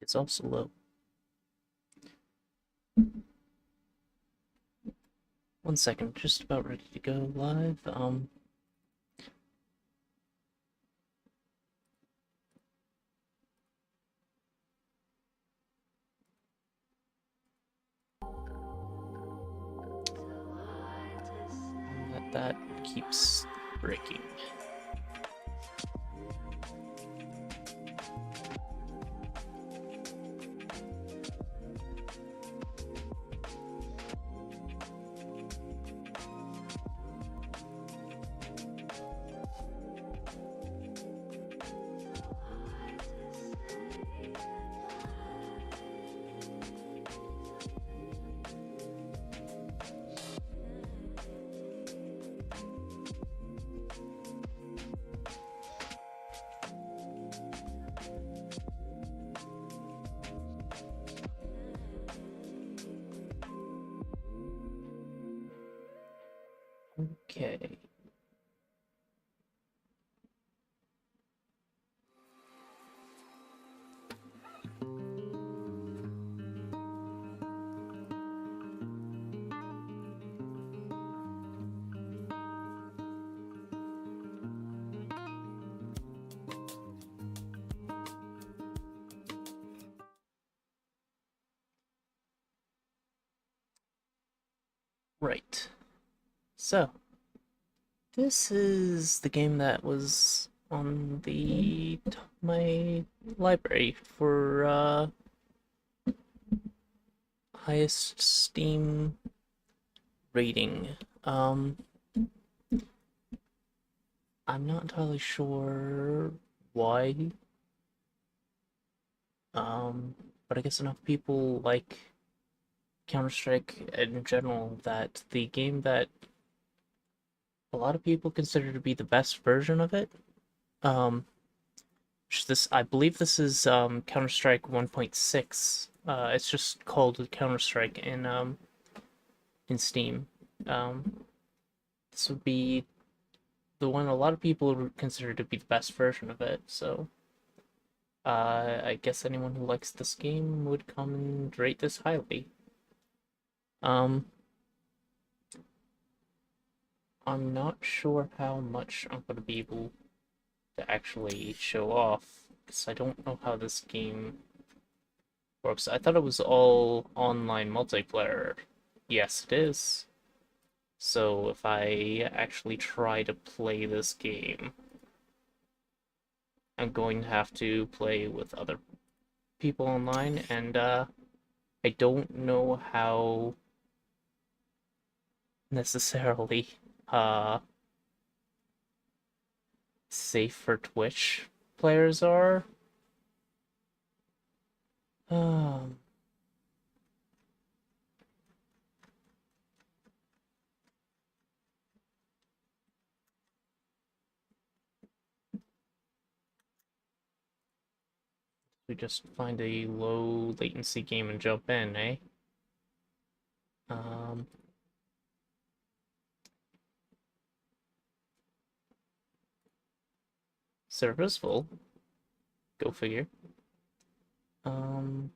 It's also low. One second, just about ready to go live. That keeps breaking. Okay. Right. So, this is the game that was on the top of my library for highest Steam rating. I'm not entirely sure why, but I guess enough people like Counter-Strike in general that the game that a lot of people consider to be the best version of it, um, I believe this is Counter-Strike 1.6. It's just called Counter-Strike in Steam. Um, this would be the one a lot of people would consider to be the best version of it. So I guess anyone who likes this game would come and rate this highly. Um, I'm not sure how much I'm going to be able to actually show off because I don't know how this game works. I thought it was all online multiplayer. Yes, it is. So if I actually try to play this game, I'm going to have to play with other people online, and I don't know how necessarily uh safe for Twitch players are. Um, we just find a low latency game and jump in, eh? Um, Server's full. Go figure. Um,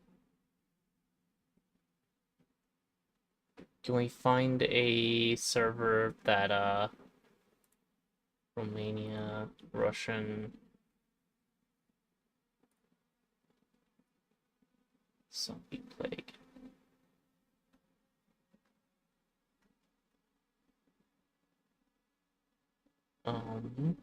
can we find a server that Romania, Russian, zombie plague? Um,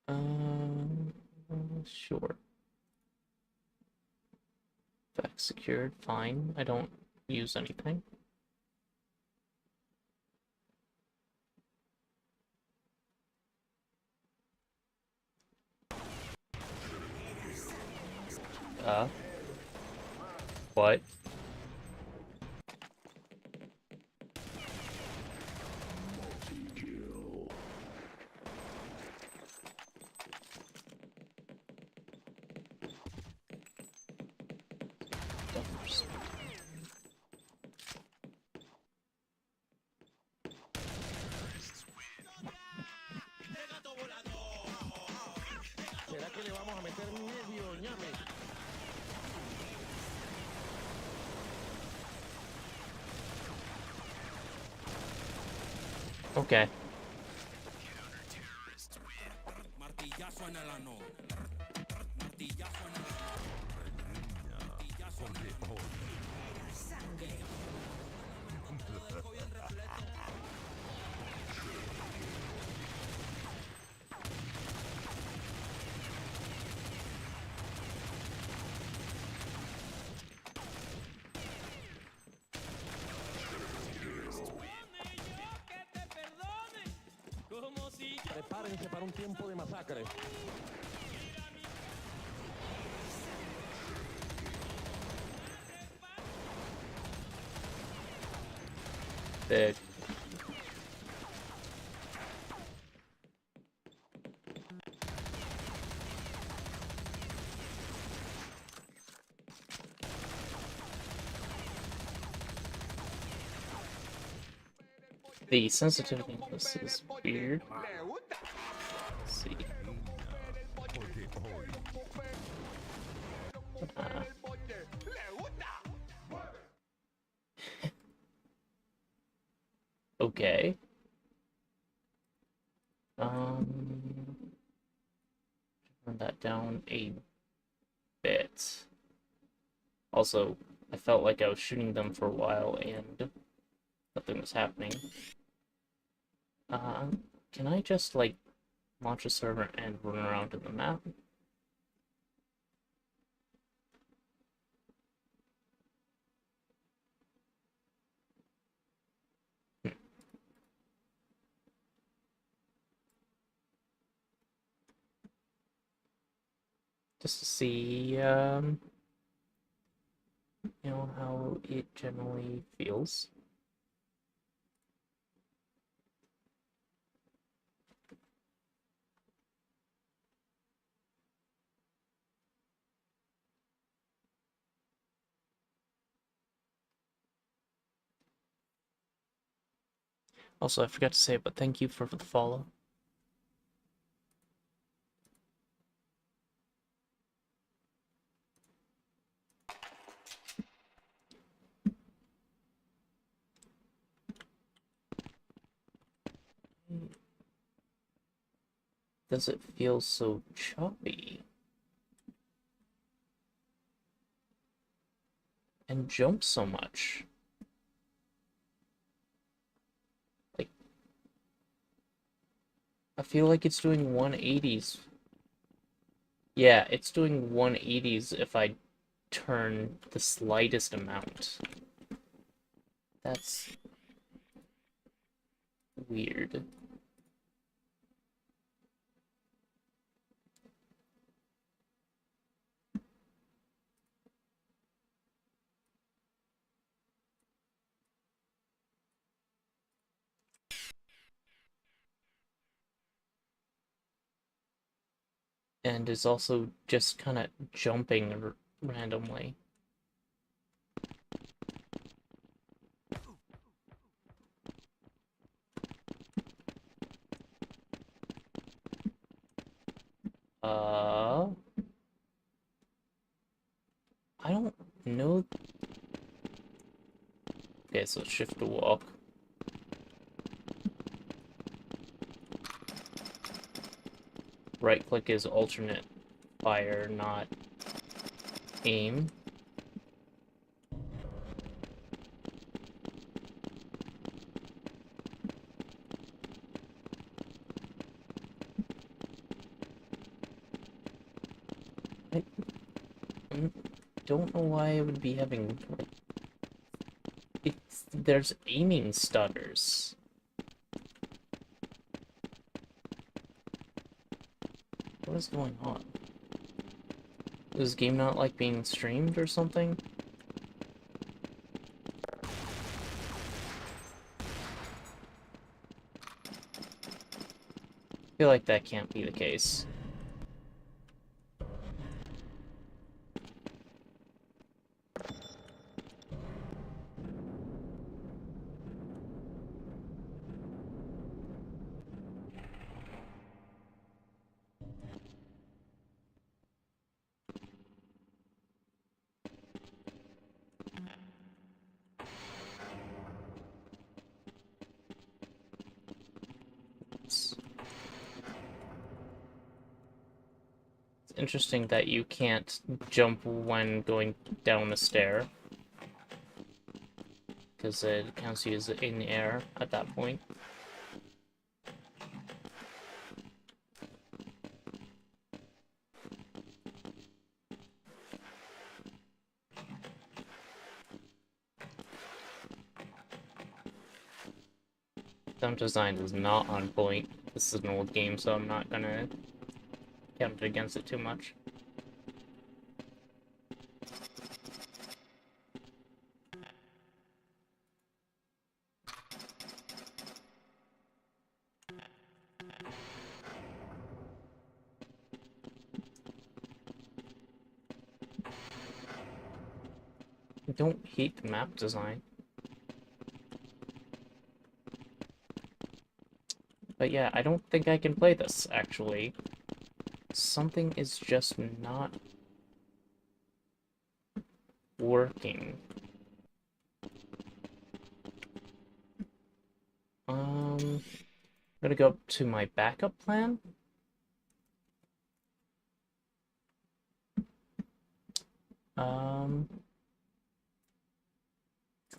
um, sure. Fact secured, fine. I don't use anything. Uh, what? ¿Será que le vamos a meter medio ñame? Okay. Martillazo en el ano. Martillazo en el ano. Martillazo en el ano. Sangre. Te lo dejo bien repleto. Prepárense para un tiempo de masacre. Big. The sensitivity of this is weird. Let's see. Okay. Turn that down a bit. Also, I felt like I was shooting them for a while and nothing was happening. Can I just, like, launch a server and run around in the map? Just to see, you know, how it generally feels. Also, I forgot to say, but thank you for the follow. Does it feel so choppy? And jump so much? Like, I feel like it's doing 180s. Yeah, it's doing 180s if I turn the slightest amount. That's weird. And is also just kind of jumping randomly. I don't know. Okay, so shift to walk. Right click is alternate fire, not aim. I don't know why I would be having, like, there's aiming stutters. What is going on? Is this game not like being streamed or something? I feel like that can't be the case. interesting that you can't jump when going down a stair, because it counts you as in the air at that point. Sound design is not on point. This is an old game, so I'm not gonna count it against it too much. I don't hate the map design. But yeah, I don't think I can play this, actually. Something is just not working. I'm gonna go up to my backup plan.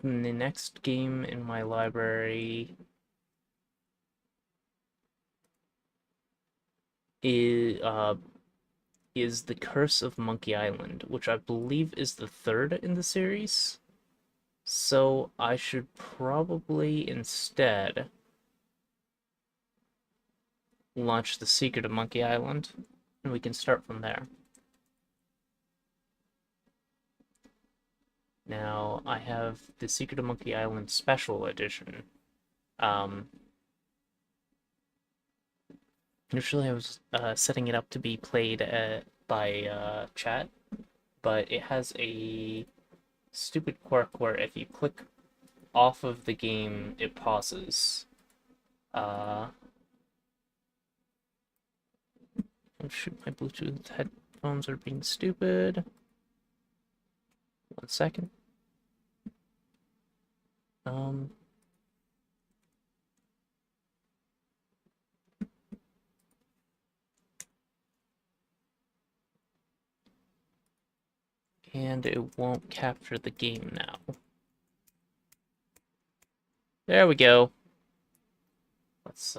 The next game in my library is The Curse of Monkey Island, which I believe is the third in the series. So I should probably instead launch The Secret of Monkey Island, and we can start from there. Now, I have The Secret of Monkey Island Special Edition. Initially, I was setting it up to be played by chat, but it has a stupid quirk where if you click off of the game, it pauses. Oh shoot, my Bluetooth headphones are being stupid. 1 second. And it won't capture the game now. There we go. Let's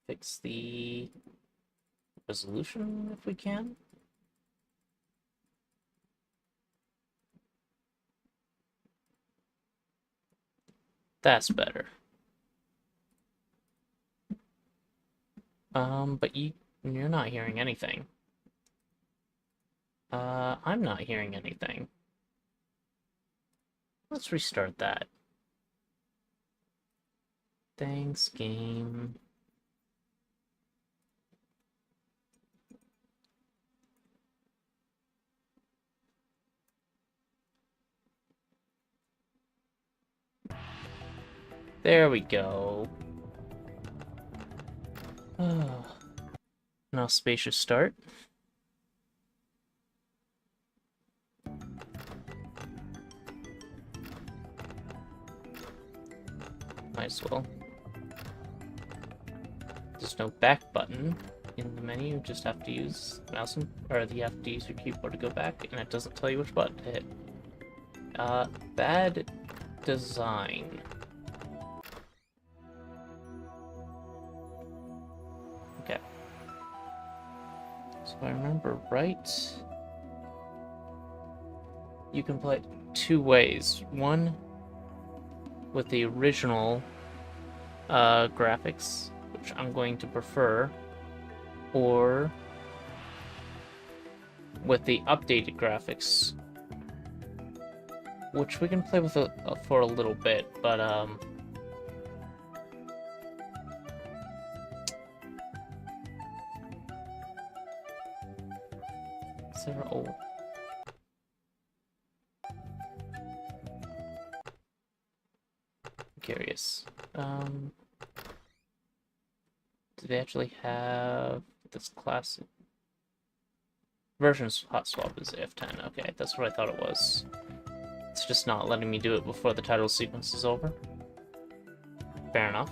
fix the resolution if we can. That's better. But you're not hearing anything. I'm not hearing anything. Let's restart that. Thanks, game. There we go. Now spacious start. Might as well. There's no back button in the menu, you just have to use mouse or you have to use your keyboard to go back, and it doesn't tell you which button to hit. Bad design. Okay. So if I remember right, you can play it 2 ways. One with the original graphics, which I'm going to prefer, or with the updated graphics, which we can play with for a little bit, but is there curious. Do they actually have this classic version's hot swap is F10? Okay, that's what I thought it was. It's just not letting me do it before the title sequence is over. Fair enough.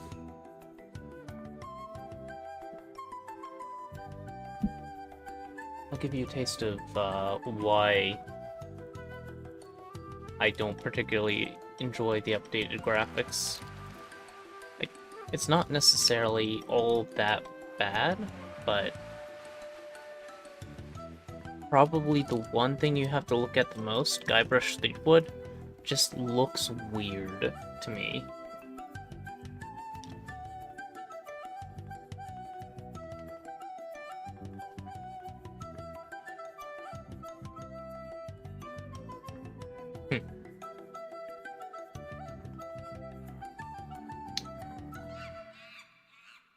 give you a taste of why I don't particularly enjoy the updated graphics. Like, it's not necessarily all that bad, but probably the one thing you have to look at the most, Guybrush Threepwood, just looks weird to me.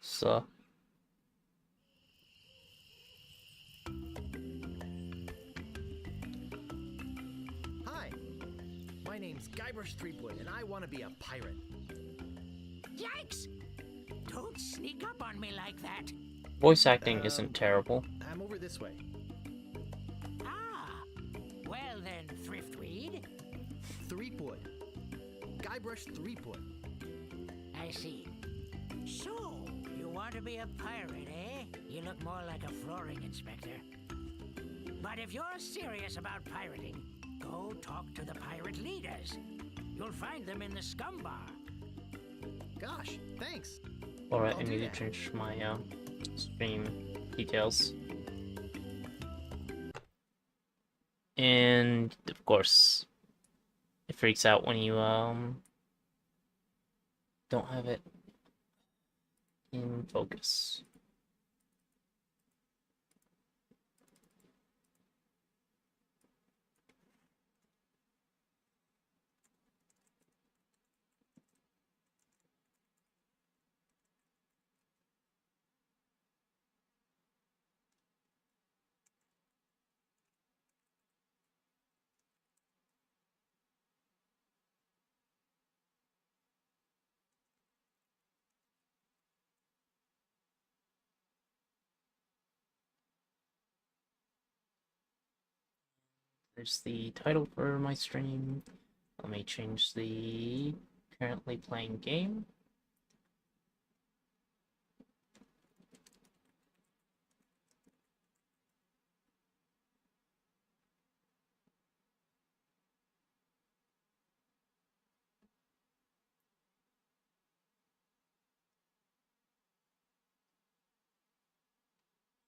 So, Hi, my name's Guybrush Threepwood, and I want to be a pirate. Yikes! Don't sneak up on me like that. voice acting isn't terrible. I'm over this way. Ah, well then, Thriftweed. Threepwood. Guybrush Threepwood. I see. So, you want to be a pirate, eh? You look more like a flooring inspector. But if you're serious about pirating, go talk to the pirate leaders. You'll find them in the scum bar. Gosh, thanks. Alright, I'll I do need to that. change my stream details. And of course, it freaks out when you don't have it in focus. There's the title for my stream. Let me change the currently playing game.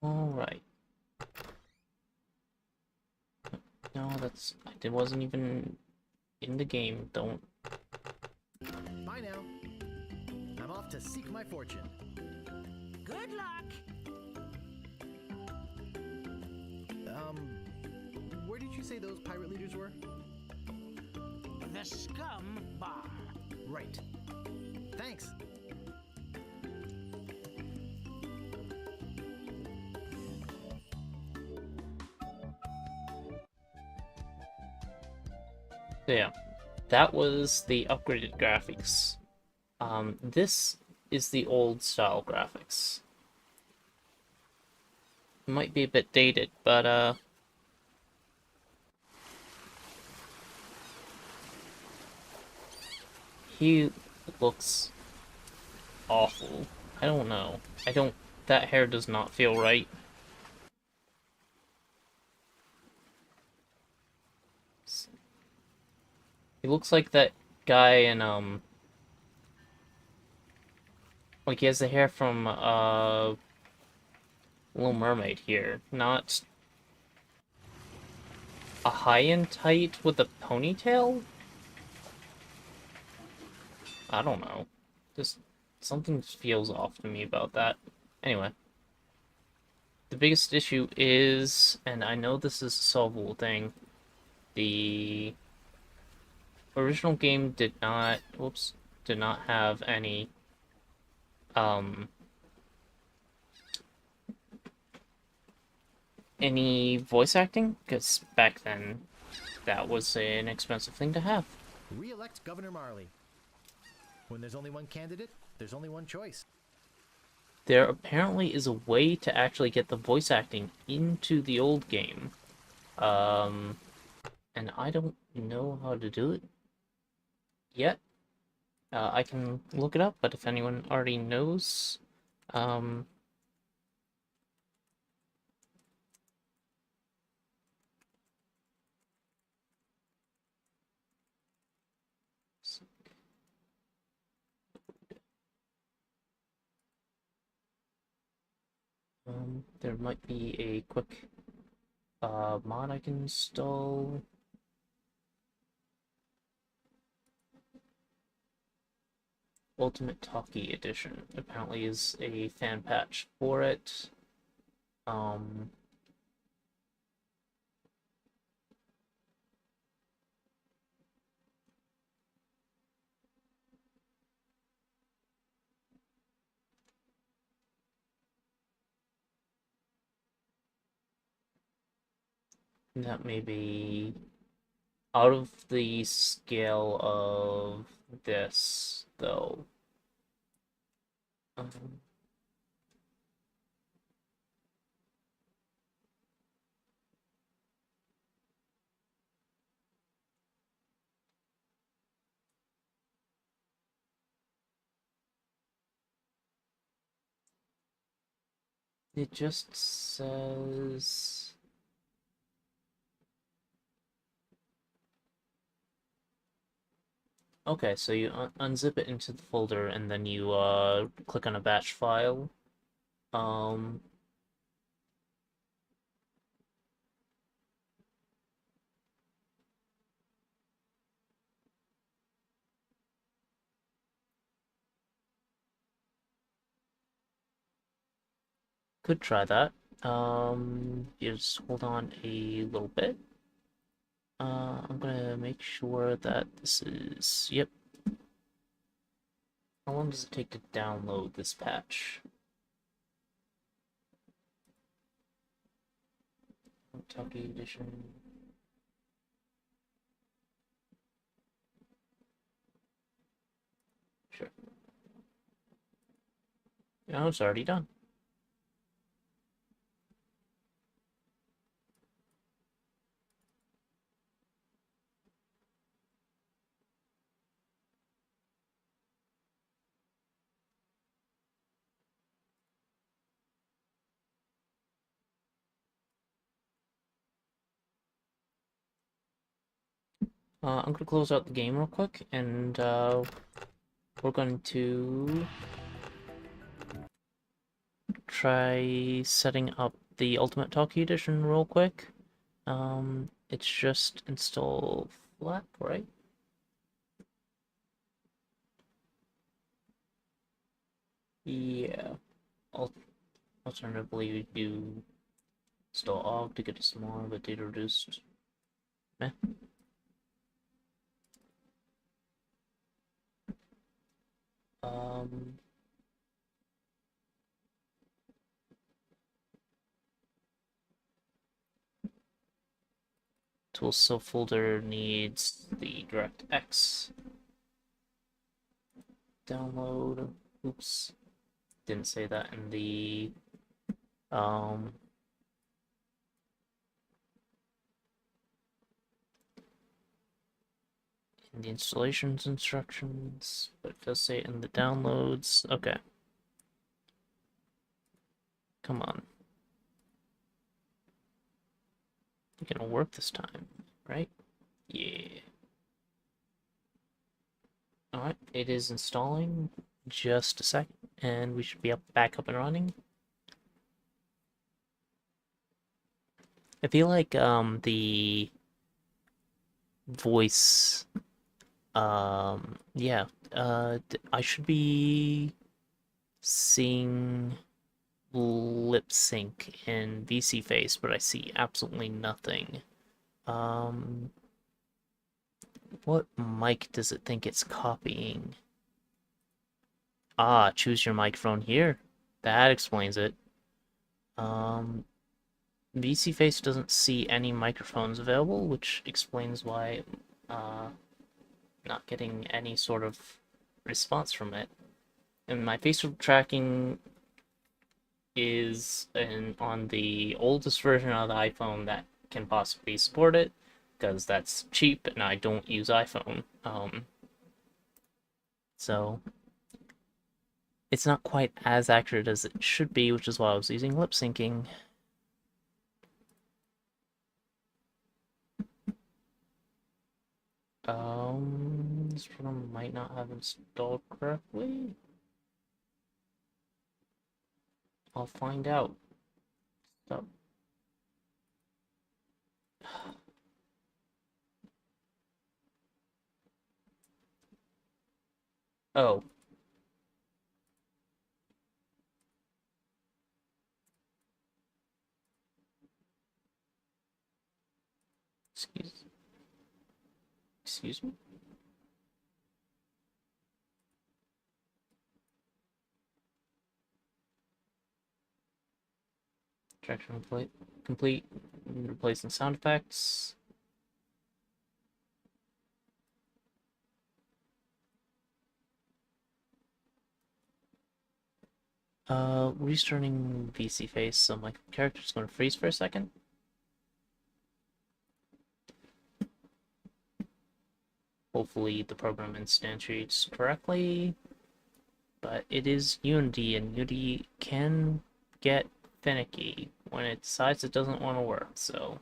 Alright. No, it wasn't even in the game. Don't. Bye now. I'm off to seek my fortune. Good luck. Where did you say those pirate leaders were? The scum bar. Right. Thanks. So yeah, that was the upgraded graphics. This is the old style graphics. It might be a bit dated, but he looks awful. I don't know. That hair does not feel right. He looks like that guy in, like he has the hair from, Little Mermaid here, not a high-end height with a ponytail? I don't know. Just something feels off to me about that. Anyway. The biggest issue is, and I know this is a solvable thing, the original game did not have any, any voice acting, because back then that was an expensive thing to have. Re-elect Governor Marley. When there's only one candidate, there's only one choice. There apparently is a way to actually get the voice acting into the old game. And I don't know how to do it yet. I can look it up, but if anyone already knows, There might be a quick mod I can install. Ultimate Talkie Edition apparently is a fan patch for it. That may be out of the scale of this, though. Um, it just says. Okay, so you unzip it into the folder and then you click on a batch file. Um, could try that. You just hold on a little bit. I'm gonna make sure that this is, yep. How long does it take to download this patch? Talkie Edition. Sure. No, it's already done. I'm gonna close out the game real quick, and we're going to try setting up the Ultimate Talkie Edition real quick. It's just install FLAC, right? Yeah. Alternatively, we do install OGG to get some more of a data reduced. Meh. Tools subfolder needs the DirectX download. Oops, didn't say that in the in the installations instructions, but it does say in the downloads. Okay. Come on. You're gonna work this time, right? Yeah. Alright, it is installing. Just a second, and we should be back up and running. I feel like the voice yeah, I should be seeing lip sync in VC Face, but I see absolutely nothing. What mic does it think it's copying? Ah, choose your microphone here. That explains it. VC Face doesn't see any microphones available, which explains why not getting any sort of response from it. And my facial tracking is on the oldest version of the iPhone that can possibly support it, because that's cheap and I don't use iPhone. So it's not quite as accurate as it should be, which is why I was using lip syncing. This program might not have installed correctly. I'll find out. Stop. Oh. Excuse me? Traction complete. Replacing sound effects. Restarting VC face, so my character's gonna freeze for a second. Hopefully the program instantiates correctly, but it is Unity, and Unity can get finicky when it decides it doesn't want to work, so...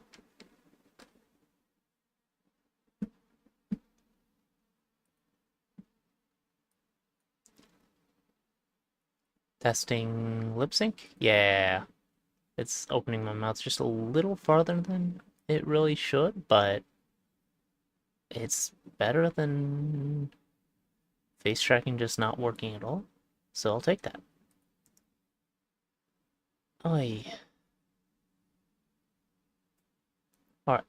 Testing lip sync? Yeah. It's opening my mouth just a little farther than it really should, but it's better than face tracking just not working at all, so I'll take that. Oi. Alright,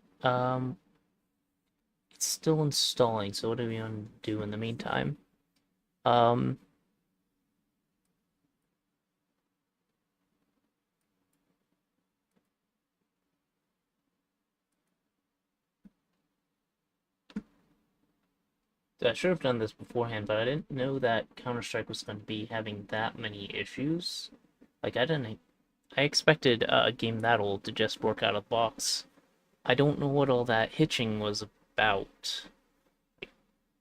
it's still installing, so what do we want to do in the meantime? I should have done this beforehand, but I didn't know that Counter-Strike was going to be having that many issues. Like, I expected a game that old to just work out of the box. I don't know what all that hitching was about.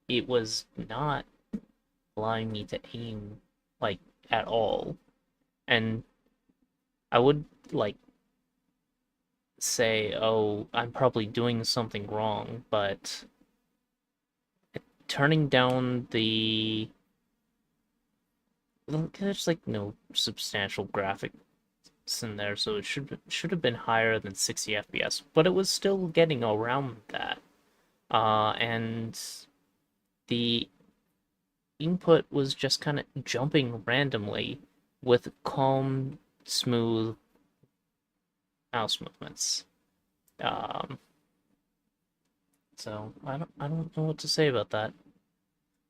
It was not allowing me to aim, like, at all. And I would, like, say, oh, I'm probably doing something wrong, but turning down the... There's, like, no substantial graphics in there, so it should have been higher than 60 FPS, but it was still getting around that. And the input was just kind of jumping randomly with calm, smooth mouse movements. So I don't know what to say about that.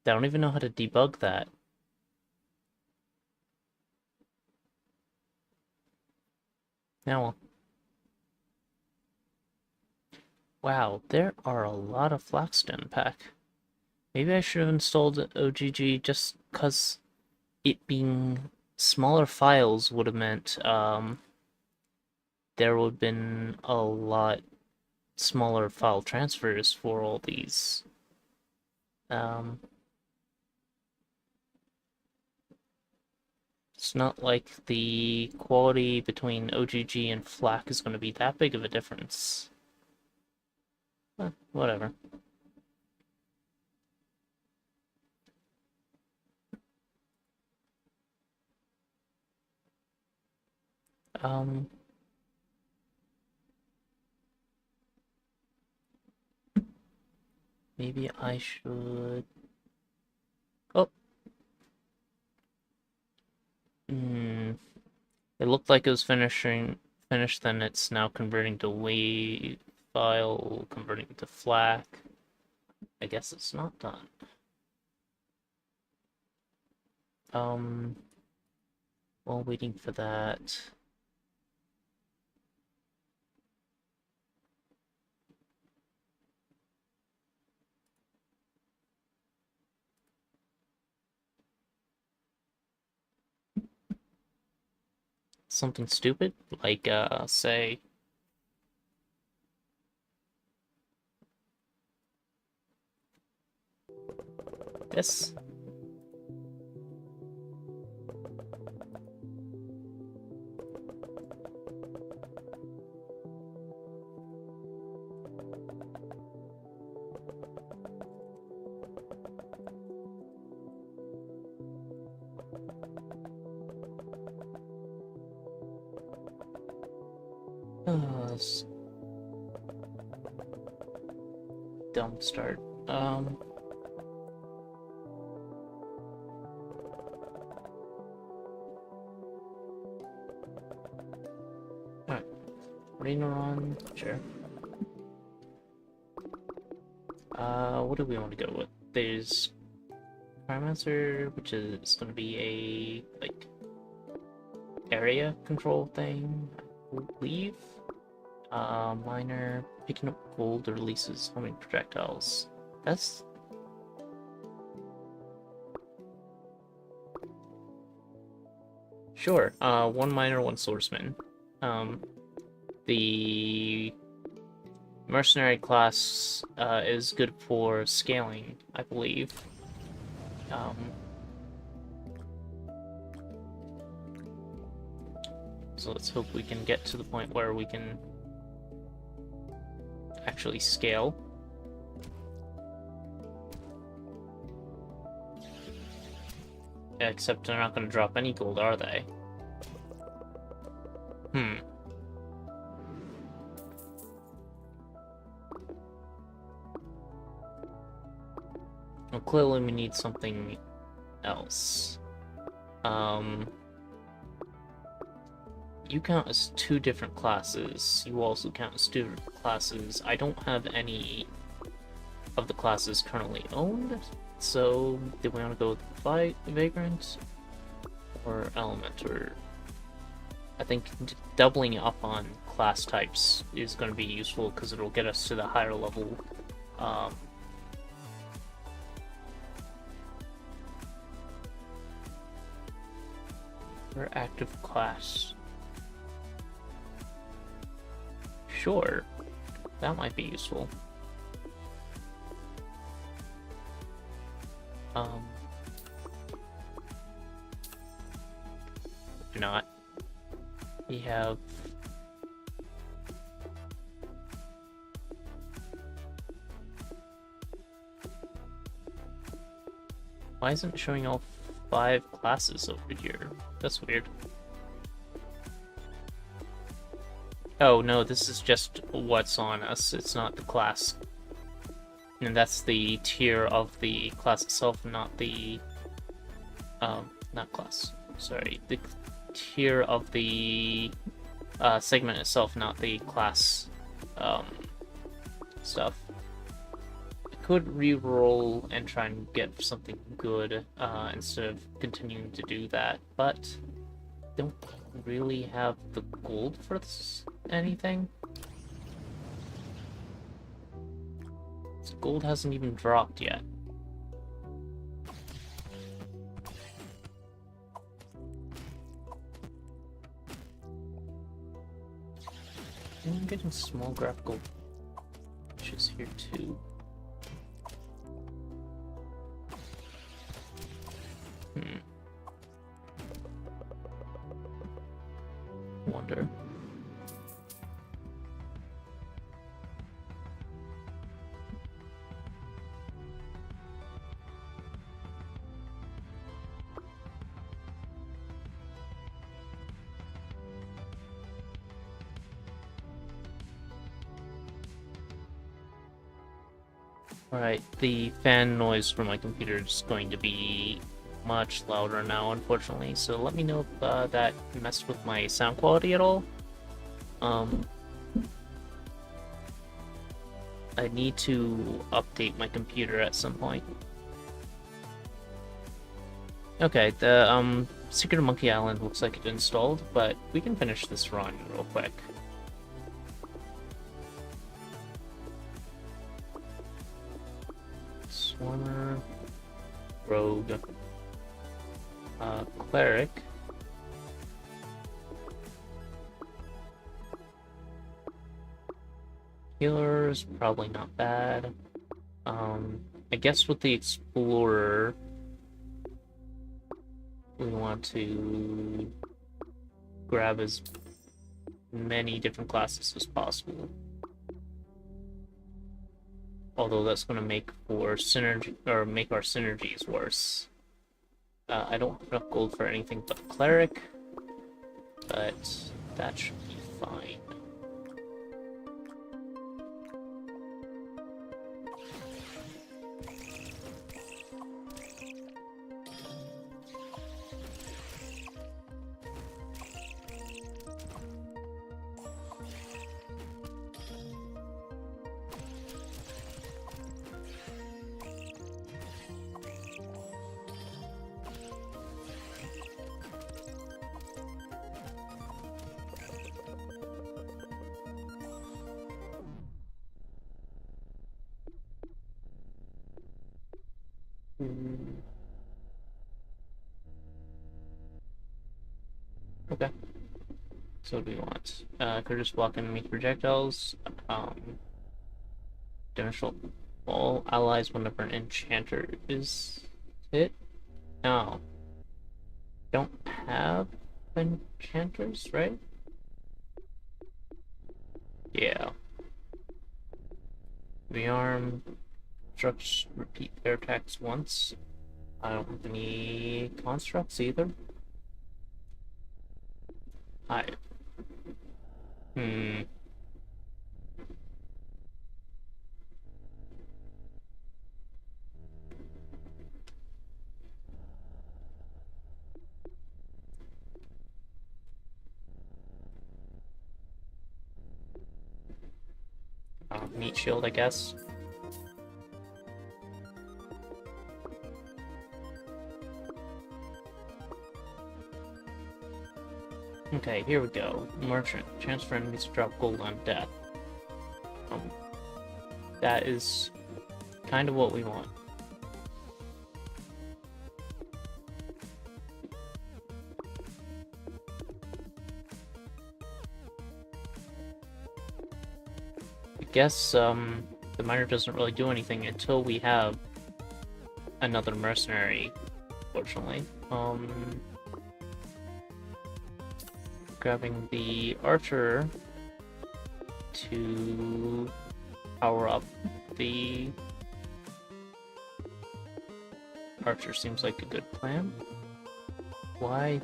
I don't even know how to debug that. Now, wow, there are a lot of flags to unpack. Maybe I should have installed OGG just because it being smaller files would have meant there would have been a lot smaller file transfers for all these. It's not like the quality between OGG and FLAC is going to be that big of a difference. Whatever. Maybe I should... Oh! It looked like it was finished, then it's now converting to WAV file, converting to FLAC. I guess it's not done. While waiting for that... Something stupid, like, say... this? s- Dumb start. Alright. Raineron, sure. What do we want to go with? There's Cryomancer, which is going to be a, like, area control thing, I believe. Miner, picking up gold releases homing projectiles. That's... Sure, one miner, one swordsman. The mercenary class is good for scaling, I believe. So let's hope we can get to the point where we can actually scale. Except they're not going to drop any gold, are they? Well, clearly we need something else. You count as two different classes. You also count as two different classes. I don't have any of the classes currently owned, so do we want to go with Vagrant or Element? Or I think doubling up on class types is going to be useful because it'll get us to the higher level. For active class. Sure, that might be useful. Do not. We have... Why isn't it showing all 5 classes over here? That's weird. Oh no, this is just what's on us, it's not the class. And that's the tier of the class itself, not the... not class. Sorry, the tier of the segment itself, not the class stuff. I could re-roll and try and get something good instead of continuing to do that, but don't really have the gold for anything. This gold hasn't even dropped yet. I'm getting small graphical issues here too. Wonder. Alright, the fan noise from my computer is going to be much louder now, unfortunately, so let me know if that messed with my sound quality at all. I need to update my computer at some point. Okay, the Secret of Monkey Island looks like it's installed, but we can finish this run real quick. Swarmer, Rogue, Cleric. Healer is probably not bad. I guess with the Explorer, we want to grab as many different classes as possible. Although that's going to make for synergy, or make our synergies worse. I don't have enough gold for anything but Cleric, but that should be fine. Hmm. Okay. So what do we want? Curtis block enemy projectiles. Demonstrate all allies whenever an enchanter is hit. No. Don't have enchanters, right? Yeah. Rearm. Constructs repeat their attacks once. I don't have any constructs either. I. Hmm. Meat shield, I guess. Okay, here we go. Merchant. Chance for enemies to drop gold on death. That is kind of what we want. I guess, the miner doesn't really do anything until we have another mercenary, fortunately. Grabbing the archer to power up the archer seems like a good plan. Why?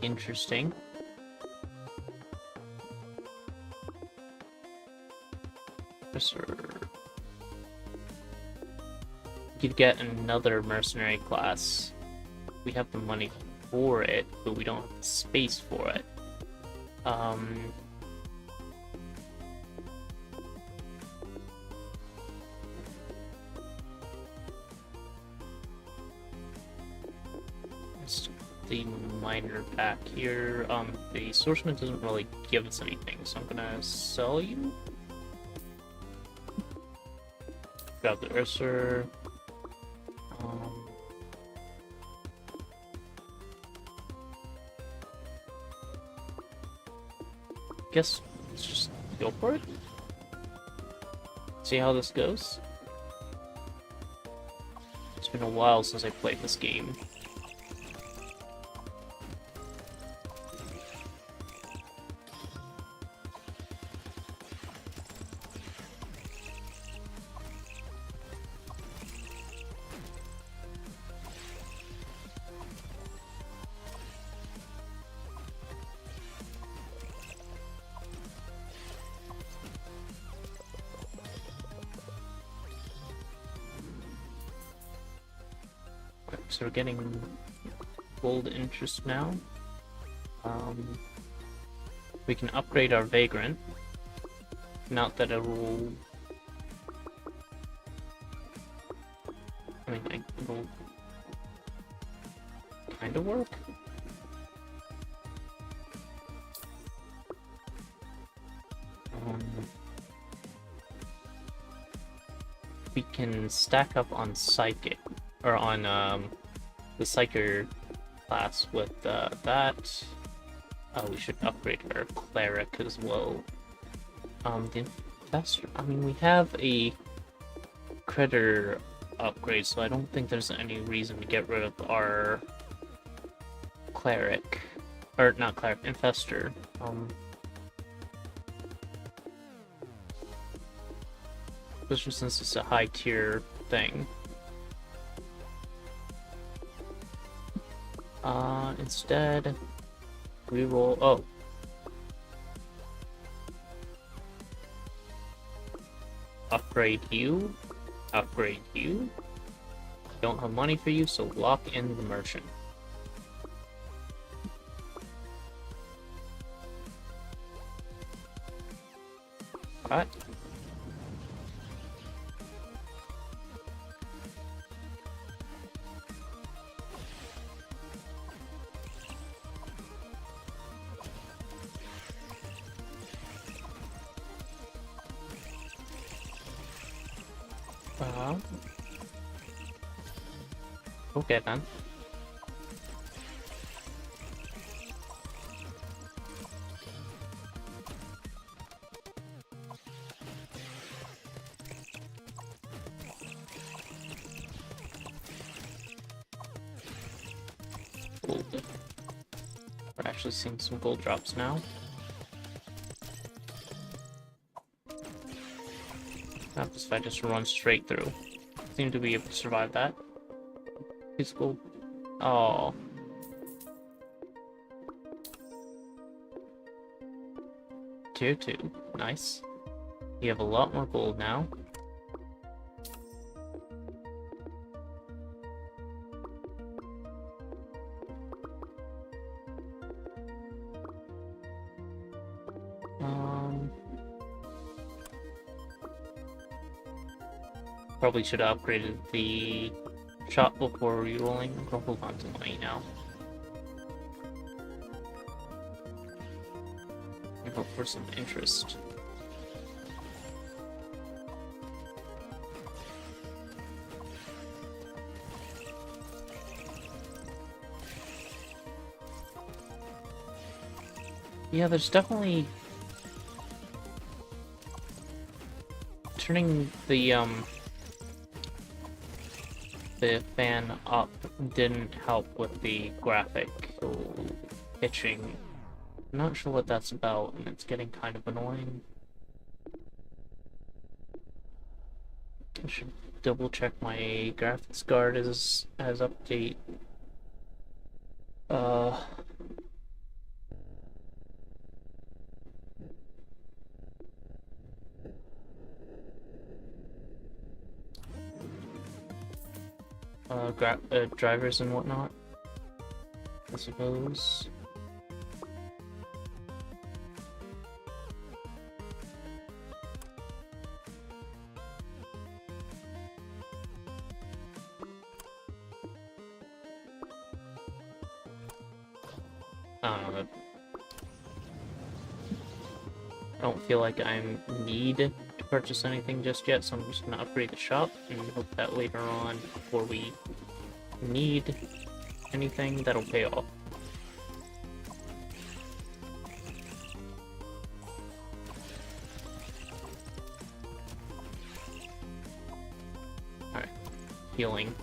Interesting. Sir. You could get another mercenary class. We have the money for it, but we don't have the space for it. Let's the miner back here. The swordsman doesn't really give us anything, so I'm gonna sell you. Grab the Urser. Guess let's just go for it. See how this goes. It's been a while since I played this game. So we're getting gold interest now. We can upgrade our Vagrant. Not that it will... I mean, it'll kind of work. We can stack up on Psychic, or on the Psyker class with that. We should upgrade our Cleric as well. The Infestor, I mean, we have a Critter upgrade, so I don't think there's any reason to get rid of our Cleric. Or, not Cleric, Infestor. Especially since it's a high tier thing. Instead, we roll. Oh. Upgrade you. Upgrade you. Don't have money for you, so lock in the merchant. Alright. Uh, okay then. Gold. We're actually seeing some gold drops now. What happens if I just run straight through? Seem to be able to survive that. It's gold. Oh. Tier 2. Nice. You have a lot more gold now. Probably should have upgraded the shop before rerolling. I'm gonna hold on to money now. And hope for some interest. Yeah, there's definitely turning the fan up didn't help with the graphic pitching. I'm not sure what that's about, and it's getting kind of annoying. I should double check my graphics card as update. Drivers and whatnot, I suppose. I don't know. I don't feel like I need to purchase anything just yet, so I'm just gonna upgrade the shop and hope that later on, before we need anything, that'll pay off. Alright, healing.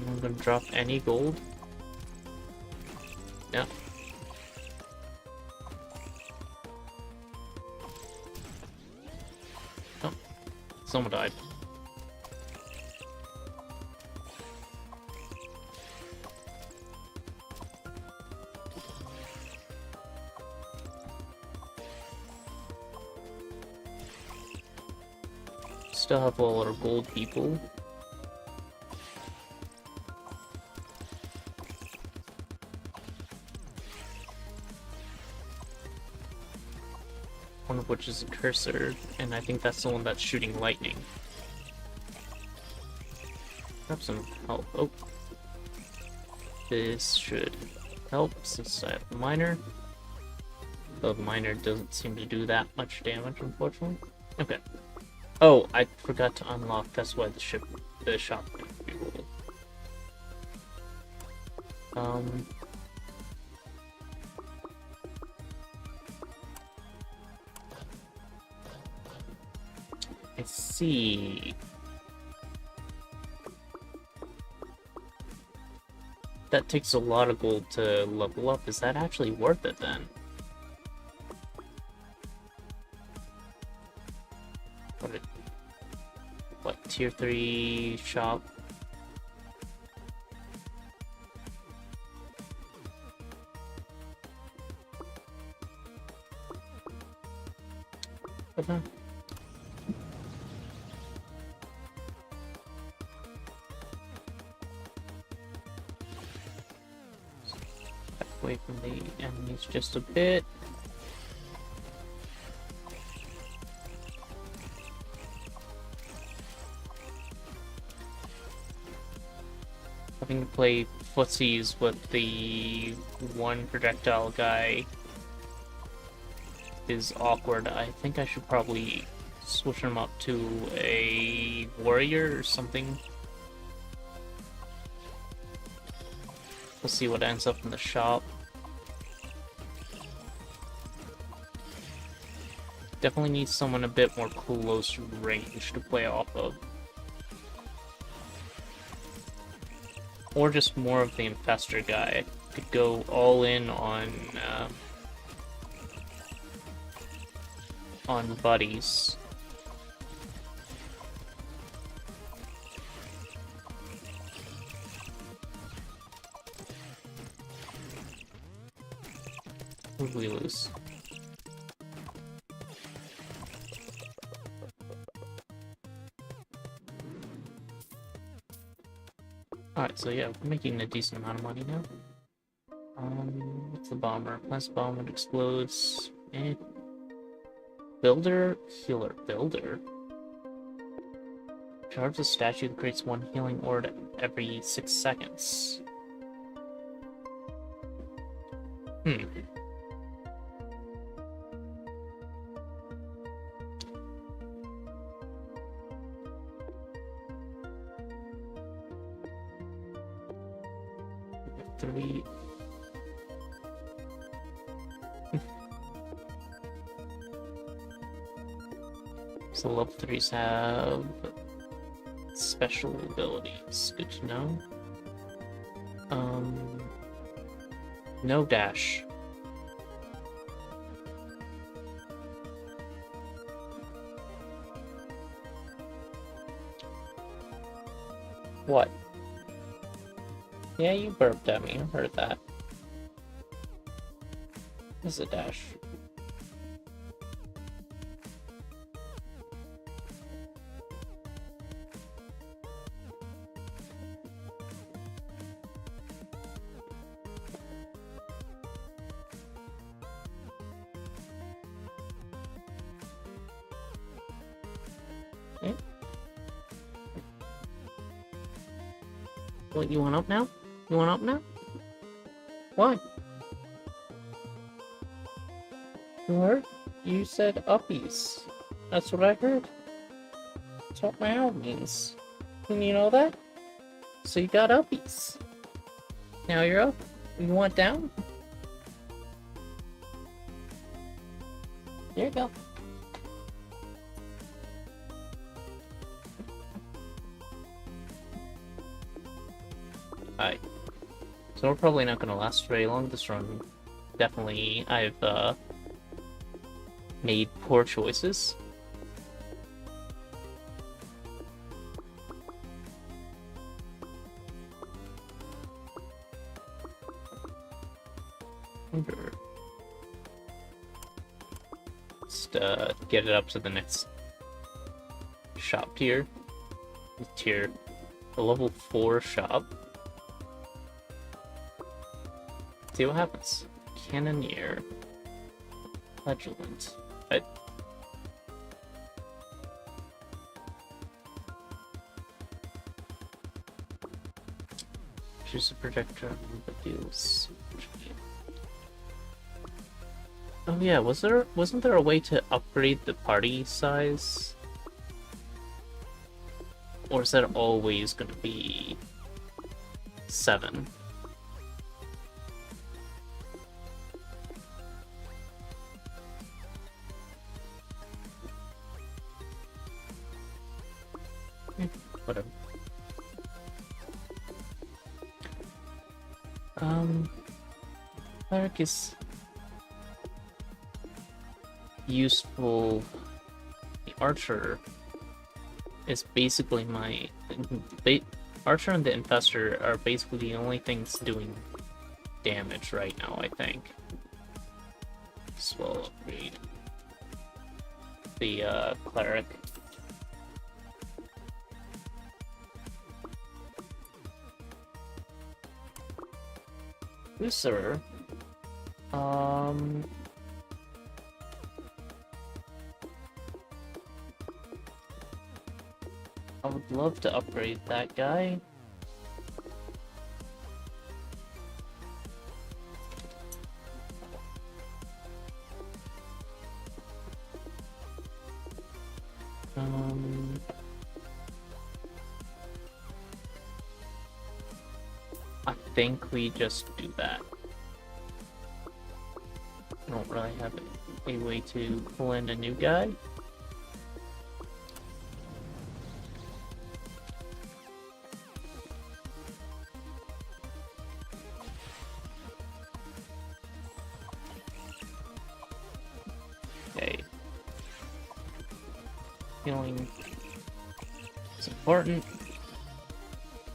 I'm gonna drop any gold. Yeah. Oh, someone died. Still have a lot of gold people. One of which is a cursor, and I think that's the one that's shooting lightning. Have some help. Oh, this should help since I have the miner. Though the miner doesn't seem to do that much damage, unfortunately. Okay. Oh, I forgot to unlock. That's why the shop can't be rolled. I see. That takes a lot of gold to level up. Is that actually worth it then? What, tier 3 shop? But no. Back away from the enemies just a bit. Having to play footsies with the one projectile guy is awkward. I think I should probably switch him up to a warrior or something. We'll see what ends up in the shop. Definitely need someone a bit more close range to play off of. Or just more of the infestor guy. Could go all in on buddies. Who did we lose? Alright, so yeah, we're making a decent amount of money now. What's the bomber? Plus bomb, it explodes. Builder, healer, builder. Charge the statue that creates one healing orb every 6 seconds. Three. So level 3s have special abilities. Good to know. No dash. What? Yeah, you burped at me. I heard that. This is a dash. Okay. What, you want up now? You want up now? Why? You heard? You said uppies. That's what I heard. That's what my owl means. Didn't you know that? So you got uppies. Now you're up. You want down? There you go. Alright. So we're probably not gonna last very long this run. Definitely, I've made poor choices. Just get it up to the next shop tier. The level 4 shop. See what happens. Cannoneer. Flagellant. Choose a projectile that deals. Oh yeah, wasn't there a way to upgrade the party size? Or is that always gonna be 7? Whatever. Cleric is useful. The archer is basically my archer and the infestor are basically the only things doing damage right now, I think. So we'll upgrade the cleric. Sir. I would love to upgrade that guy. Um, I think we just do that. I don't really have a way to pull in a new guy. Okay. Healing is important.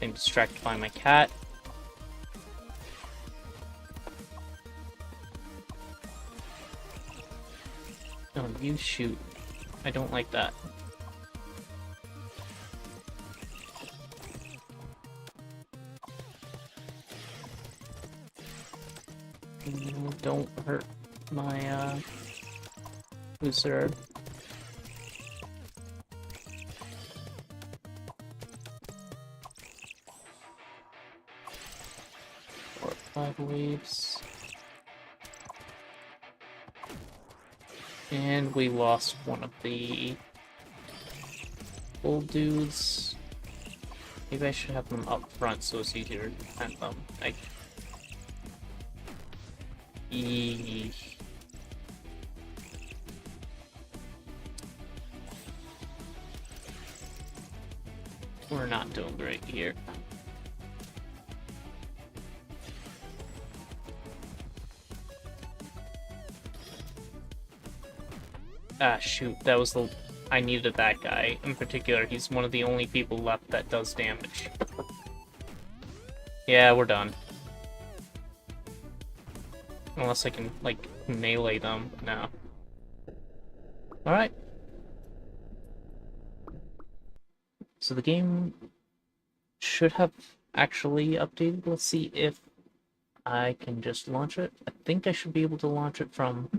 I'm distracted by my cat. Oh, you shoot. I don't like that. Don't hurt my, booster. Or 5 waves. And we lost one of the old dudes. Maybe I should have them up front so it's easier to defend them. Eesh. We're not doing great here. Ah, shoot, that was the... I needed that guy in particular. He's one of the only people left that does damage. Yeah, we're done. Unless I can, like, melee them. No. Alright. So the game should have actually updated. Let's see if I can just launch it. I think I should be able to launch it from...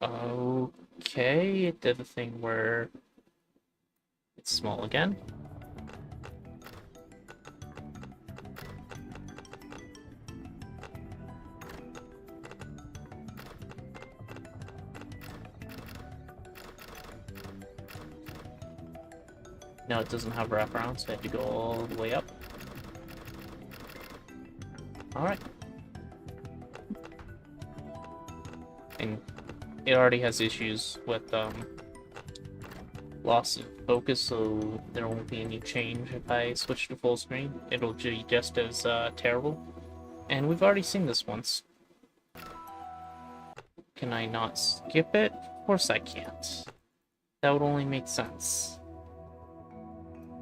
Okay, it did the thing where it's small again. No, it doesn't have wraparound, so I have to go all the way up. Alright. And it already has issues with loss of focus, so there won't be any change if I switch to full screen. It'll be just as terrible. And we've already seen this once. Can I not skip it? Of course I can't. That would only make sense.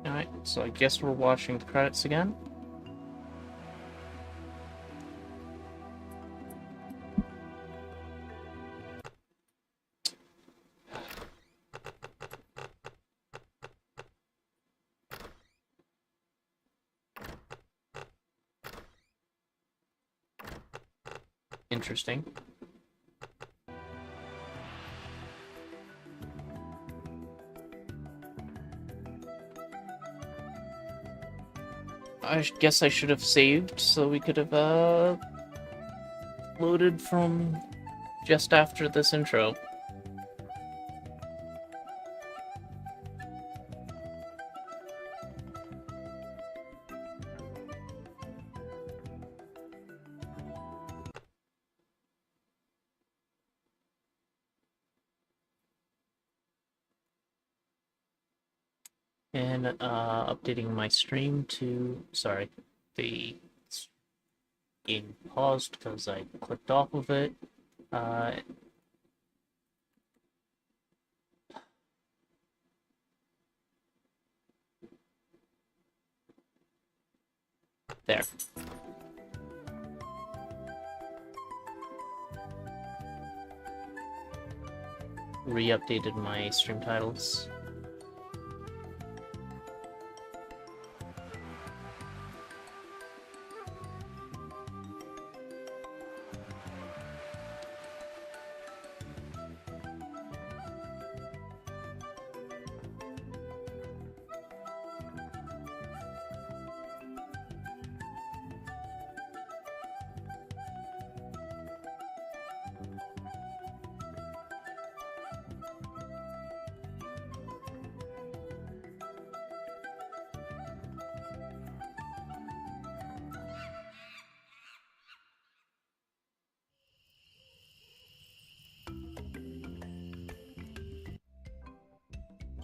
Alright, so I guess we're watching the credits again. Interesting. I guess I should have saved so we could have loaded from just after this intro. And updating my stream to, sorry, the game paused because I clicked off of it. There. Re-updated my stream titles.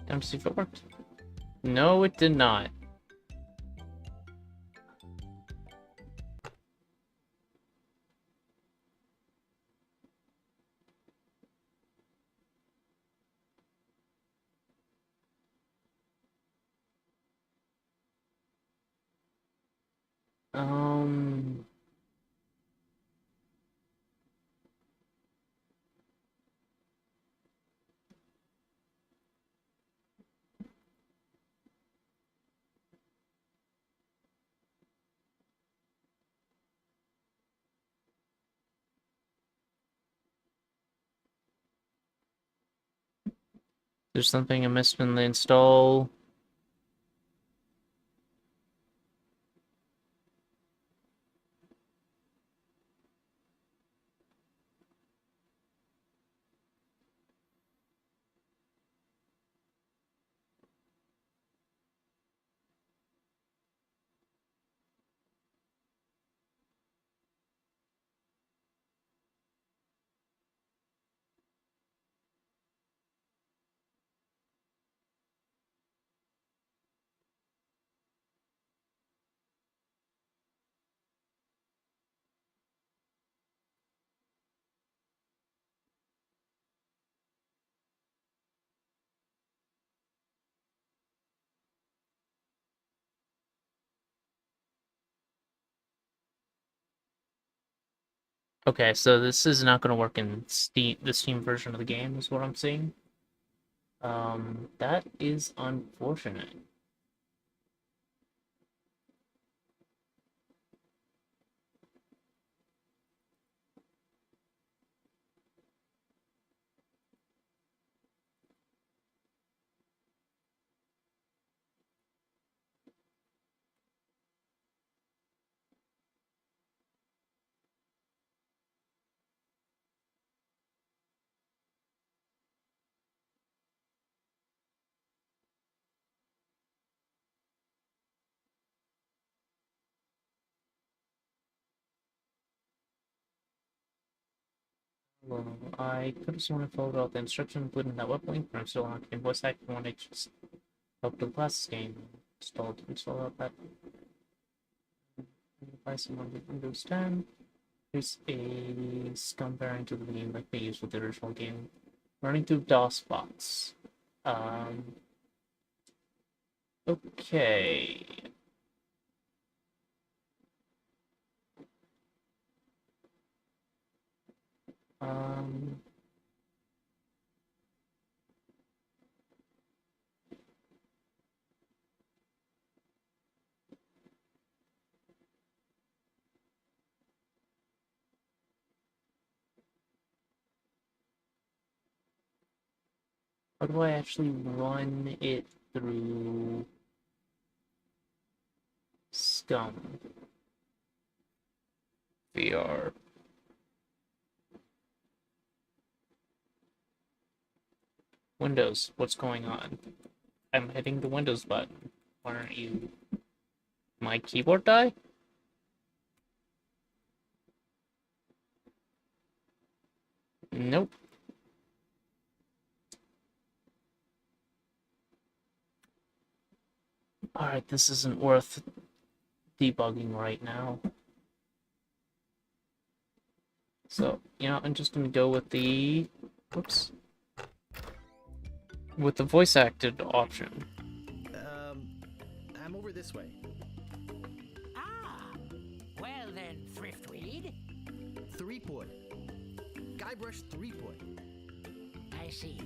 Time to see if it worked. No, it did not. Um, there's something I missed in the install. Okay, so this is not going to work in Steam, the Steam version of the game, is what I'm seeing. That is unfortunate. Well, I could have sworn I followed all the instructions included in that web link, but I'm still on game voice acting when I just helped the classes game. Install out that device on Windows 10. There's a scum variant of the game like they used with the original game. Running through DOS bots. Okay. Um, how do I actually run it through Scum VR? Windows, what's going on? I'm hitting the Windows button. Why aren't you? My keyboard die? Nope. Alright, this isn't worth debugging right now. So, you know, I'm just gonna go with the... Whoops. With the voice acted option. I'm over this way. Ah, well then, Thriftweed. Threepwood. Guybrush Threepwood. I see.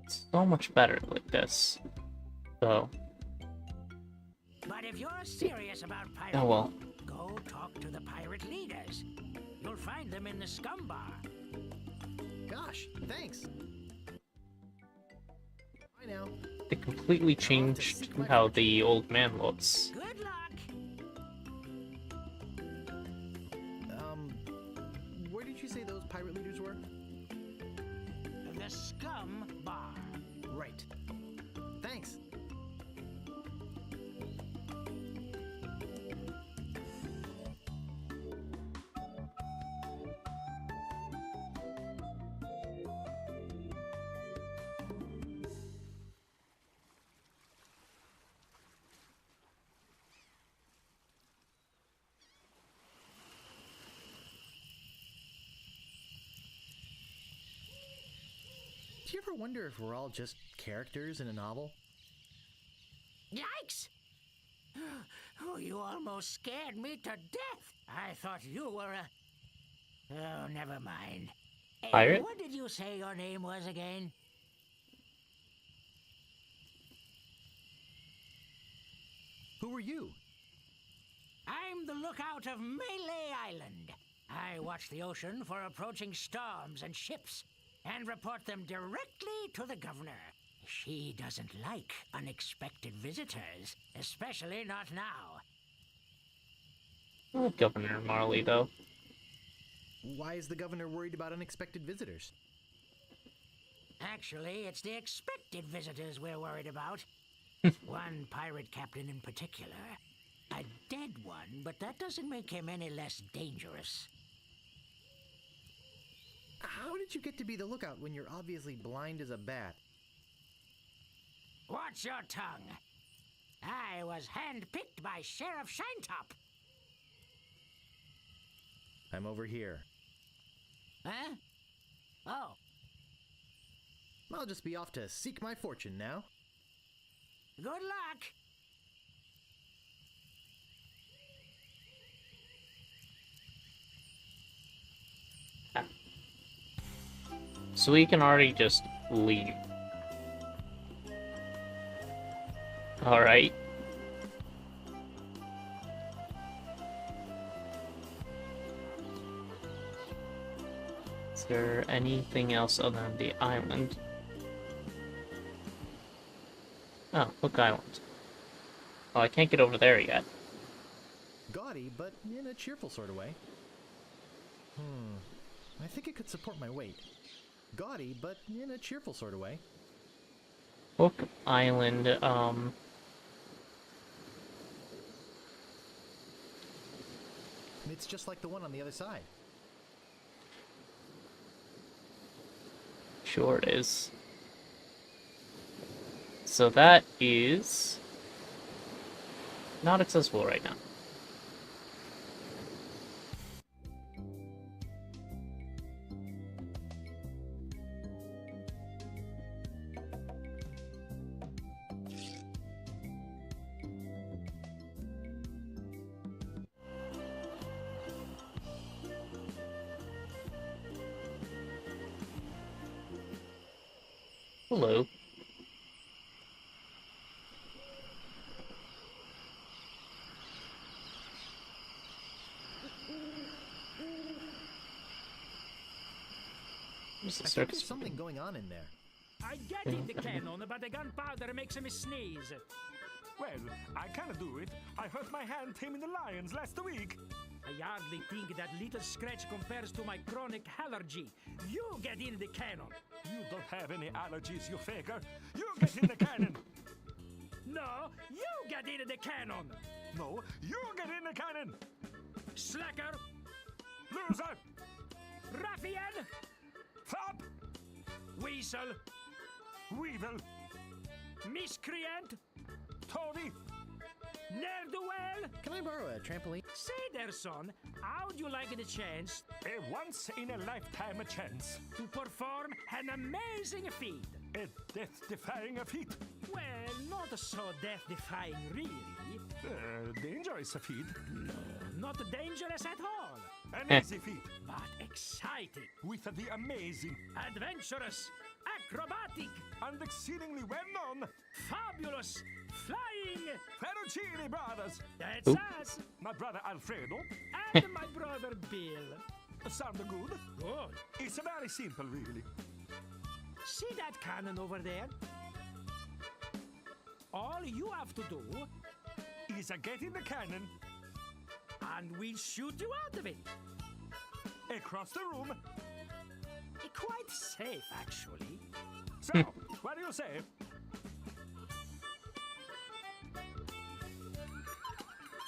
So much better like this. So, But if you're serious about oh pirating, well. go talk to the pirate leaders. You'll find them in the scum bar. Gosh, thanks. Bye now. They completely changed how the old man looks. Good luck. Where did you say those pirate leaders were? The scum bar. Right. Thanks. Do you ever wonder if we're all just characters in a novel? Yikes! Oh, you almost scared me to death. I thought you were a... Oh, never mind. Pirate? What did you say your name was again? Who are you? I'm the lookout of Melee Island. I watch the ocean for approaching storms and ships and report them directly to the governor. She doesn't like unexpected visitors, especially not now. Governor Marley, though. Why is the governor worried about unexpected visitors? Actually, it's the expected visitors we're worried about. One pirate captain in particular. A dead one, but that doesn't make him any less dangerous. How did you get to be the lookout when you're obviously blind as a bat? Watch your tongue. I was handpicked by Sheriff Shinetop. I'm over here. Huh? Oh, I'll just be off to seek my fortune now. good luck. So we can already just leave. Alright. Is there anything else other than the island? Oh, Hook Island. Oh, I can't get over there yet. Gaudy, but in a cheerful sort of way. I think it could support my weight. Gaudy, but in a cheerful sort of way. Hook Island, It's just like the one on the other side. sure it is. So that is not accessible right now. Hello. Where's the I think circus? there's something going on in there. I get in the cannon, but the gunpowder makes me sneeze. Well, I cannot do it. I hurt my hand taming the lions last week. I hardly think that little scratch compares to my chronic allergy. You get in the cannon. You don't have any allergies, you faker. You get in the cannon. No, you get in the cannon. No, you get in the cannon. Slacker, Loser. ruffian, Fop. weasel, Weevil. miscreant, Toady. ne'er-do-well. Can I borrow a trampoline? Say there, son, how'd you like the chance A once-in-a-lifetime chance. to perform an amazing feat? A death-defying feat. Well, not so death-defying, really. Dangerous feat. Not dangerous at all, An easy feat. but exciting, With the amazing adventurous, acrobatic, and exceedingly well-known fabulous, flying. Ferrucini brothers. That's Oop. us, My brother Alfredo. and my brother Bill. Sound good? Good. It's very simple, really. See that cannon over there? All you have to do, Is get in the cannon, and we'll shoot you out of it. across the room. Quite safe, actually. So, what do you say?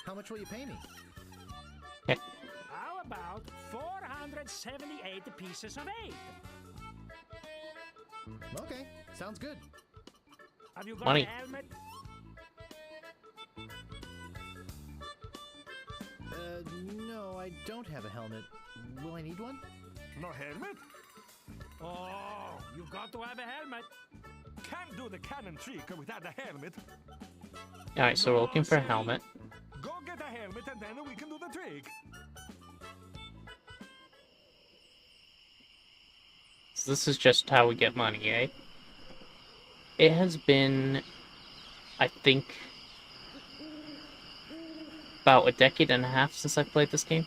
How much will you pay me? How about 478 pieces of 8? Okay, sounds good. Have you got Money. a helmet? No, I don't have a helmet. Will I need one? No helmet? Oh, you got to have a helmet. Can't do the cannon trick without a helmet. Alright, so we're looking for a helmet. Go get a helmet and then we can do the trick. So this is just how we get money, eh? It has been, I think, about a decade and a half since I played this game.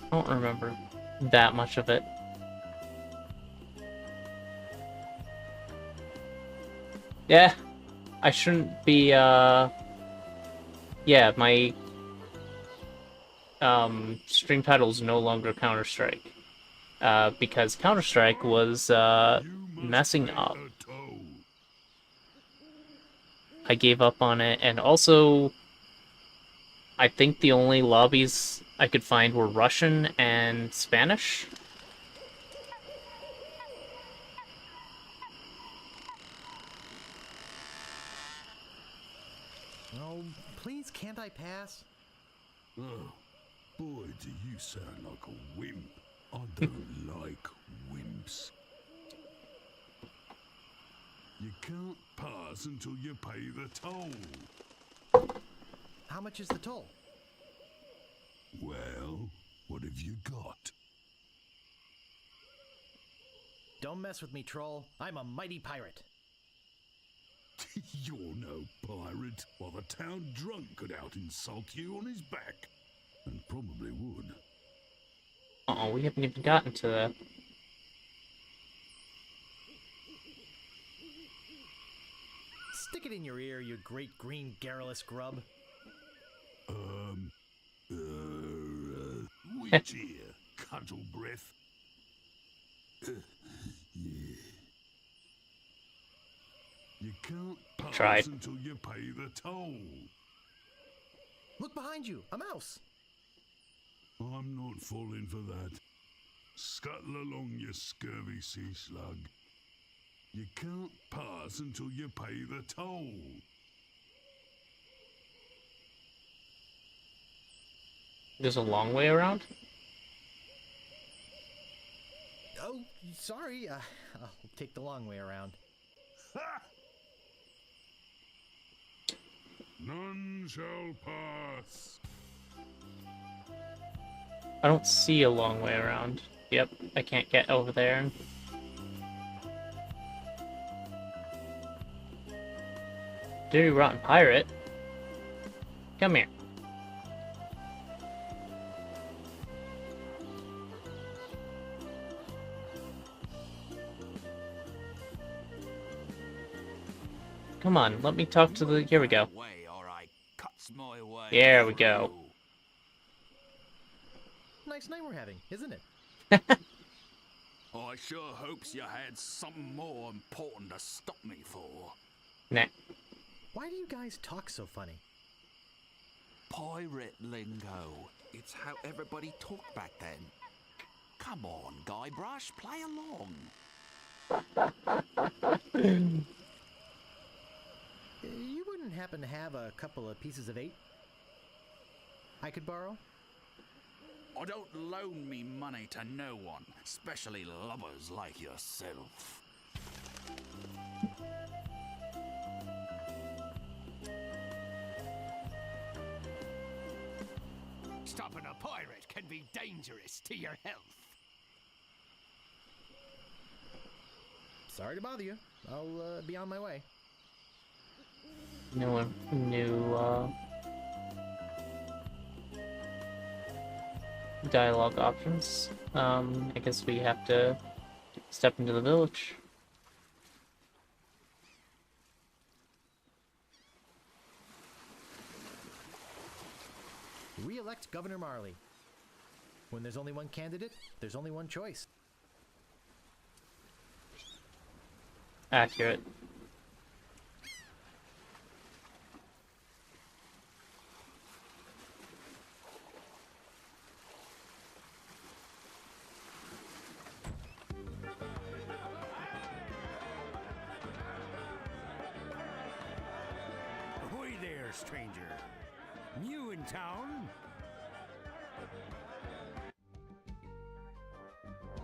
I don't remember that much of it. Yeah, I shouldn't be, yeah, my, stream title is no longer Counter-Strike. Because Counter-Strike was, messing up. I gave up on it, and also, I think the only lobbies I could find were Russian and Spanish. Oh, please, can't I pass? Oh, boy, do you sound like a wimp. I don't like wimps. You can't pass until you pay the toll. How much is the toll? Well, what have you got? Don't mess with me, troll. I'm a mighty pirate. You're no pirate. While the town drunk could out insult you on his back. And probably would. Oh, we haven't even gotten to that. Stick it in your ear, you great green garrulous grub. Which ear? Cudgel breath. Yeah. You can't pass Tried. until you pay the toll. Look behind you, a mouse. I'm not falling for that. Scuttle along, you scurvy sea slug. You can't pass until you pay the toll. There's a long way around? Oh, sorry. I'll take the long way around. Ha! None shall pass. I don't see a long way around. Yep, I can't get over there. Dirty Rotten Pirate? Come here. Come on, let me talk to the... Here we go. Way, or I cuts my way. There we go. Nice night we're having, isn't it? I sure hopes you had something more important to stop me for. Nah. Why do you guys talk so funny? Pirate lingo. It's how everybody talked back then. Come on, Guybrush, play along. You wouldn't happen to have a couple of pieces of 8 I could borrow? I don't loan me money to no one, especially lubbers like yourself. Stopping a pirate can be dangerous to your health. Sorry to bother you. I'll be on my way. New dialogue options. I guess we have to step into the village. Re-elect Governor Marley. When there's only one candidate, there's only one choice. Accurate. Ahoy there, stranger. New in town?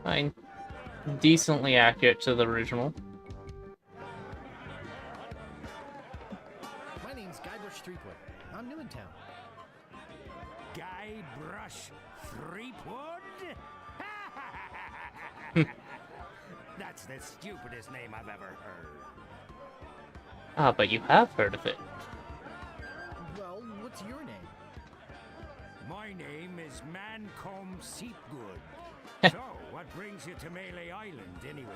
Fine. decently accurate to the original. My name's Guybrush Threepwood. I'm new in town. Guybrush Threepwood? That's the stupidest name I've ever heard. Ah, but you have heard of it. Well, what's your name? My name is Mancomb Seepgood. So, what brings you to Melee Island, anyway?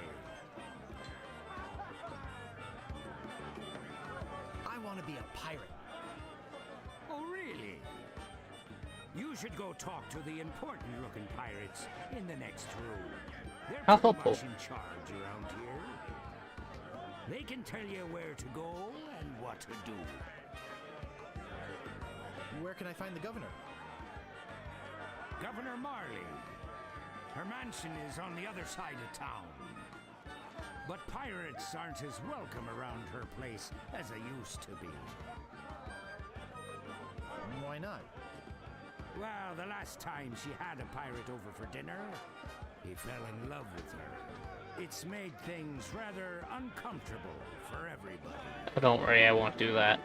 I want to be a pirate. Oh, really? You should go talk to the important-looking pirates in the next room. They're How pretty helpful. much in charge around here. They can tell you where to go and what to do. Where can I find the governor? Governor Marley. Her mansion is on the other side of town. But pirates aren't as welcome around her place as they used to be. Why not? Well, the last time she had a pirate over for dinner, he fell in love with her. It's made things rather uncomfortable for everybody. Oh, don't worry, I won't do that.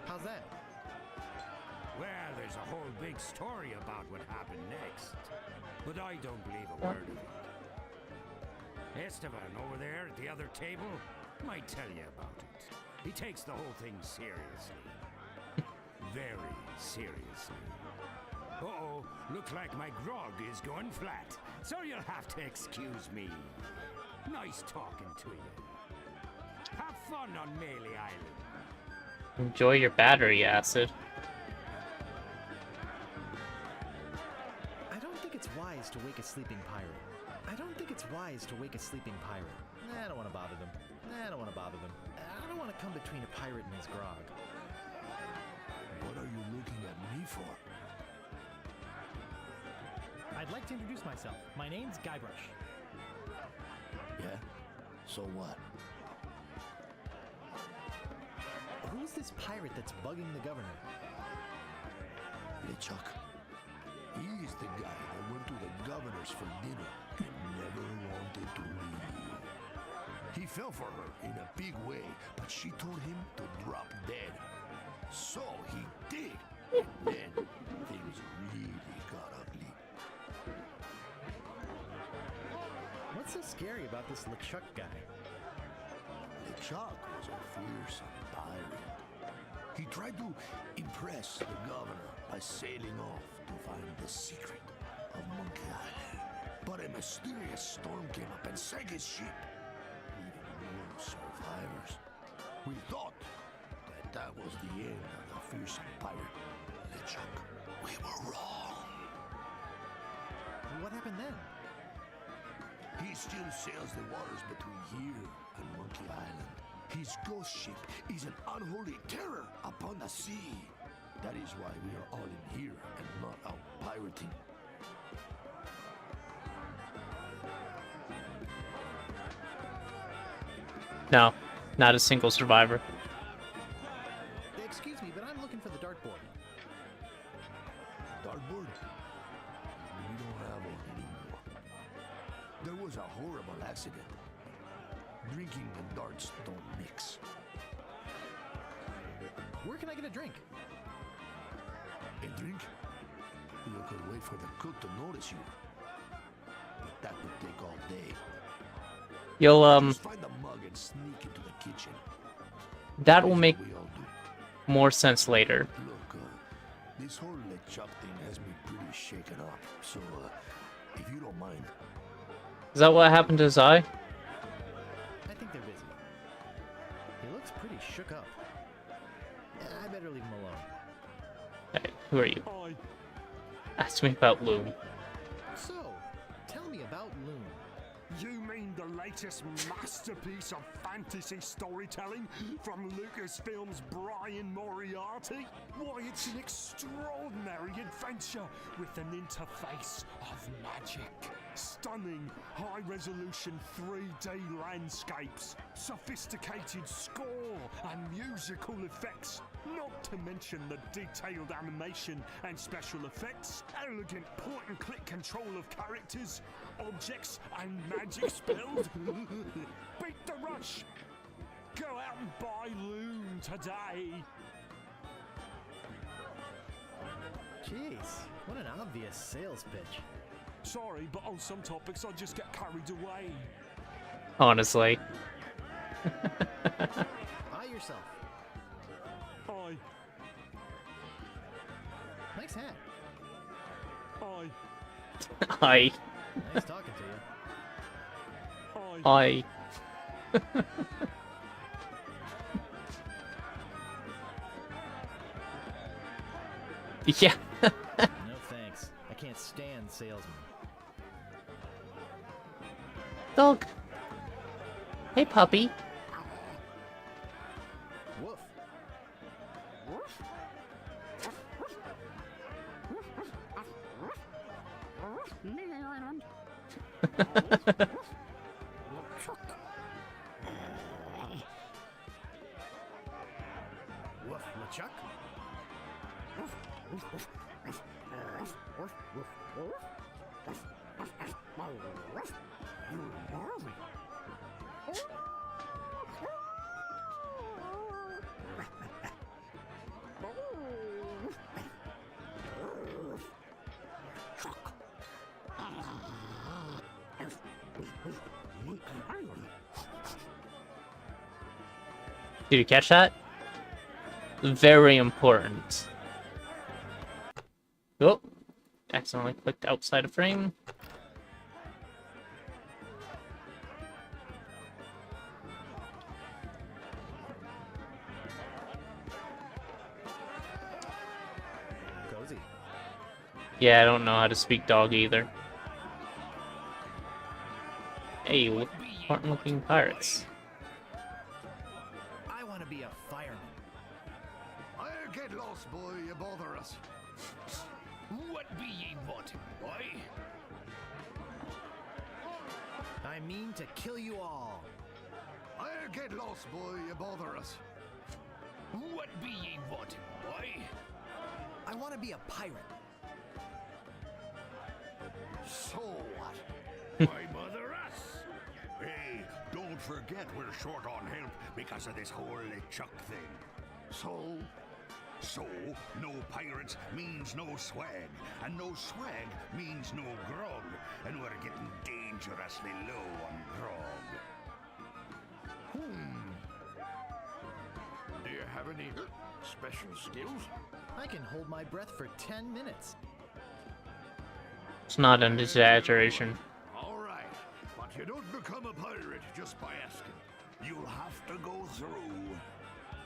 How's that? Well, there's a whole big story about what happened next. But I don't believe a word of it. Esteban over there at the other table might tell you about it. He takes the whole thing seriously. Very seriously. Uh-oh, looks like my grog is going flat. So you'll have to excuse me. Nice talking to you. Have fun on Melee Island. Enjoy your battery acid. I don't think it's wise to wake a sleeping pirate. I don't Nah, I don't want to bother them. I don't want to come between a pirate and his grog. What are you looking at me for? I'd like to introduce myself. My name's Guybrush. Yeah? So what? Who's this pirate that's bugging the governor? LeChuck. He's the guy that went to the governor's for dinner and never wanted to leave. He fell for her in a big way, but she told him to drop dead. So he did. And then things really got ugly. What's so scary about this LeChuck guy? LeChuck was a fearsome pirate. He tried to impress the governor by sailing off to find the secret of Monkey Island. But a mysterious storm came up and sank his ship, leaving no survivors. We thought that was the end of the fearsome pirate, LeChuck. We were wrong. What happened then? He still sails the waters between here and Monkey Island. His ghost ship is an unholy terror upon the sea. That is why we are all in here and not out pirating. No, not a single survivor. Excuse me, but I'm looking for the dartboard. Dartboard? We don't have one anymore. There was a horrible accident. Drinking and darts don't mix. Where can I get a drink? A drink? You could wait for the cook to notice you. But that would take all day. You'll, Just find a mug and sneak into the kitchen. that will make We all do. more sense later. Look, this whole LeChuck thing has me pretty shaken up. So, if you don't mind, Is that what happened to his eye? I think they're busy. He looks pretty shook up. I better leave him alone. Hey, who are you? Hi. Ask me about Loom. So, tell me about Loon. You mean the latest masterpiece of fantasy storytelling from Lucasfilm's Brian Moriarty? Why, it's an extraordinary adventure with an interface of magic. Stunning, high-resolution 3D landscapes, sophisticated score and musical effects, Not to mention the detailed animation and special effects, elegant point-and-click control of characters, objects, and magic spells. Beat the rush! Go out and buy Loon today! Jeez, what an obvious sales pitch. Sorry, but on some topics I just get carried away. Honestly. Buy yourself. I, Nice hat. I. Nice talking to you. I. Yeah. No thanks. I can't stand salesmen. Dog. Hey, puppy. Woof. Woof, LeChuck. Did you catch that? Very important. Oh, accidentally clicked outside of frame. Cozy. Yeah, I don't know how to speak dog either. Hey, important looking pirates. I want to be a fireman. I'll get lost, boy, you bother us. What be ye wanting, boy? I mean to kill you all. I'll get lost, boy, you bother us. What be ye wanting, boy? I want to be a pirate. So what? Why bother us? Hey, don't forget we're short on help because of this whole LeChuck thing. So, no pirates means no swag, and no swag means no grog, and we're getting dangerously low on grog. Do you have any special skills? I can hold my breath for 10 minutes. It's not an exaggeration. All right, but you don't become a pirate just by asking. You'll have to go through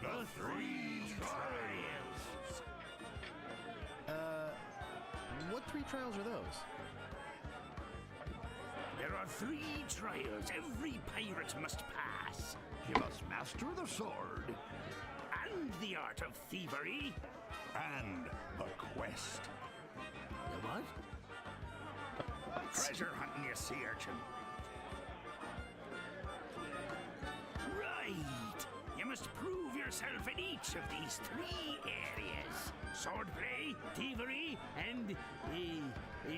the 3 trials. What 3 trials are those? There are 3 trials every pirate must pass. You must master the sword And the art of thievery. and the quest. The what? Treasure hunting, you sea urchin. Right. You must prove yourself in each of these 3 areas. Swordplay, thievery, and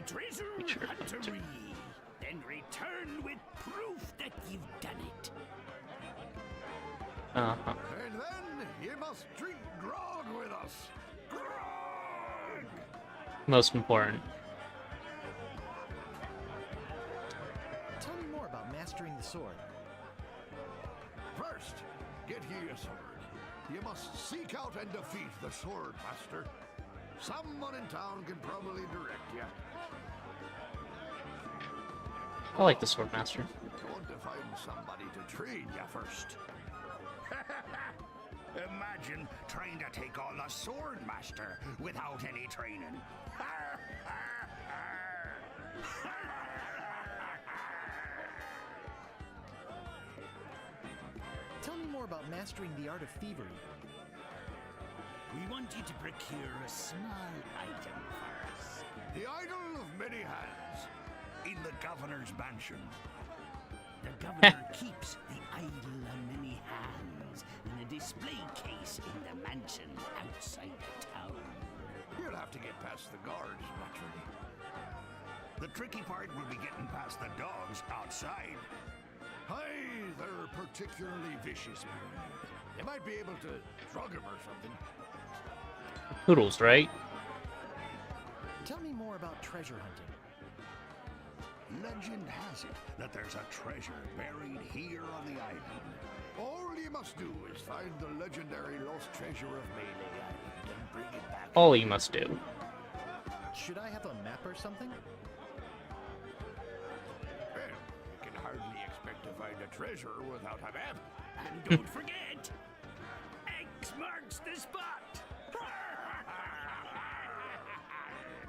treasure huntery. Then return with proof that you've done it. Uh-huh. And then you must drink grog with us. Grog! Most important. Tell me more about mastering the sword. First, get ye a sword. You must seek out and defeat the sword master. Someone in town can probably direct you. I like the Swordmaster. You want to find somebody to train you first. Imagine trying to take on the Swordmaster without any training. Tell me more about mastering the art of thievery. We want you to procure a small item for us. The idol of many hands. In the governor's mansion. The governor keeps the idol of many hands in a display case in the mansion outside the town. You'll have to get past the guards, naturally. The tricky part will be getting past the dogs outside. Hey, they're particularly vicious, man. You might be able to drug them or something. Poodles, right? Tell me more about treasure hunting. Legend has it that there's a treasure buried here on the island. All you must do is find the legendary lost treasure of Melee Island and bring it back. All you must do. Should I have a map or something? Well, you can hardly expect to find a treasure without a map. And don't forget, X marks the spot.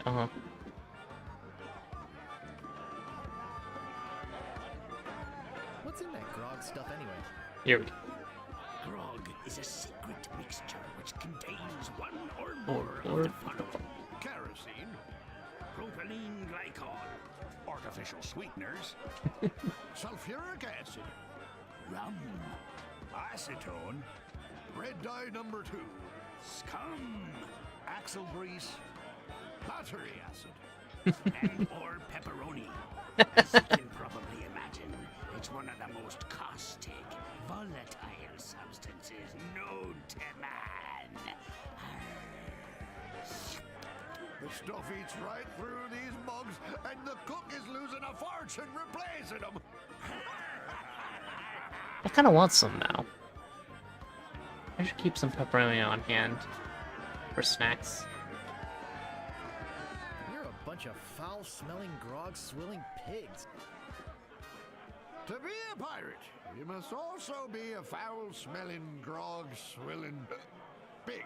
Uh-huh. What's in that grog stuff anyway? Here we go. Grog is a secret mixture which contains one or Or- more or- of the following: Kerosene, propylene glycol, artificial sweeteners, sulfuric acid, rum, acetone, red dye number 2, scum, axle grease, battery acid. and or pepperoni. As you can probably imagine, it's one of the most caustic, volatile substances known to man. The stuff eats right through these mugs, and the cook is losing a fortune replacing them. I kind of want some now. I should keep some pepperoni on hand for snacks. You're a bunch of foul-smelling, grog-swilling pigs. To be a pirate, you must also be a foul-smelling, grog-swilling pig.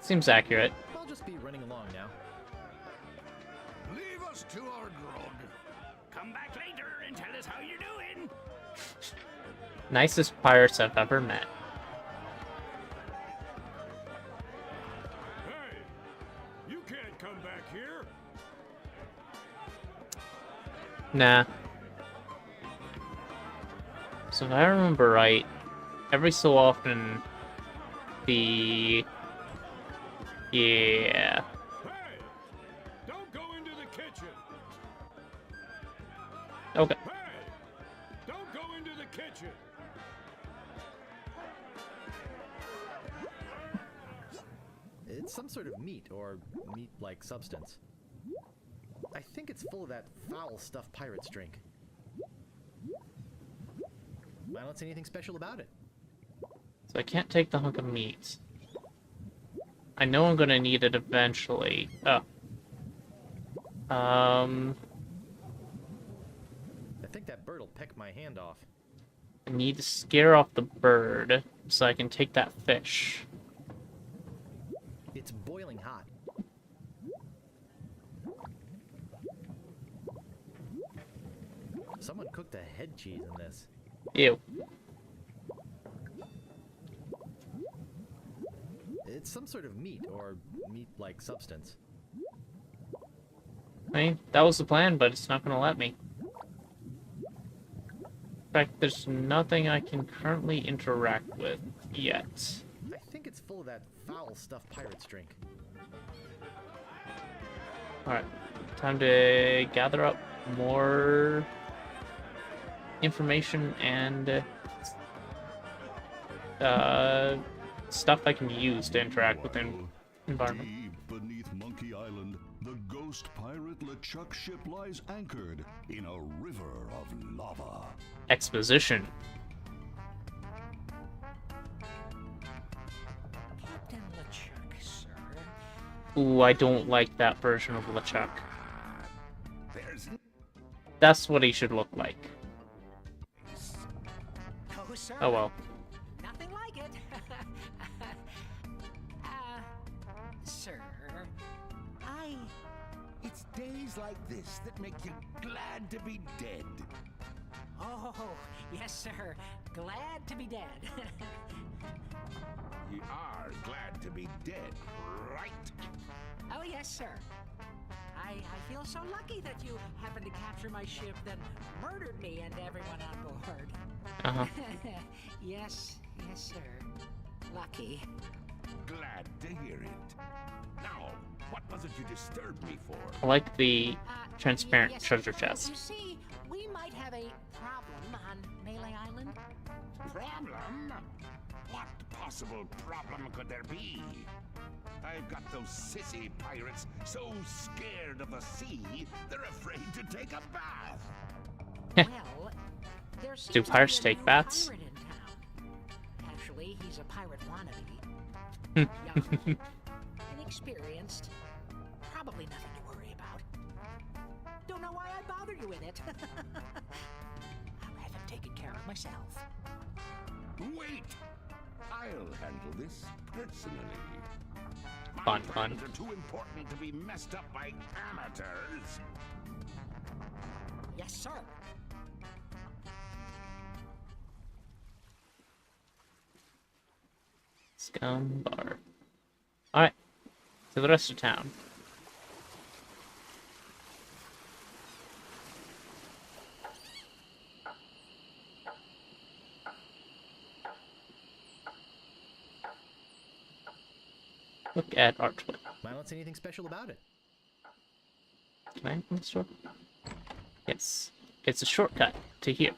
Seems accurate. I'll just be running along now. Leave us to our grog. Come back later and tell us how you're doing. Nicest pirates I've ever met. Hey, you can't come back here. Nah. So if I remember right, every so often, the... Yeah. Hey, don't go into the kitchen. Okay. Hey, don't go into the kitchen. It's some sort of meat or meat-like substance. I think it's full of that foul stuff pirates drink. I don't see anything special about it. So I can't take the hunk of meat. I know I'm gonna need it eventually. Oh. I think that bird will peck my hand off. I need to scare off the bird so I can take that fish. It's boiling hot. Someone cooked a head cheese in this. Ew. It's some sort of meat or meat-like substance. I mean, that was the plan, but it's not gonna let me. In fact, there's nothing I can currently interact with yet. I think it's full of that foul stuff pirates drink. Alright, time to gather up more information and stuff I can use to interact with the environment. Deep beneath Monkey Island, the ghost pirate LeChuck ship lies anchored in a river of lava. Exposition. Captain LeChuck, sir. Ooh, I don't like that version of LeChuck. There's That's what he should look like. Oh, sir. Oh well. Nothing like it. Sir, It's days like this that make you glad to be dead. Oh, yes, sir. Glad to be dead. You are glad to be dead, right? Oh, yes, sir. I feel feel so lucky that you happened to capture my ship, then murdered me and everyone on board. Uh-huh. Yes, sir. Lucky. Glad to hear it. Now, what was it you disturbed me for? I like the transparent yes, treasure You chest. see, we might have a problem on Melee Island. Problem? What possible problem could there be? I've got those sissy pirates so scared of the sea, they're afraid to take a bath. Well, there seems Do to be pirates a take new baths? pirate in town. Actually, he's a pirate wannabe. Young, inexperienced, probably nothing to worry about. Don't know why I bother you with it. I'll have him taken care of myself. Wait! I'll handle this personally. My Fun. plans are too important to be messed up by amateurs. Yes, sir. Scum bar. Alright. To the rest of town. Look at Archwood. I don't see anything special about it. Can I open the store? Yes. It's a shortcut to here.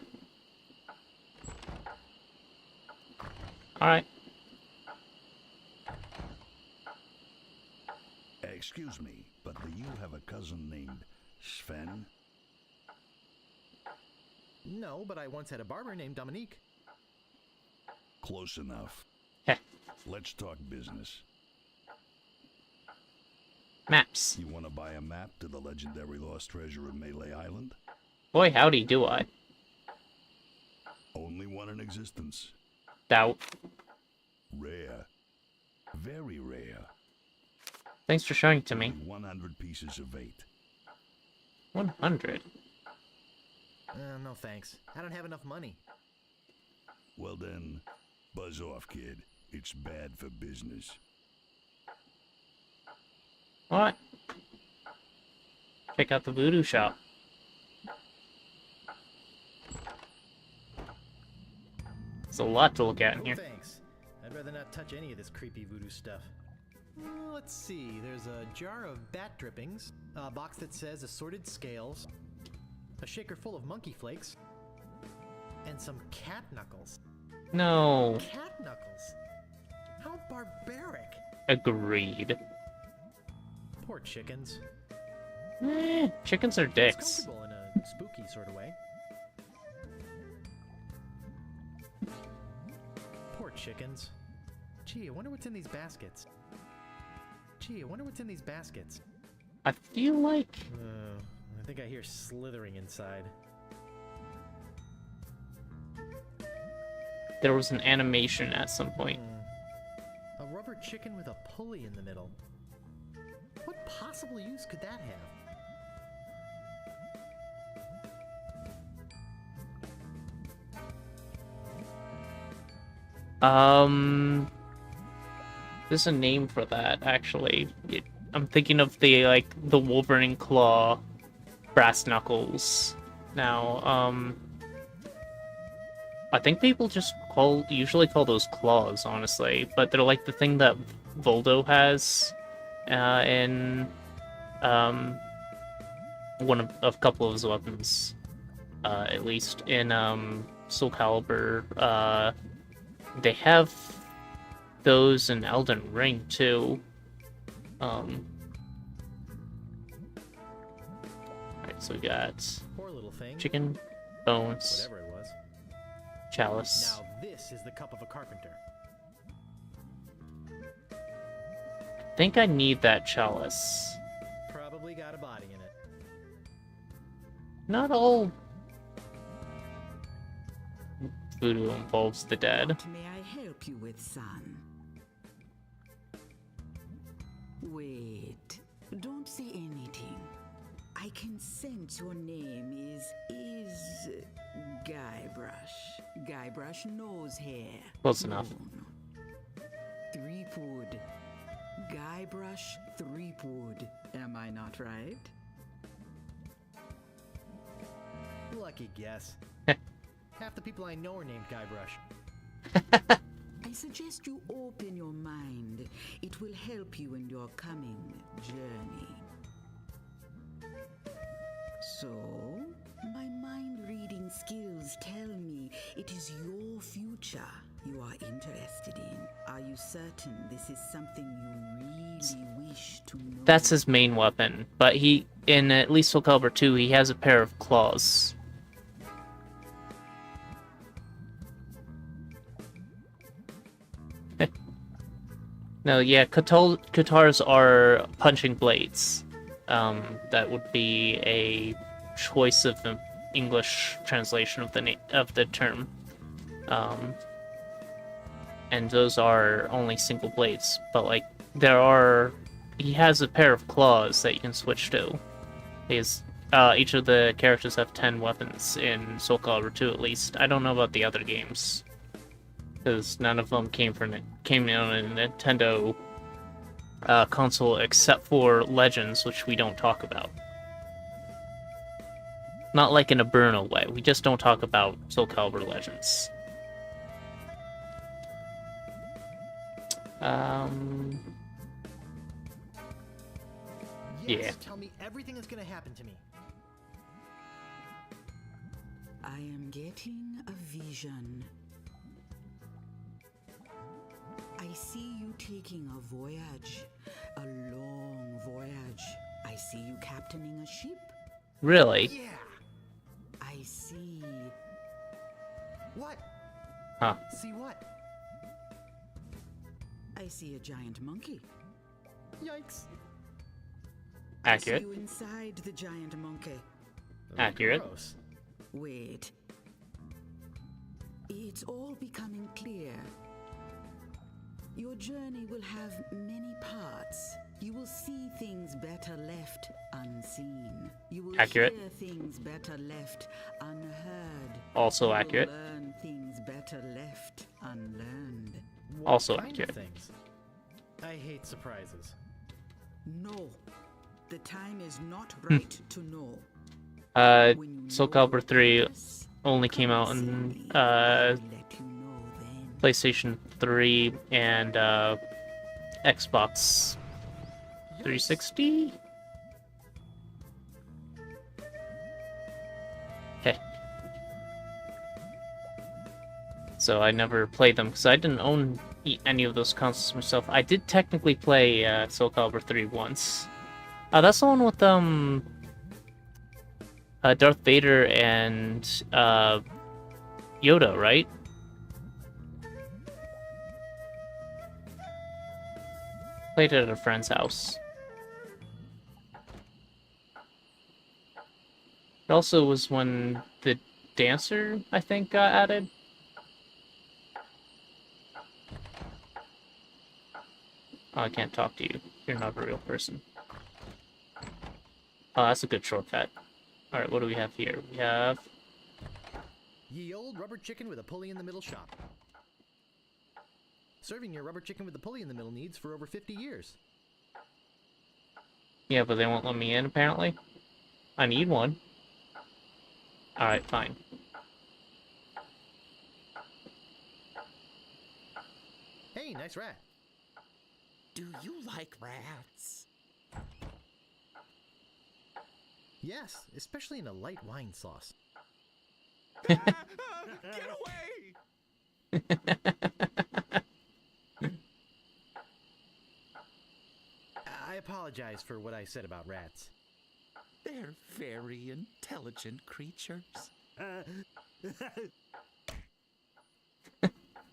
Alright. Excuse me, but do you have a cousin named Sven? No, but I once had a barber named Dominique. Close enough. Heh. Let's talk business. Maps. You want to buy a map to the legendary lost treasure of Melee Island? Boy, howdy do I. Only one in existence. Doubt. Rare. Very rare. Thanks for showing it to me. Only 100 pieces of 8. 100. No thanks. I don't have enough money. Well then, buzz off, kid. It's bad for business. What? Check out the voodoo shop. There's a lot to look at in No here. thanks. I'd rather not touch any of this creepy voodoo stuff. Let's see. There's a jar of bat drippings, a box that says assorted scales, a shaker full of monkey flakes, and some cat knuckles. No. Cat knuckles? How barbaric. Agreed. Poor chickens. Chickens are It's dicks. comfortable in a spooky sort of way. Poor chickens. Gee, I wonder what's in these baskets. I feel like I think I hear slithering inside. there was an animation at some point. A rubber chicken with a pulley in the middle. What possible use could that have? There's a name for that, actually. I'm thinking of the Wolverine claw brass knuckles. Now, I think people just usually call those claws, honestly, but they're like the thing that Voldo has in one of a couple of his weapons, at least in Soul Calibur. They have those in Elden Ring too. Alright, so we got Poor little thing. chicken, bones, Whatever it was. chalice. Now this is the cup of a carpenter. I think I need that chalice. Probably got a body in it. Not all voodoo involves the dead. What may I help you with, son? Wait, don't say anything. I can sense your name is Guybrush. Guybrush nose hair. Close enough. Threepwood. Guybrush Threepwood. Am I not right? Lucky guess. Half the people I know are named Guybrush. I suggest you open your mind. It will help you in your coming journey. So, my mind-reading skills tell me it is your future you are interested in. Are you certain this is something you really wish to know? That's his main weapon, but he, in at least Soul Calibur 2, he has a pair of claws. No, yeah, katars are punching blades. That would be a choice of the English translation of the term. And those are only single blades, but like he has a pair of claws that you can switch to. Each of the characters have 10 weapons in Soul Calibur 2 at least. I don't know about the other games, because none of them came in on a Nintendo console except for Legends, which we don't talk about. Not like in a Burno way. We just don't talk about Soul Calibur Legends. Yes, Yeah. tell me everything that's gonna happen to me. I am getting a vision. I see you taking a voyage, a long voyage. I see you captaining a ship. Really? Yeah. I see. What? Huh. See what? I see a giant monkey. Yikes. Accurate. I see you inside the giant monkey. Accurate. Gross. Wait. It's all becoming clear. Your journey will have many parts. You will see things better left unseen. You will Accurate. hear things better left unheard. Also You will accurate. learn things better left unlearned. What Also kind accurate. of things? I hate surprises. No. The time is not right to know. When you Soul know Calibur your 3 purpose, only came come out see on me. I'll let you know then. PlayStation 3 and Xbox 360? Okay. So I never played them because I didn't own any of those consoles myself. I did technically play Soul Calibur 3 once. That's the one with Darth Vader and Yoda, right? Played it at a friend's house. It also was when the dancer, I think, got added. Oh, I can't talk to you. You're not a real person. Oh, that's a good shortcut. Alright, what do we have here? We have... Ye old rubber chicken with a pulley in the middle shop. Serving your rubber chicken with the pulley in the middle needs for over 50 years. Yeah, but they won't let me in, apparently. I need one. Alright, fine. Hey, nice rat. Do you like rats? Yes, especially in a light wine sauce. Get away! I apologize for what I said about rats. They're very intelligent creatures.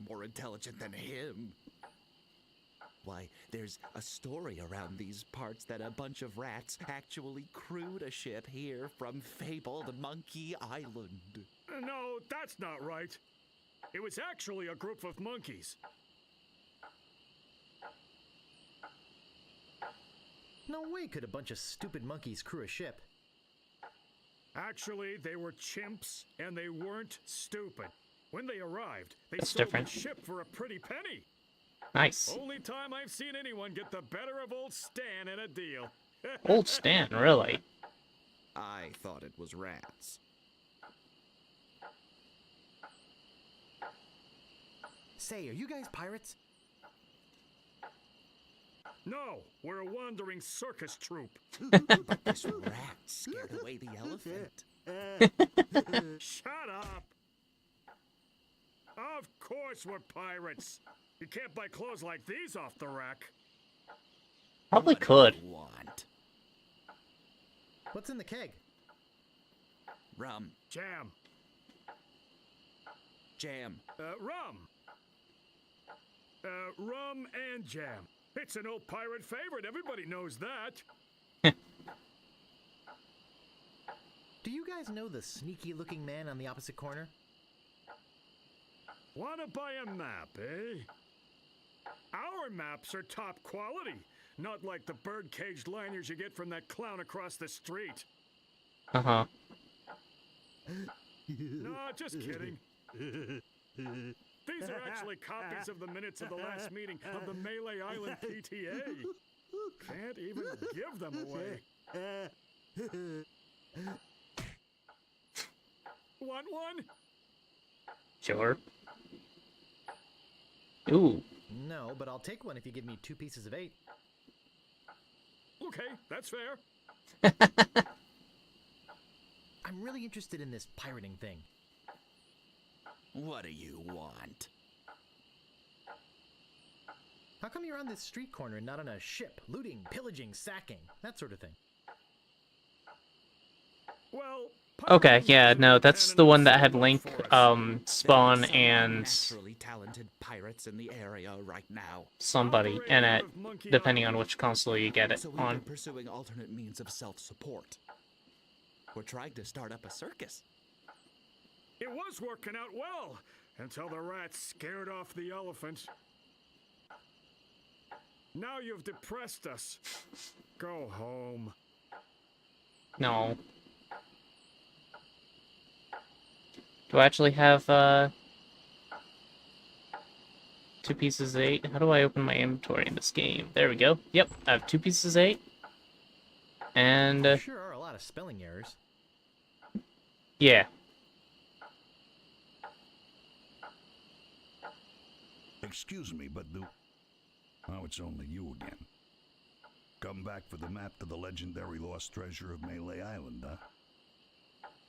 More intelligent than him. Why, there's a story around these parts that a bunch of rats actually crewed a ship here from fabled Monkey Island. No, that's not right. It was actually a group of monkeys. No way could a bunch of stupid monkeys crew a ship. Actually, they were chimps, and they weren't stupid. When they arrived, they That's sold different. the ship for a pretty penny. Nice. Only time I've seen anyone get the better of old Stan in a deal. Old Stan, really? I thought it was rats. Say, are you guys pirates? No, we're a wandering circus troupe. But this rat scared away the elephant. Shut up! Of course we're pirates. You can't buy clothes like these off the rack. Probably What do could. you want? What's in the keg? Rum. Jam. Jam. Rum. Rum and jam. It's an old pirate favorite. Everybody knows that. Do you guys know the sneaky-looking man on the opposite corner? Wanna buy a map, eh? Our maps are top quality. Not like the bird-caged liners you get from that clown across the street. Uh-huh. No, just kidding. These are actually copies of the minutes of the last meeting of the Melee Island PTA. Can't even give them away. Want one? Sure. Ooh. No, but I'll take one if you give me 2 pieces of 8. Okay, that's fair. I'm really interested in this pirating thing. What do you want? How come you're on this street corner and not on a ship? Looting, pillaging, sacking, that sort of thing. Well, Okay, yeah, no, that's the one that had Link, Spawn, There are some and naturally talented pirates in the area right now. somebody in it, depending on which console you get it So we've been on. pursuing alternate means of self-support. We're trying to start up a circus. it was working out well until the rats scared off the elephant. Now you've depressed us. Go home. No. Do I actually have, 2 pieces of 8? How do I open my inventory in this game? There we go. Yep, I have 2 pieces of 8. And, There sure are a lot of spelling errors. yeah. Excuse me, but oh, it's only you again. Come back for the map to the legendary lost treasure of Melee Island, huh?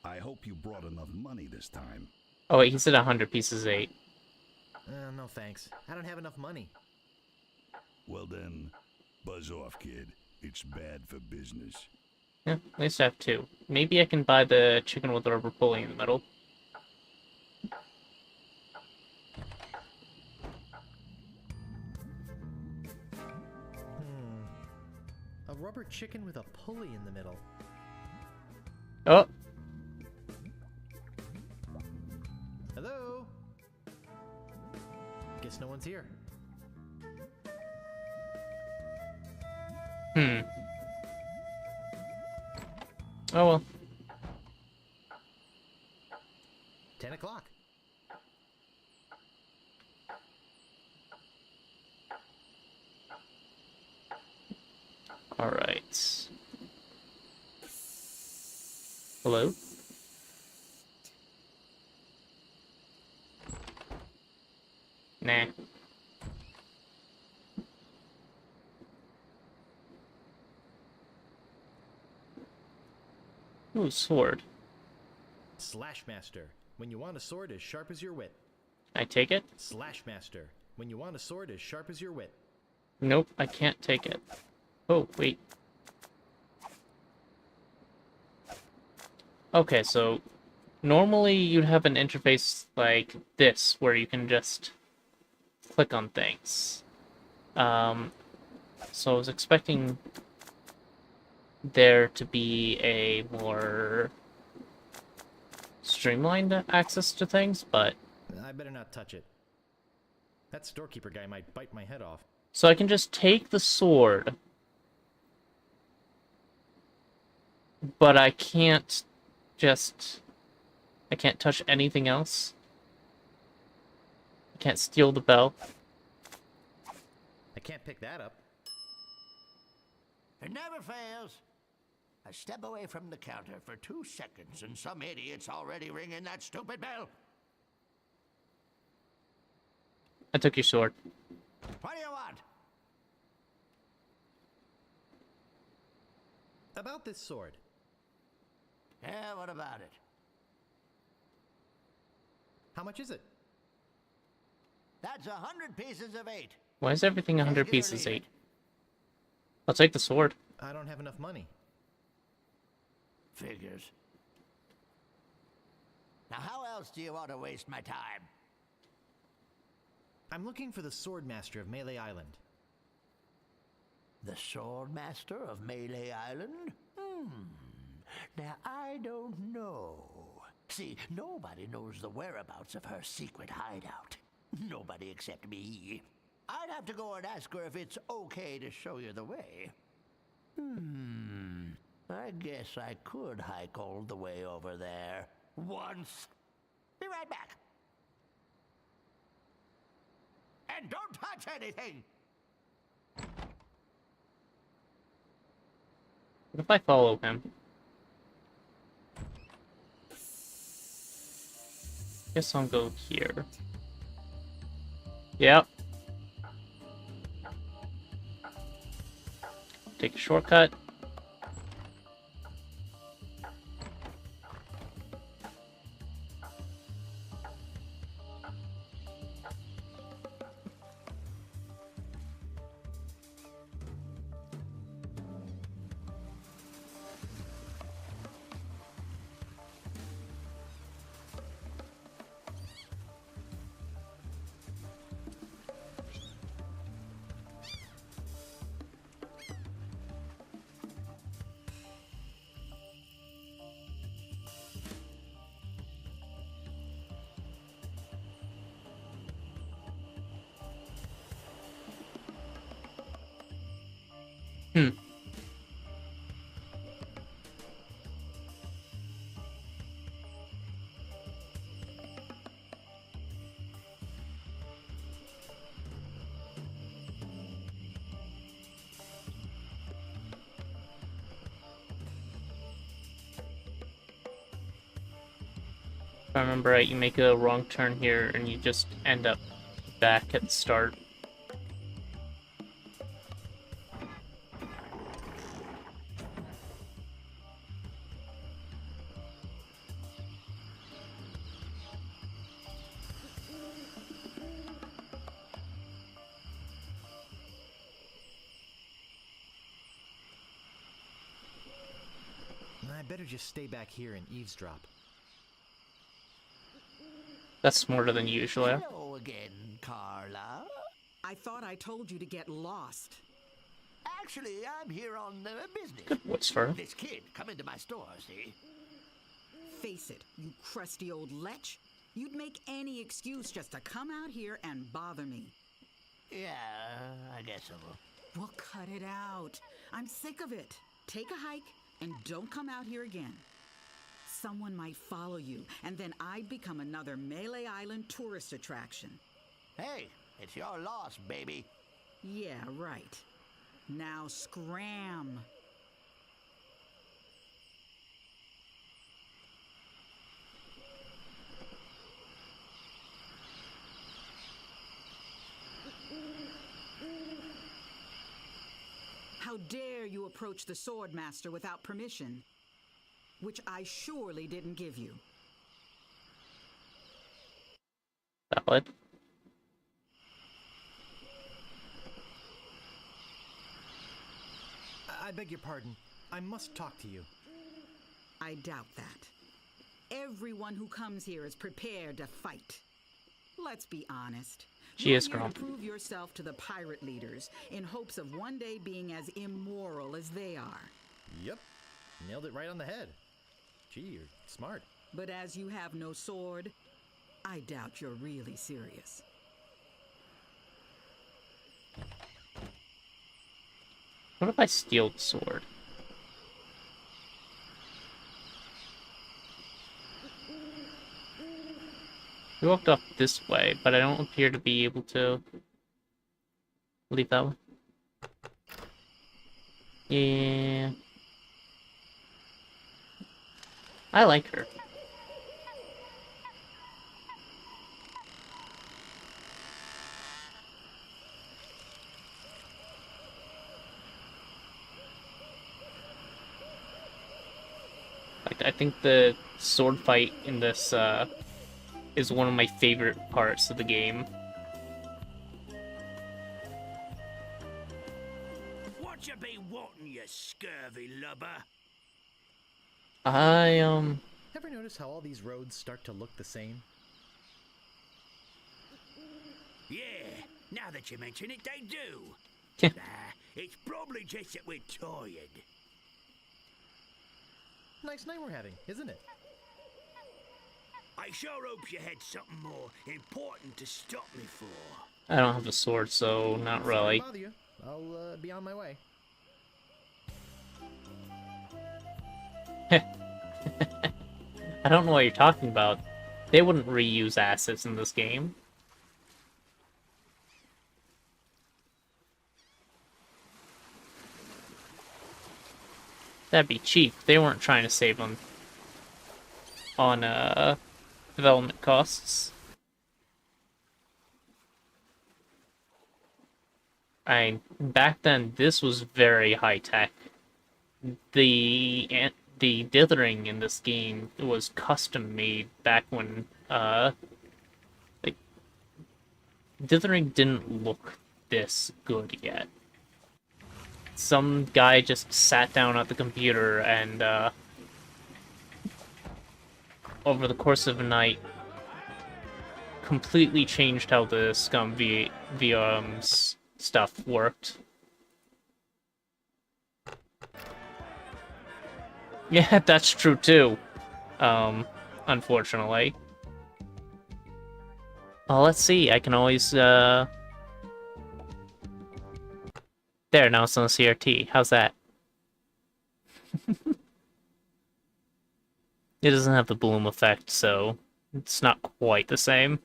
I hope you brought enough money this time. Oh wait, he said 100 pieces of 8. No thanks. I don't have enough money. Well then, buzz off, kid. It's bad for business. Yeah, at least I have 2. Maybe I can buy the chicken with the rubber pulley in the middle. A rubber chicken with a pulley in the middle. Oh! Hello? Guess no one's here. Hmm. Oh well. 10 o'clock. Alright. Hello? Nah. Ooh, sword. Slashmaster. When you want a sword as sharp as your wit. I take it? Slashmaster. When you want a sword as sharp as your wit. Nope, I can't take it. Oh, wait. Okay, so normally you'd have an interface like this where you can just click on things. So I was expecting there to be a more streamlined access to things, but I better not touch it. That storekeeper guy might bite my head off. so I can just take the sword, but I can't touch anything else. I can't steal the bell. I can't pick that up. It never fails. I step away from the counter for 2 seconds and some idiot's already ringing that stupid bell. I took your sword. What do you want? About this sword. Yeah, what about it? How much is it? That's 100 pieces of 8. Why is everything 100 Take it or pieces leave 8? it. I'll take the sword. I don't have enough money. Figures. Now, how else do you want to waste my time? I'm looking for the Sword Master of Melee Island. The Sword Master of Melee Island? Now, I don't know. See, nobody knows the whereabouts of her secret hideout. Nobody except me. I'd have to go and ask her if it's okay to show you the way. I guess I could hike all the way over there. Once. Be right back. And don't touch anything! What if I follow him? Guess I'll go here. Yep. Take a shortcut. If I remember right, you make a wrong turn here and you just end up back at the start. I better just stay back here and eavesdrop. That's smarter than usual. Hello again, Carla. I thought I told you to get lost. Actually, I'm here on business. Good voice for her. This kid come into my store, see? Face it, you crusty old lech. You'd make any excuse just to come out here and bother me. Yeah, I guess so. Well, cut it out. I'm sick of it. Take a hike and don't come out here again. Someone might follow you, and then I'd become another Melee Island tourist attraction. Hey, it's your loss, baby. Yeah, right. Now scram. How dare you approach the Sword Master without permission? Which I surely didn't give you. Valid. I beg your pardon. I must talk to you. I doubt that. Everyone who comes here is prepared to fight. Let's be honest. She You're is here Grump. to prove yourself to the pirate leaders in hopes of one day being as immoral as they are. Yep. Nailed it right on the head. Gee, you're smart. But as you have no sword, I doubt you're really serious. What if I steal the sword? We walked off this way, but I don't appear to be able to leave that way. Yeah. I like her. Like, I think the sword fight in this is one of my favorite parts of the game. What you be wanting, you scurvy lubber? Ever notice how all these roads start to look the same? Yeah, now that you mention it, they do. It's probably just that we're tired. Nice night we're having, isn't it? I sure hope you had something more important to stop me for. I don't have a sword, so not really. Bother you. I'll be on my way. I don't know what you're talking about. They wouldn't reuse assets in this game. That'd be cheap. They weren't trying to save on development costs. Back then, this was very high tech. The dithering in this game was custom made back when like dithering didn't look this good yet. Some guy just sat down at the computer and over the course of a night completely changed how the Scum VRM's stuff worked. Yeah, that's true too. Unfortunately. Well, let's see. I can always there, now it's on CRT. How's that? It doesn't have the bloom effect, so it's not quite the same.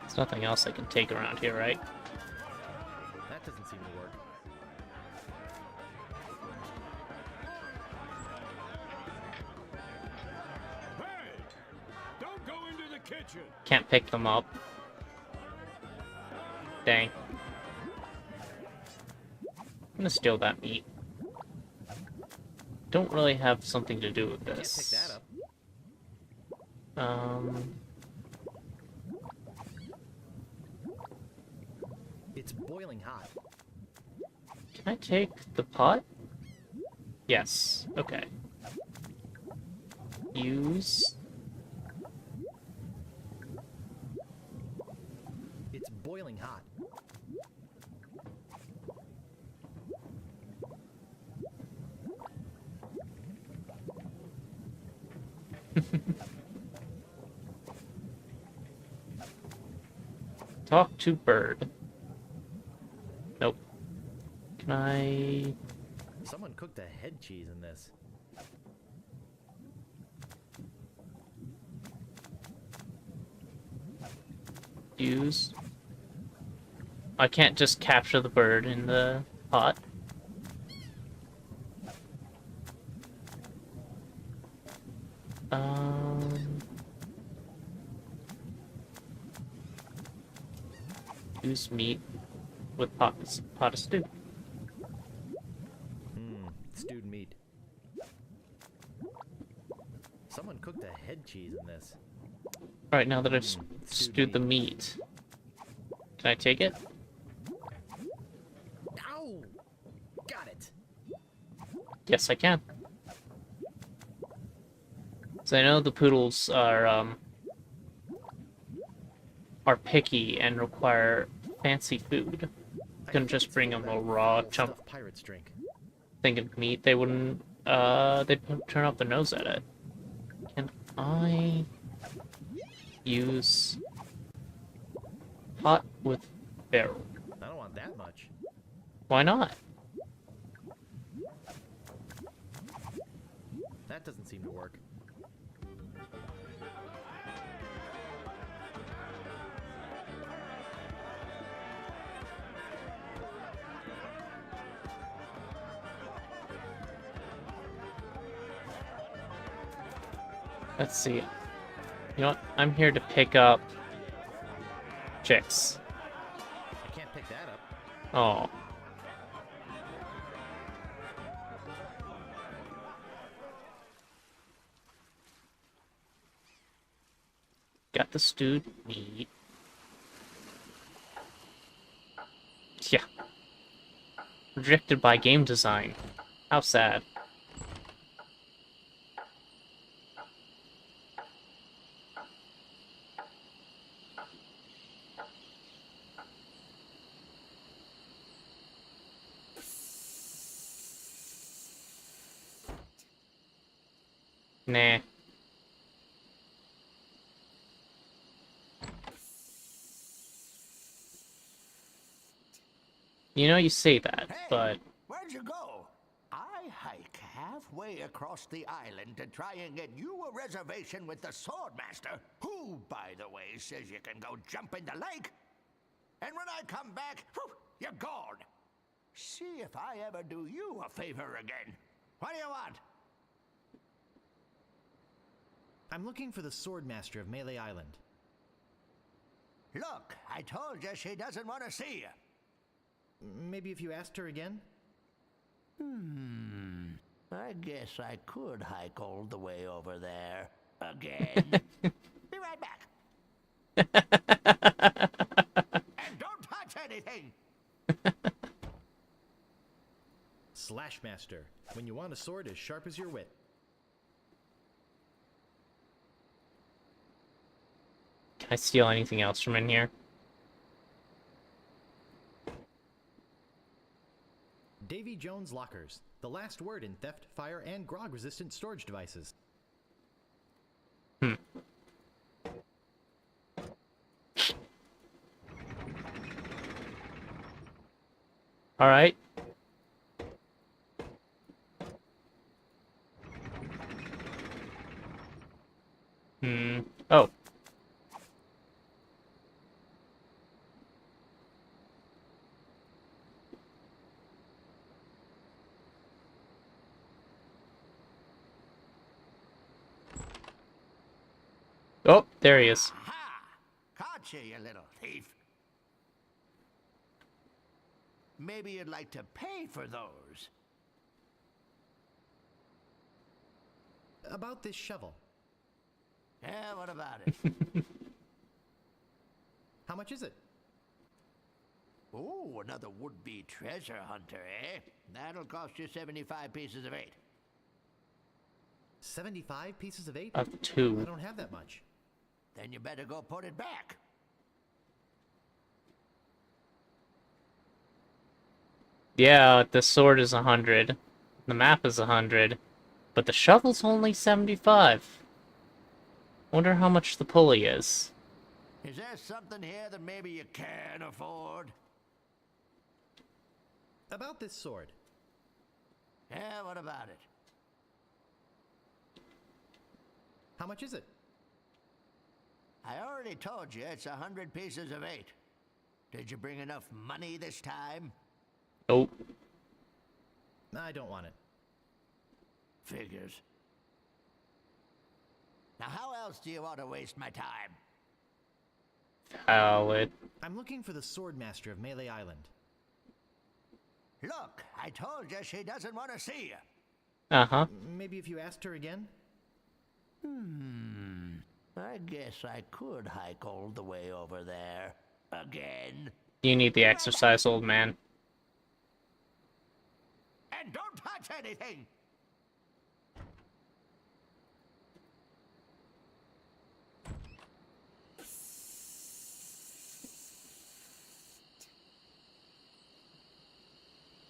There's nothing else I can take around here, right? That doesn't seem to work. Hey! Don't go into the kitchen! Can't pick them up. Dang. I'm gonna steal that meat. Don't really have something to do with Can't this. pick that up. It's boiling hot. Can I take the pot? Yes. Okay. Use. It's boiling hot. Talk to bird. Nope. Can I... Someone cooked a head cheese in this. Use. I can't just capture the bird in the pot. Use meat with pot of stew. Stewed meat. Someone cooked a head cheese in this. Alright, now that I've stewed the meat, can I take it? Ow! Got it. Yes, I can. So I know the poodles are picky and require fancy food. Couldn't just bring them a raw chunk Pirates drink. thing of meat. They wouldn't. They'd turn up their nose at it. Can I use pot with barrel? I don't want that much. Why not? That doesn't seem to work. Let's see. You know what? I'm here to pick up chicks. I can't pick that up. Oh. Got the stewed meat. Yeah. Rejected by game design. How sad. Nah. You know, you say that, Hey, but where'd you go? I hike halfway across the island to try and get you a reservation with the Swordmaster, who, by the way, says you can go jump in the lake. And when I come back, whew, you're gone. See if I ever do you a favor again. What do you want? I'm looking for the Swordmaster of Melee Island. Look, I told you she doesn't want to see you. Maybe if you asked her again? I guess I could hike all the way over there again. Be right back. And don't touch anything. Slashmaster. When you want a sword as sharp as your wit. can I steal anything else from in here? Davy Jones Lockers. The last word in theft, fire, and grog-resistant storage devices. Alright. Oh. Oh, there he is. Ha! Caught you, you little thief. Maybe you'd like to pay for those. About this shovel. Yeah, what about it? How much is it? Ooh, another would-be treasure hunter, eh? That'll cost you 75 pieces of 8. 75 pieces of 8? Of I 2. don't have that much. Then you better go put it back. Yeah, the sword is 100. The map is 100. But the shovel's only 75. Wonder how much the pulley is. Is there something here that maybe you can afford? About this sword. Yeah, what about it? How much is it? I already told you it's 100 pieces of 8. Did you bring enough money this time? Nope. I don't want it. Figures. Now, how else do you want to waste my time? Valid. I'm looking for the Swordmaster of Melee Island. Look, I told you she doesn't want to see you. Uh-huh. Maybe if you asked her again? I guess I could hike all the way over there again. You need the exercise, old man. And don't touch anything!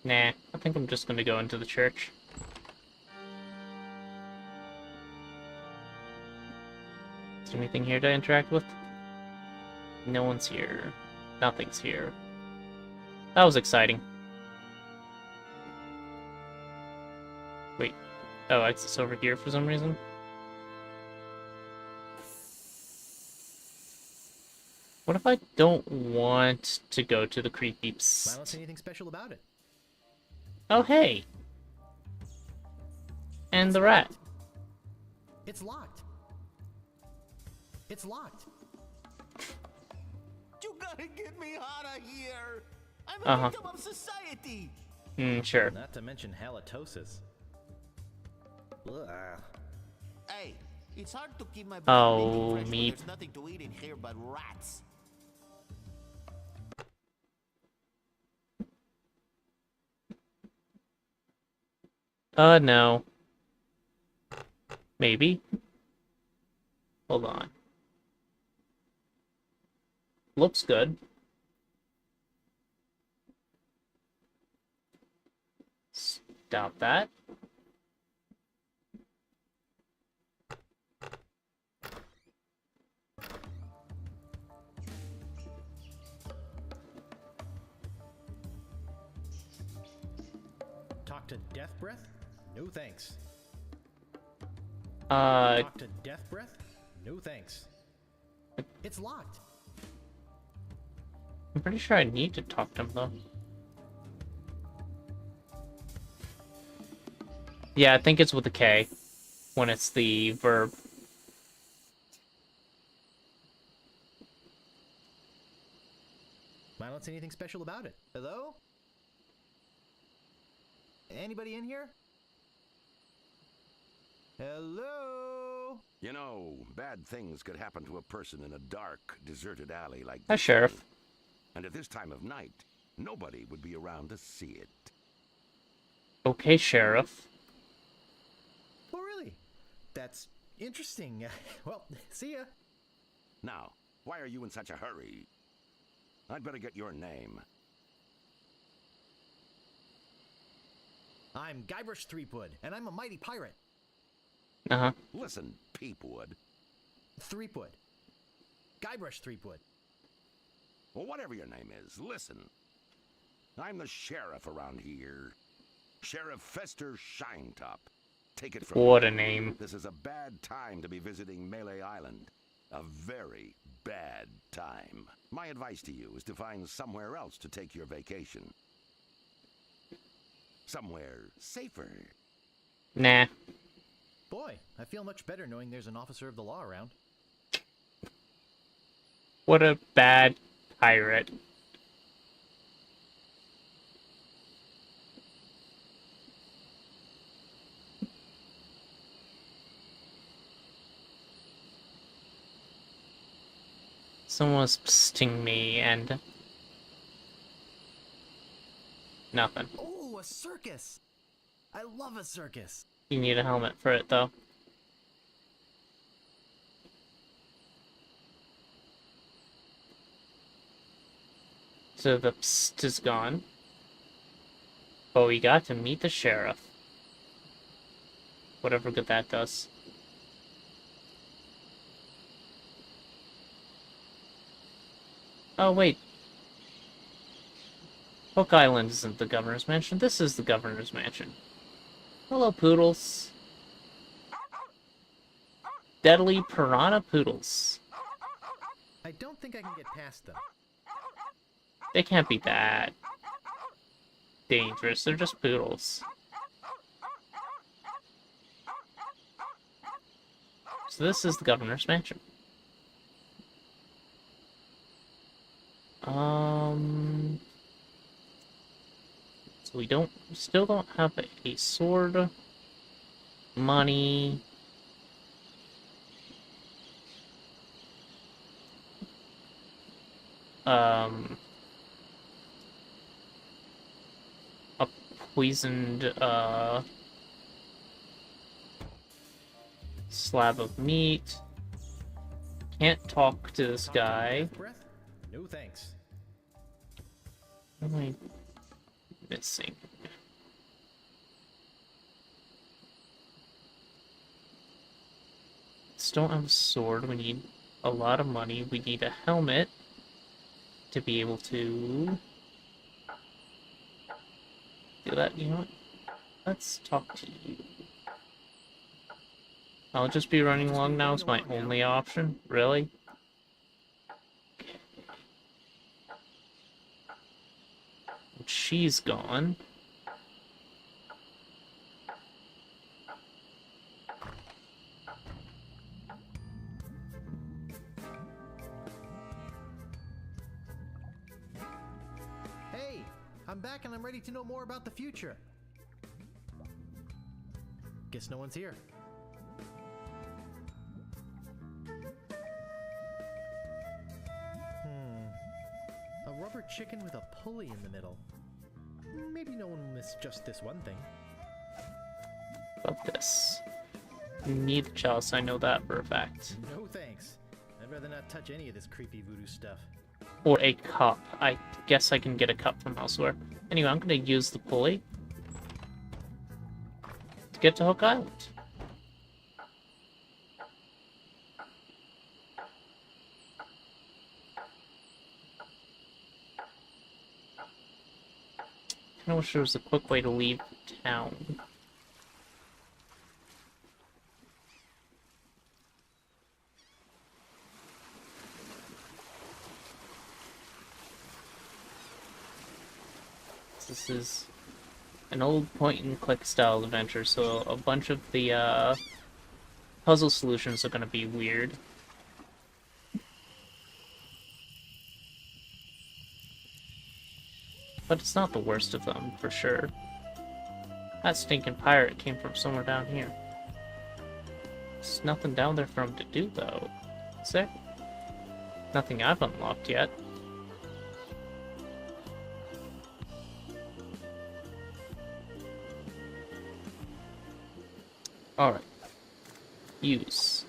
Nah, I think I'm just gonna go into the church. Is there anything here to interact with? No one's here. Nothing's here. That was exciting. Wait. Oh, it's over here for some reason? What if I don't want to go to the creepy I don't see anything special about it. Oh, hey! And the rat. It's locked. It's locked. You gotta get me out of here! I'm a victim of society! Sure. Not to mention halitosis. Ugh. Hey, it's hard to keep my Oh, body fresh when meat. there's nothing to eat in here but rats. No. Maybe. Hold on. Looks good. Stop that. Talk to Death Breath? No thanks. Uh, Talk to Death Breath? No thanks. It's locked. I'm pretty sure I need to talk to him, though. Yeah, I think it's with a K when it's the verb. I don't see anything special about it. Hello? Anybody in here? Hello? You know, bad things could happen to a person in a dark, deserted alley like Hi, this. Sheriff. And at this time of night, nobody would be around to see it. Okay, Sheriff. Oh, really? That's interesting. Well, see ya. Now, why are you in such a hurry? I'd better get your name. I'm Guybrush Threepwood, and I'm a mighty pirate. Uh-huh. Listen, Peepwood. Threepwood. Guybrush Threepwood. Well, whatever your name is, listen. I'm the sheriff around here. Sheriff Fester Shinetop. Take it from What me. a name. This is a bad time to be visiting Melee Island. A very bad time. My advice to you is to find somewhere else to take your vacation. Somewhere safer. Nah. Boy, I feel much better knowing there's an officer of the law around. What a bad pirate. Someone was psting me and... nothing. Oh, a circus! I love a circus! You need a helmet for it, though. So the psst is gone. But we got to meet the sheriff. Whatever good that does. Oh, wait. Hook Island isn't the governor's mansion. This is the governor's mansion. Hello, poodles. Deadly piranha poodles. I don't think I can get past them. They can't be that dangerous. They're just poodles. So this is the governor's mansion. So we still don't have a sword, money. A poisoned, slab of meat. Can't talk to this guy. Breath? No thanks. What am I missing? Still don't have a sword. We need a lot of money. We need a helmet to be able to do that. You know what? Let's talk to you. I'll just be running along now is my only option. Really? Okay. She's gone. I'm back and I'm ready to know more about the future. Guess no one's here. A rubber chicken with a pulley in the middle. Maybe no one will miss just this one thing. About this. Need the chalice, I know that for a fact. No thanks. I'd rather not touch any of this creepy voodoo stuff. Or a cup. I guess I can get a cup from elsewhere. Anyway, I'm gonna use the pulley to get to Hook Island. I wish there was a quick way to leave town. This is an old point-and-click style adventure, so a bunch of the puzzle solutions are going to be weird. But it's not the worst of them, for sure. That stinking pirate came from somewhere down here. There's nothing down there for him to do, though. Is there? Nothing I've unlocked yet. Alright. Use.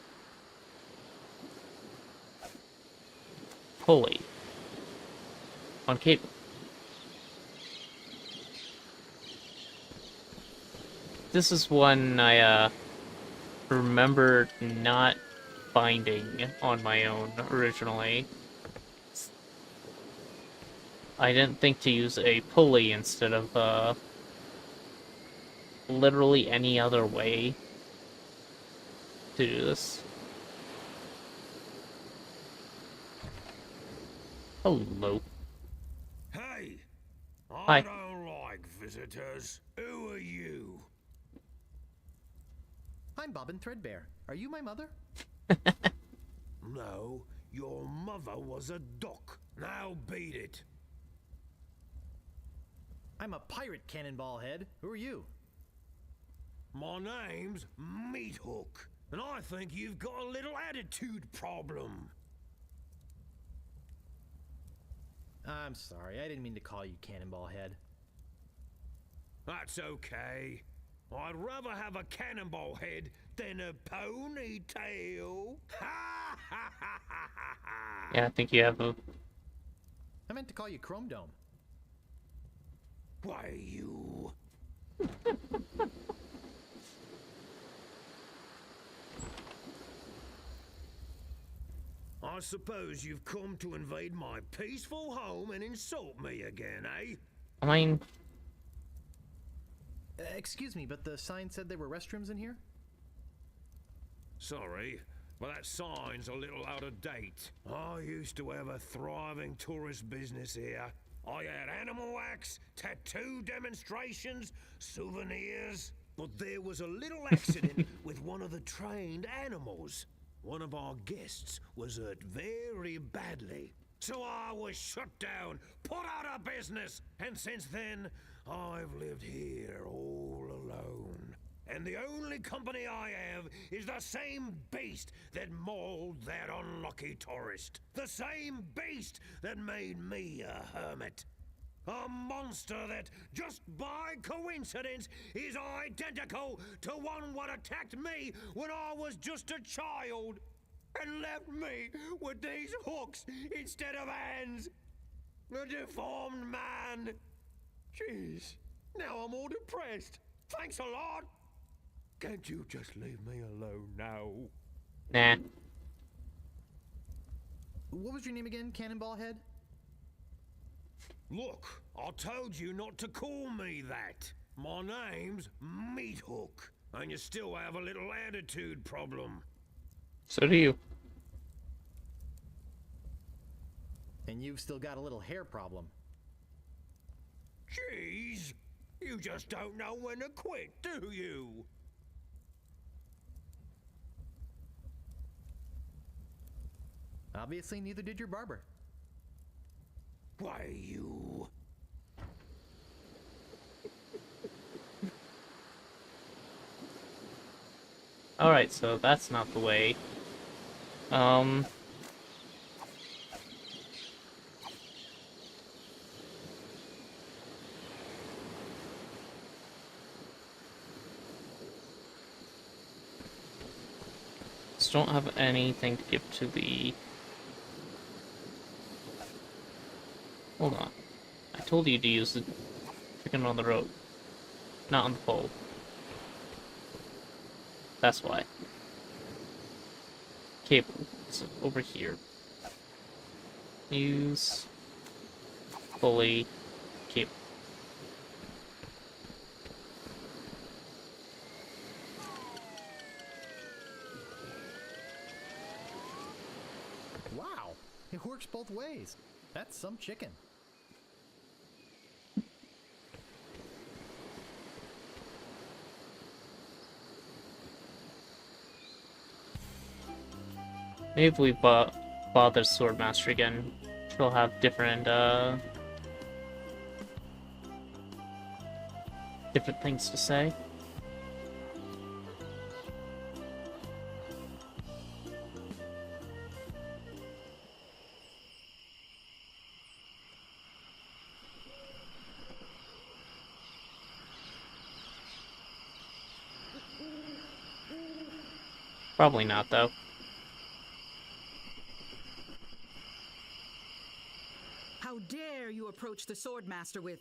Pulley. On cable. This is one I remember not finding on my own originally. I didn't think to use a pulley instead of literally any other way to do this. Hello. Hey! Hi. I don't like visitors. Who are you? I'm Bobbin Threadbare. Are you my mother? No, your mother was a duck. Now beat it. I'm a pirate, Cannonball Head. Who are you? My name's Meat Hook, and I think you've got a little attitude problem. I'm sorry, I didn't mean to call you Cannonball Head. That's okay. I'd rather have a cannonball head than a ponytail. Ha ha ha ha ha! Yeah, I think you have a... I meant to call you Chrome Dome. Why, you... I suppose you've come to invade my peaceful home and insult me again, eh? I mean... Excuse me, but the sign said there were restrooms in here? Sorry, but that sign's a little out of date. I used to have a thriving tourist business here. I had animal wax, tattoo demonstrations, souvenirs. But there was a little accident with one of the trained animals. One of our guests was hurt very badly. So I was shut down, put out of business, and since then, I've lived here all alone. And the only company I have is the same beast that mauled that unlucky tourist. The same beast that made me a hermit. A monster that, just by coincidence, is identical to one what attacked me when I was just a child. And left me with these hooks instead of hands. A deformed man. Jeez, now I'm all depressed. Thanks a lot. Can't you just leave me alone now? Nah. What was your name again, Cannonball Head? Look, I told you not to call me that. My name's Meat Hook, and you still have a little attitude problem. So do you. And you've still got a little hair problem. Jeez, you just don't know when to quit, do you? Obviously, neither did your barber. Why, you... Alright, so that's not the way. Um... Just don't have anything to give to the... Hold on. I told you to use the chicken on the road, not on the pole. That's why. Cable. It's over here. Use... Fully... Cable. Wow, it works both ways. That's some chicken. Maybe if we bother Swordmaster again, she'll have different, different things to say. Probably not, though. How dare you approach the Swordmaster with...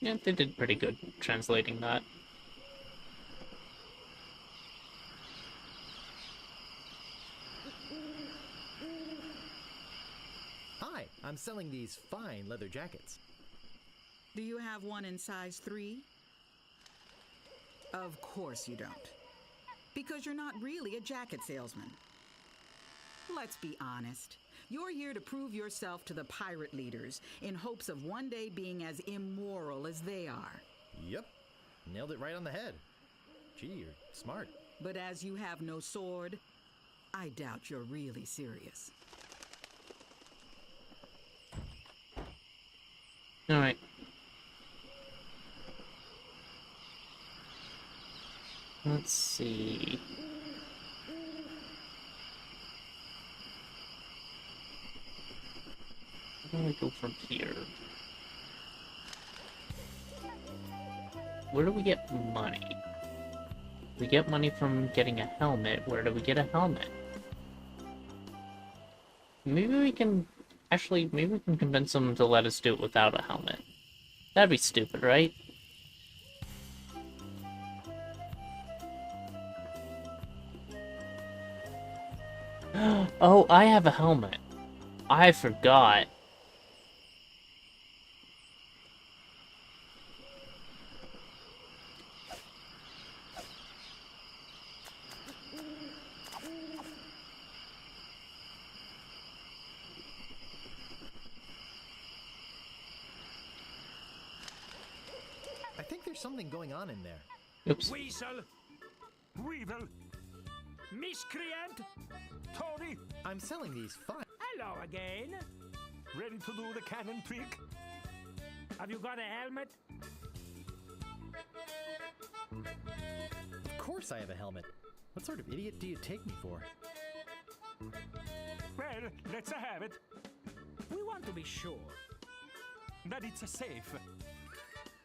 Yeah, they did pretty good translating that. Hi, I'm selling these fine leather jackets. Do you have one in size 3? Of course you don't. Because you're not really a jacket salesman. Let's be honest. You're here to prove yourself to the pirate leaders in hopes of one day being as immoral as they are. Yep, nailed it right on the head. Gee, you're smart. But as you have no sword, I doubt you're really serious. Alright. Let's see. Where do we go from here? Where do we get money? We get money from getting a helmet. Where do we get a helmet? Maybe we can... Actually, maybe we can convince them to let us do it without a helmet. That'd be stupid, right? Oh, I have a helmet. I forgot. I think there's something going on in there. Oops. Weasel! Weevil! Miscreant! Tory! I'm selling these fine. Hello again. Ready to do the cannon trick? Have you got a helmet? Of course I have a helmet. What sort of idiot do you take me for? Well, let's have it. We want to be sure. That it's safe.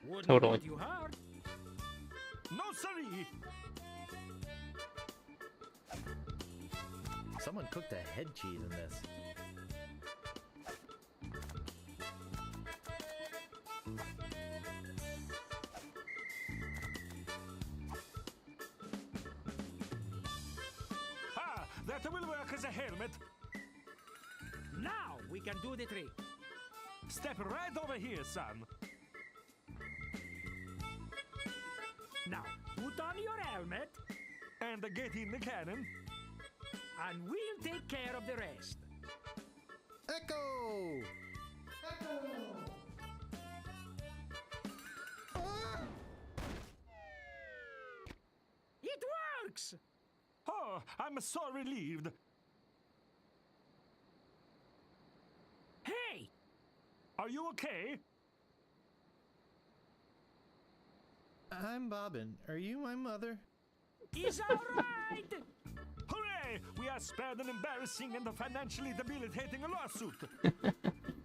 Wouldn't Totally. want you hurt. No, siree! Someone cooked a head cheese in this. Ah, that will work as a helmet. Now we can do the trick. Step right over here, son. Now, put on your helmet, And get in the cannon. and we'll take care of the rest. Echo! It works! Oh, I'm so relieved. Hey! Are you okay? I'm Bobbin. Are you my mother? Is alright! Hooray! We are spared an embarrassing and financially debilitating lawsuit.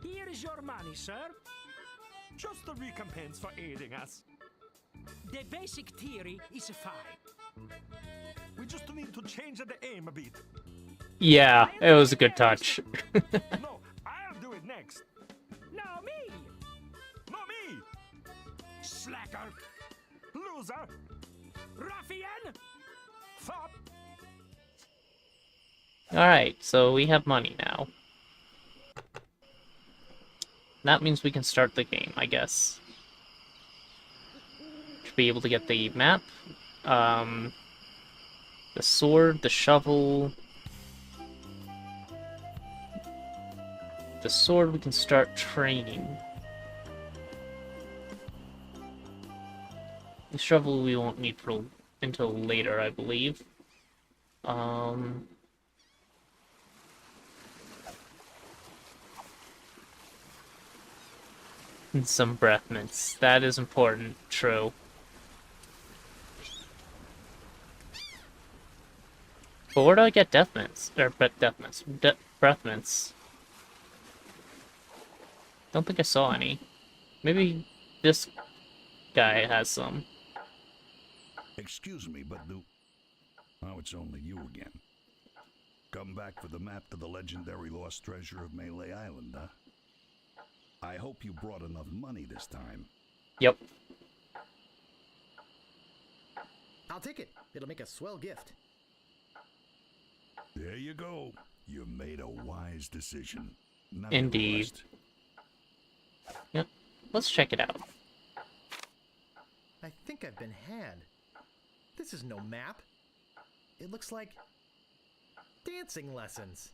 Here is your money, sir. Just the recompense for aiding us. The basic theory is fine. We just need to change the aim a bit. Yeah, it was a good touch. No, I'll do it next. No, me! No, me! Slacker! Loser! Ruffian! Fop! Alright, so we have money now. That means we can start the game, I guess. Should be able to get the map, the sword, the shovel. The sword we can start training. The shovel we won't need for until later, I believe. And some breath mints. That is important. True. But where do I get death mints? Or death mints? Breath mints. Don't think I saw any. Maybe this guy has some. Excuse me, but oh, it's only you again. Come back for the map to the legendary lost treasure of Melee Island, huh? I hope you brought enough money this time. Yep. I'll take it. It'll make a swell gift. There you go. You made a wise decision. Indeed. Yep. Let's check it out. I think I've been had. This is no map. It looks like dancing lessons.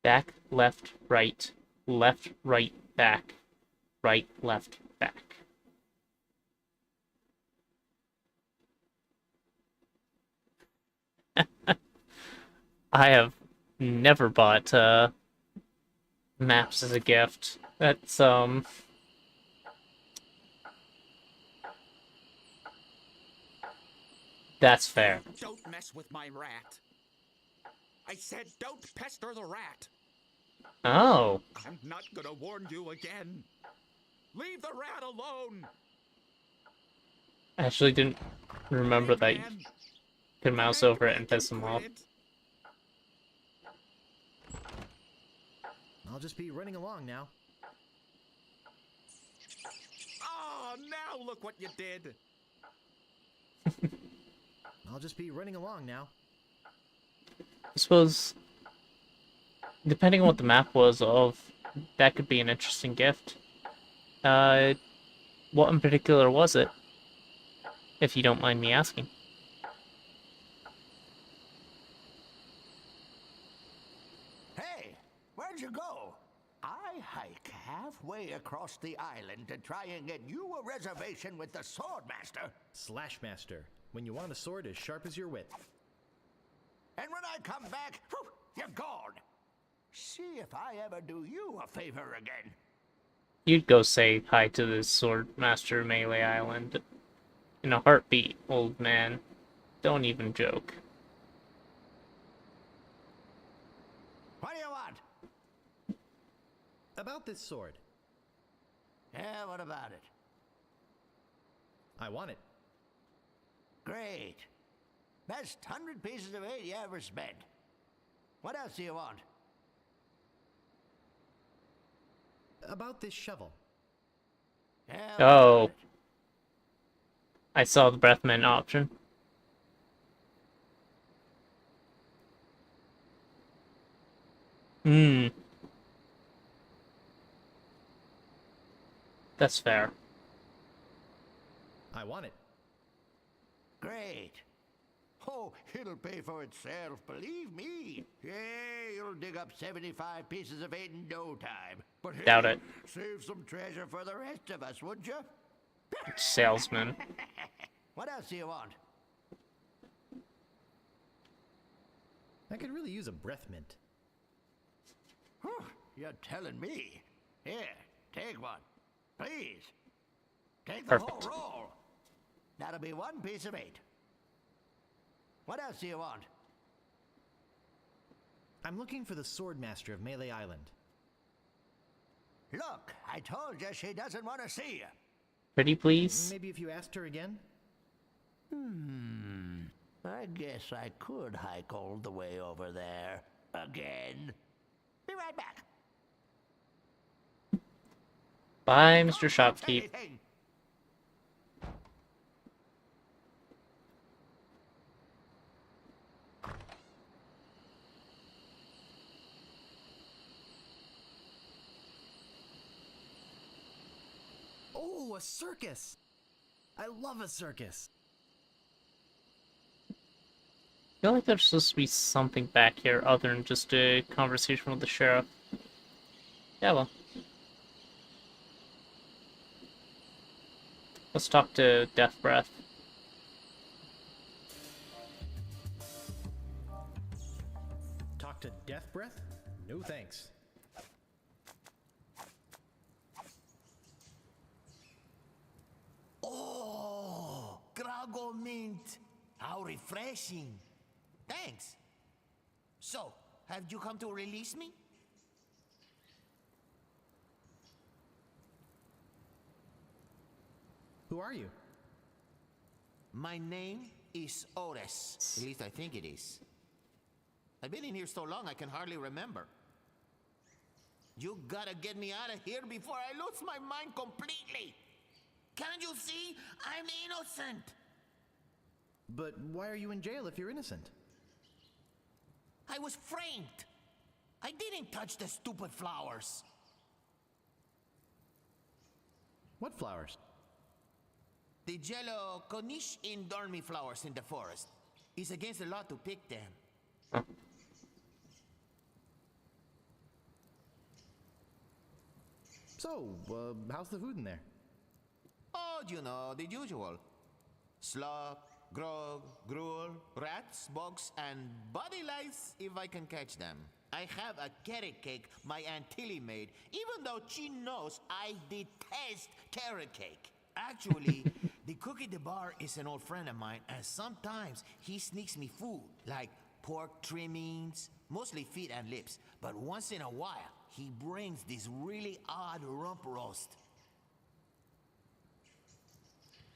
Back, left, right, back, right, left, back. I have never bought maps as a gift. That's that's fair. Don't mess with my rat. I said don't pester the rat. Oh. I'm not gonna warn you again. Leave the rat alone. I actually didn't remember that you could mouse over it and piss him off. I'll just be running along now. Oh, now look what you did. I'll just be running along now. I suppose, depending on what the map was of, that could be an interesting gift. What in particular was it? If you don't mind me asking. Hey, where'd you go? I hike halfway across the island to try and get you a reservation with the Swordmaster. Slashmaster. When you want a sword as sharp as your wit. And when I come back, whew, you're gone. See if I ever do you a favor again. You'd go say hi to the Swordmaster Melee Island in a heartbeat, old man. Don't even joke. What do you want? About this sword. Yeah, what about it? I want it. Great. Best 100 pieces of 8 you ever spent. What else do you want? About this shovel. Yeah, what Oh. about it? I saw the Breathman option. Hmm. That's fair. I want it. Great. Oh, it'll pay for itself, believe me. Yeah, you'll dig up 75 pieces of 8 in no time. But hey, Doubt it. save some treasure for the rest of us, would you? Salesman. What else do you want? I could really use a breath mint. You're telling me. Here, take one. Please. Take the Perfect. whole roll. That'll be 1 piece of 8. What else do you want? I'm looking for the Swordmaster of Melee Island. Look, I told you she doesn't want to see you. Pretty please? Maybe if you asked her again? I guess I could hike all the way over there. Again. Be right back. Bye, Mr. Don't touch Shopkeep. anything. Oh, a circus! I love a circus. I feel like there's supposed to be something back here other than just a conversation with the sheriff. Yeah, well. Let's talk to Death Breath. Talk to Death Breath? No thanks. Oh, Grago Mint. How refreshing. Thanks. So, have you come to release me? Who are you? My name is Otis. At least I think it is. I've been in here so long I can hardly remember. You gotta get me out of here before I lose my mind completely. Can't you see? I'm innocent. But why are you in jail if you're innocent? I was framed. I didn't touch the stupid flowers. What flowers? The yellow Konish Indormi flowers in the forest. It's against the law to pick them. So, how's the food in there? Oh, you know, the usual. Slop, grog, gruel, rats, bugs, and body lice if I can catch them. I have a carrot cake my Aunt Tilly made, even though she knows I detest carrot cake. Actually, the cook at the bar is an old friend of mine, and sometimes he sneaks me food, like pork trimmings, mostly feet and lips. But once in a while, he brings this really odd rump roast.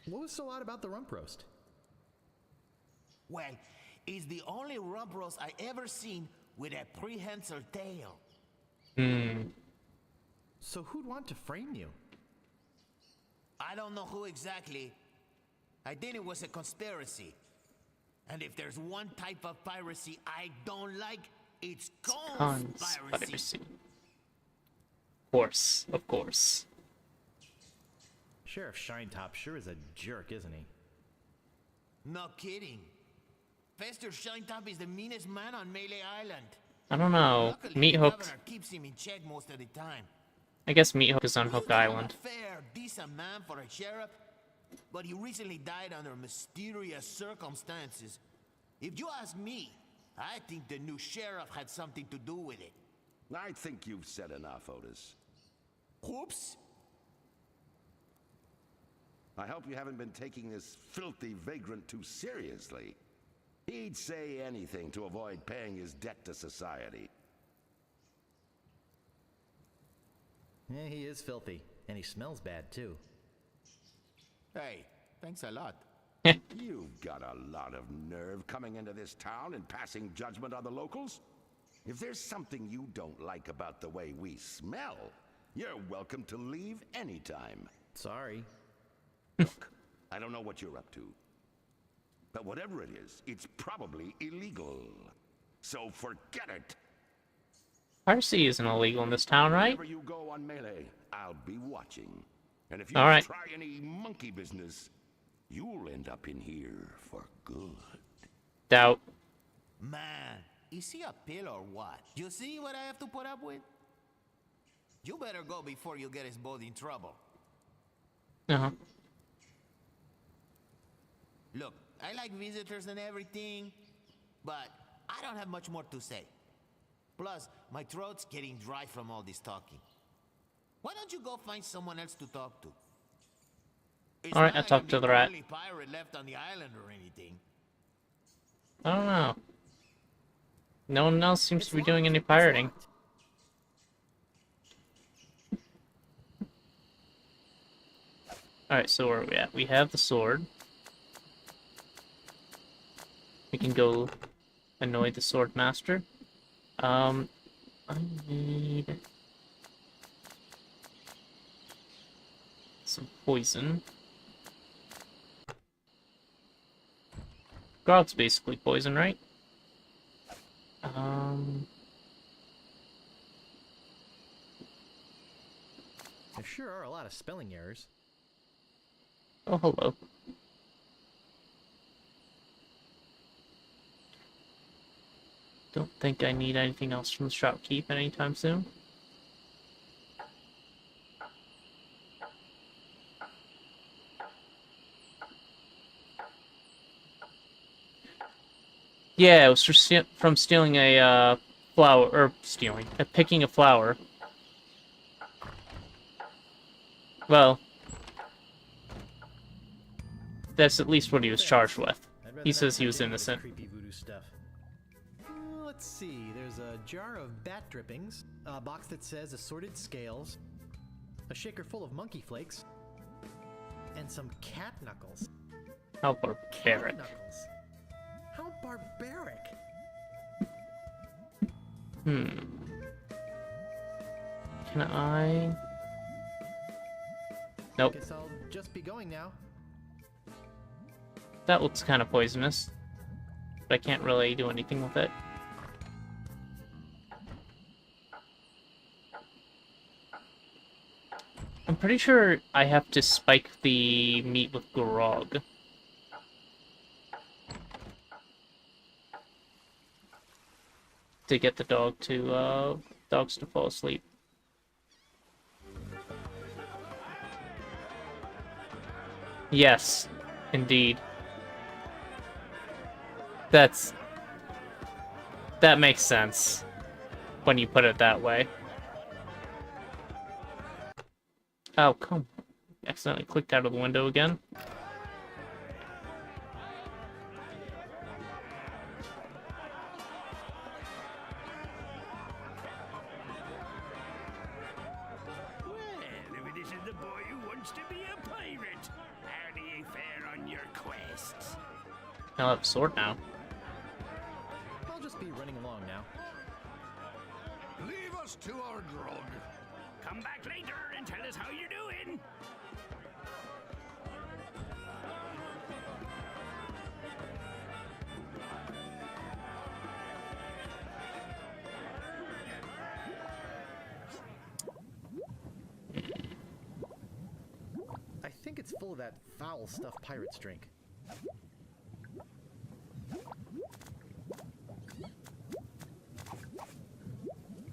What was so odd about the rump roast? Well, it's the only rump roast I ever seen with a prehensile tail. So who'd want to frame you? I don't know who exactly. I think it was a conspiracy. And if there's one type of piracy I don't like, it's conspiracy. Conspiracy. Of course, of course. Sheriff Shinetop sure is a jerk, isn't he? No kidding. Fester Shinetop is the meanest man on Melee Island. I don't know. Luckily, Meat the Hook. governor keeps him in check most of the time. I guess Meat Hook is on He's Hook kind of Island. a fair, decent man for a sheriff, but he recently died under mysterious circumstances. If you ask me, I think the new sheriff had something to do with it. I think you've said enough, Otis. Whoops. I hope you haven't been taking this filthy vagrant too seriously. He'd say anything to avoid paying his debt to society. Yeah, he is filthy, and he smells bad too. Hey, thanks a lot. You've got a lot of nerve coming into this town and passing judgment on the locals. If there's something you don't like about the way we smell, you're welcome to leave anytime. Sorry. Look, I don't know what you're up to. But whatever it is, it's probably illegal. So forget it. Piracy isn't illegal in this town, right? Wherever you go on Melee, I'll be watching. And if you All right. try any monkey business, you'll end up in here for good. Doubt. Man, is he a pill or what? You see what I have to put up with? You better go before you get us both in trouble. Uh-huh. Look, I like visitors and everything, but I don't have much more to say. Plus, my throat's getting dry from all this talking. Why don't you go find someone else to talk to? It's All right, not I like talked I'm to the the rat. only pirate left on the island or anything. I don't know. No one else seems It's to be doing any It's pirating. locked. Alright, so where are we at? We have the sword. We can go annoy the sword master. I need some poison. Grog's basically poison, right? There sure are a lot of spelling errors. Oh, hello. Don't think I need anything else from the shopkeep anytime soon. Yeah, it was from stealing a flower, or picking a flower. Well, that's at least what he was charged with. I'd rather He not says he touch was any of this innocent. creepy voodoo stuff. Let's see. There's a jar of bat drippings, a box that says assorted scales, a shaker full of monkey flakes, and some cat knuckles. How Cat barbaric. knuckles. How barbaric. Can I? Nope. Guess I'll just be going now. That looks kind of poisonous. But I can't really do anything with it. I'm pretty sure I have to spike the meat with Grog. To get the dogs to fall asleep. Yes, indeed. That makes sense when you put it that way. Oh, come. Accidentally clicked out of the window again. Well, if it isn't the boy who wants to be a pirate, how do you fare on your quests? I'll have a sword now. I'll just be running along now. Leave us to our grog. Come back later and tell us how you're doing. I think it's full of that foul stuff pirates drink.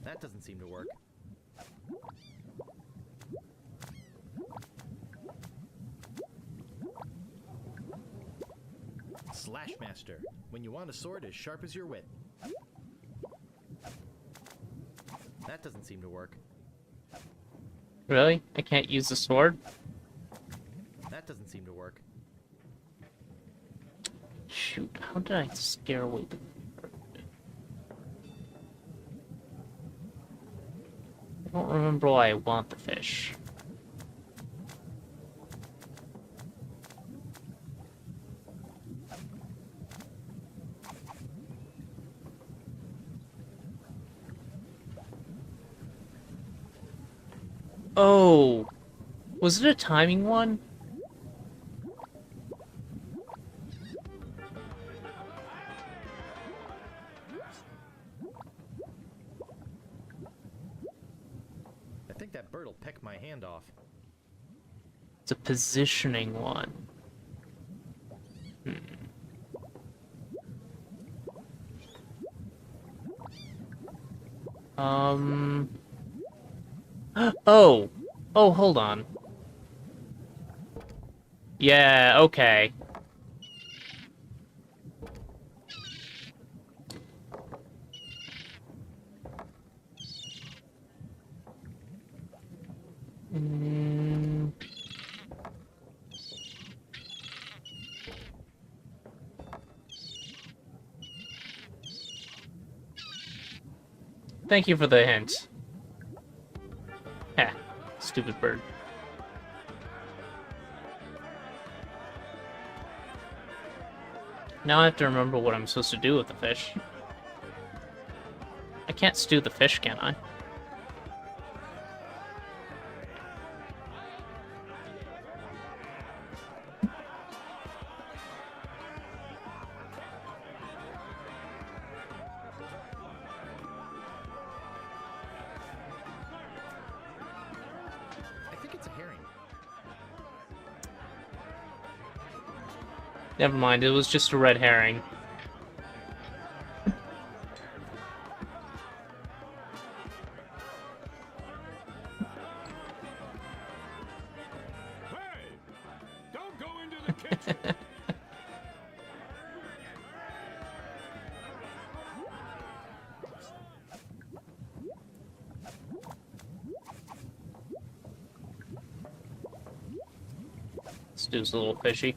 That doesn't seem to work. Slashmaster. When you want a sword as sharp as your wit. That doesn't seem to work. Really? I can't use the sword? That doesn't seem to work. Shoot, how did I scare away the bird? I don't remember why I want the fish. Oh, was it a timing one? I think that bird will peck my hand off. It's a positioning one. Oh! Oh, hold on. Yeah, okay. Thank you for the hint. Heh, stupid bird. Now I have to remember what I'm supposed to do with the fish. I can't stew the fish, can I? I think it's a herring. Never mind, it was just a red herring. Hey! Don't go into the kitchen! Stew's a little fishy.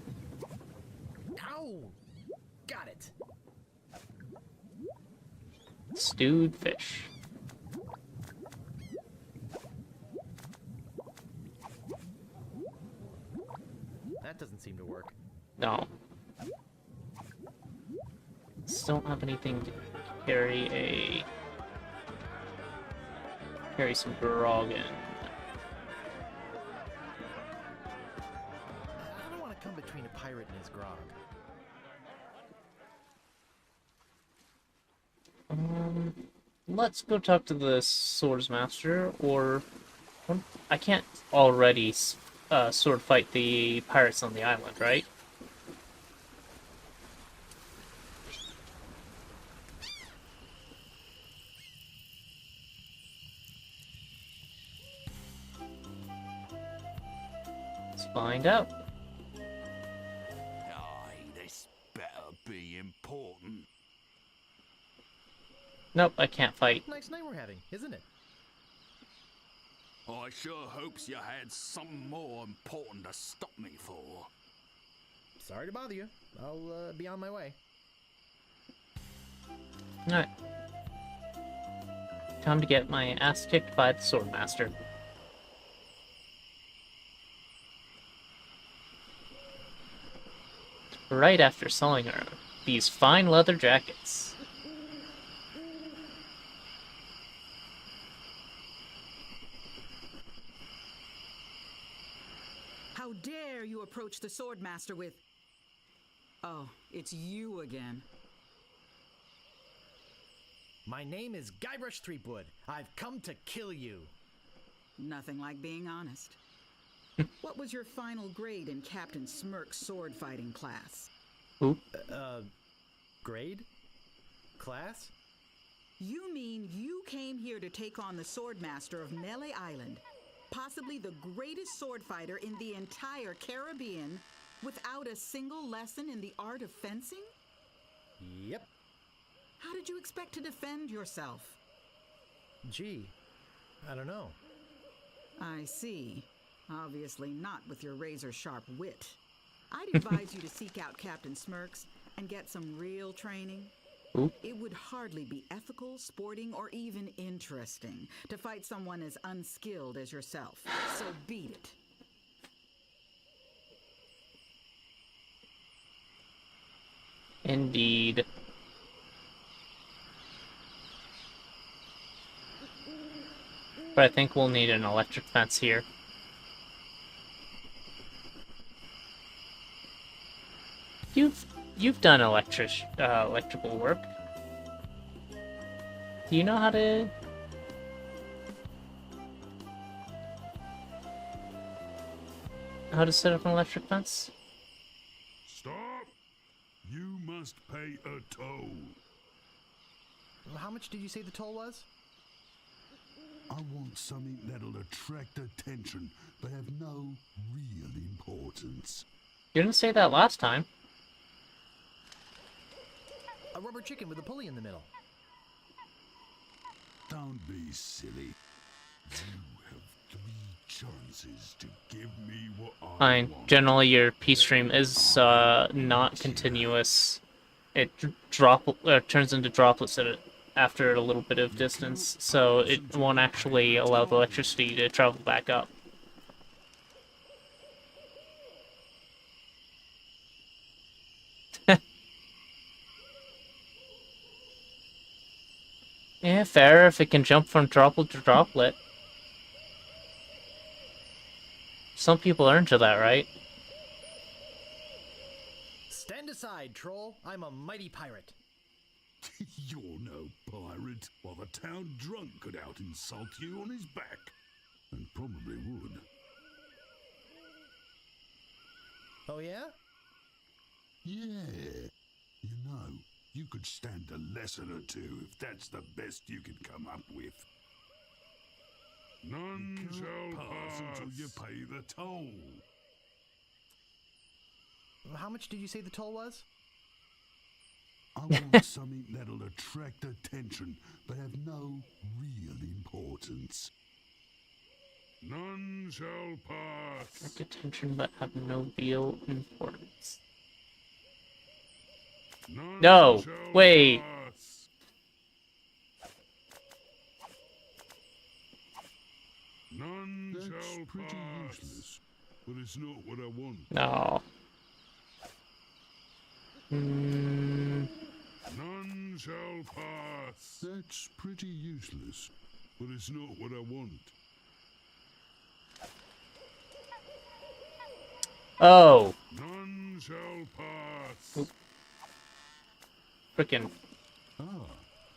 Ow! Got it. Stewed fish. That doesn't seem to work. No. Still don't have anything to carry some grog in. I don't want to come between a pirate and his grog. Let's go talk to the swordsmaster, or I can't already sword fight the pirates on the island, right? Let's find out. Aye, this better be important. Nope, I can't fight. Nice night we're having, isn't it? I sure hopes you had something more important to stop me for. Sorry to bother you. I'll be on my way. Alright. Time to get my ass kicked by the swordmaster. Right after selling her these fine leather jackets. How dare you approach the swordmaster with... Oh, it's you again. My name is Guybrush Threepwood. I've come to kill you. Nothing like being honest. What was your final grade in Captain Smirk's sword fighting class? Who? Grade? Class? You mean you came here to take on the swordmaster of Melee Island, possibly the greatest sword fighter in the entire Caribbean, without a single lesson in the art of fencing? Yep. How did you expect to defend yourself? Gee, I don't know. I see. Obviously not with your razor-sharp wit. I'd advise you to seek out Captain Smirks and get some real training. Ooh. It would hardly be ethical, sporting, or even interesting to fight someone as unskilled as yourself. So beat it. Indeed. But I think we'll need an electric fence here. You've done electrical work. Do you know how to set up an electric fence? Stop! You must pay a toll. How much did you say the toll was? I want something that'll attract attention, but have no real importance. You didn't say that last time. A rubber chicken with a pulley in the middle. Don't be silly. You have 3 chances to give me what I Fine. want. Generally, your P stream is not continuous. It turns into droplets after a little bit of distance, so it won't actually allow the electricity to travel back up. Yeah, fair if it can jump from droplet to droplet. Some people are into that, right? Stand aside, troll. I'm a mighty pirate. You're no pirate. While the town drunk could out-insult you on his back. And probably would. Oh, yeah? Yeah. You know, you could stand a lesson or two if that's the best you can come up with. None shall Pass pass. until you pay the toll. How much did you say the toll was? I want something that'll attract attention, but have no real importance. None shall pass. Attract attention but have no real importance. None No! shall Wait! pass. None That's shall pretty pass. useless, but it's not what I want. No. None shall pass. That's pretty useless, but it's not what I want. Oh! None shall pass. Frickin'. Ah,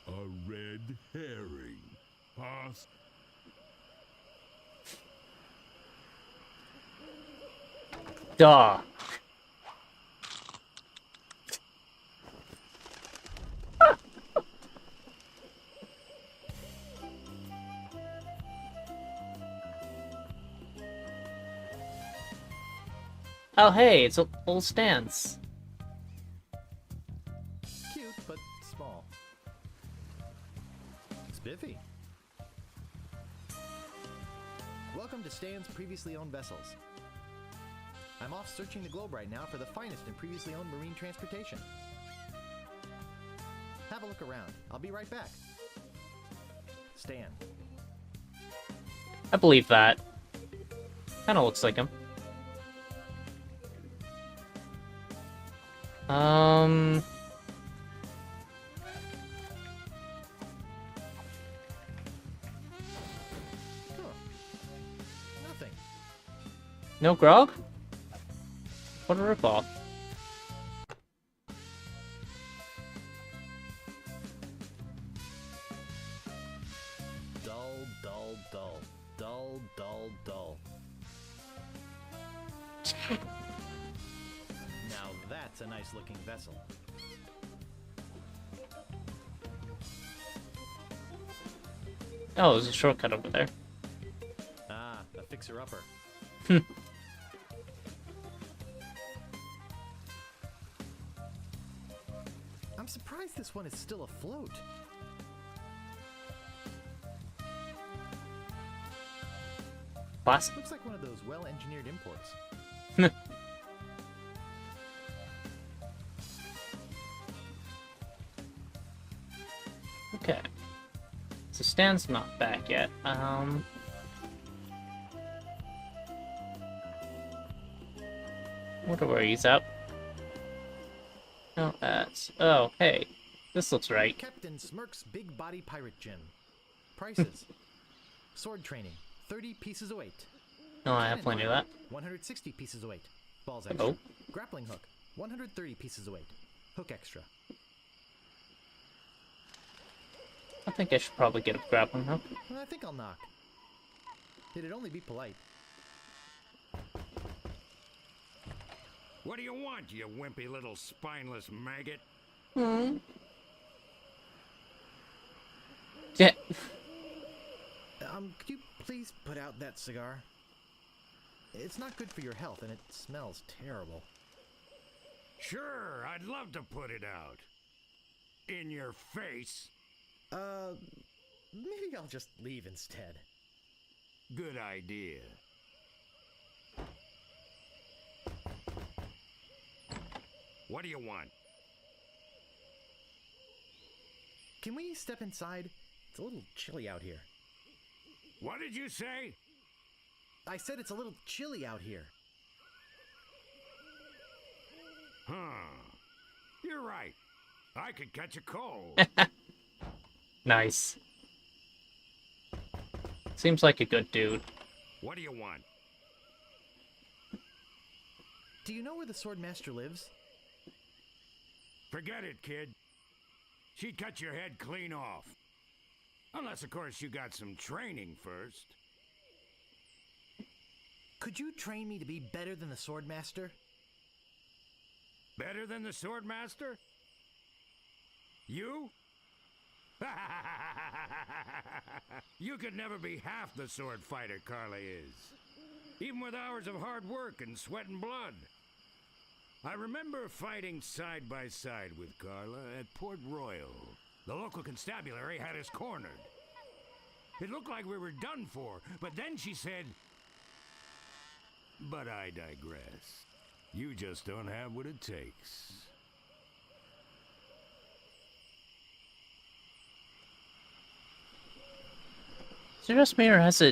a red herring. Pass. Duh. Oh hey, it's a full stance. Cute, but small. Spiffy. Welcome to Stan's previously owned vessels. I'm off searching the globe right now for the finest in previously owned marine transportation. Have a look around. I'll be right back. Stan. I believe that. Kinda looks like him. Huh. Nothing. No grog? What a ripoff. Dull, dull, dull. Dull, dull, dull. Now that's a nice looking vessel. Oh, there's a shortcut over there. Ah, a fixer-upper. I'm surprised this one is still afloat. Classic. Looks like one of those well-engineered imports. Okay. So Stan's not back yet. Wonder where he's at. No, that's... Oh, hey. This looks right. Captain Smirk's Big Body Pirate Gym. Prices. Sword training, 30 pieces of weight. No, I have Cannon plenty of fire, that. 160 pieces of weight. Balls Hello. extra. Grappling hook, 130 pieces of weight. Hook extra. I think I should probably get a grappling hook. I think I'll knock. It'd only be polite. What do you want, you wimpy little spineless maggot? Yeah. Could you please put out that cigar? It's not good for your health and it smells terrible. Sure, I'd love to put it out. In your face. Maybe I'll just leave instead. Good idea. What do you want? can we step inside? It's a little chilly out here. What did you say? I said it's a little chilly out here. Huh. You're right. I could catch a cold. Nice. Seems like a good dude. What do you want? Do you know where the Swordmaster lives? Forget it, kid. She'd cut your head clean off. Unless, of course, you got some training first. Could you train me to be better than the Swordmaster? Better than the Swordmaster? You? You could never be half the sword fighter Carla is. Even with hours of hard work and sweat and blood. I remember fighting side by side with Carla at Port Royal. The local constabulary had us cornered. It looked like we were done for, but then she said, "But I digress. You just don't have what it takes." Is it just me, or has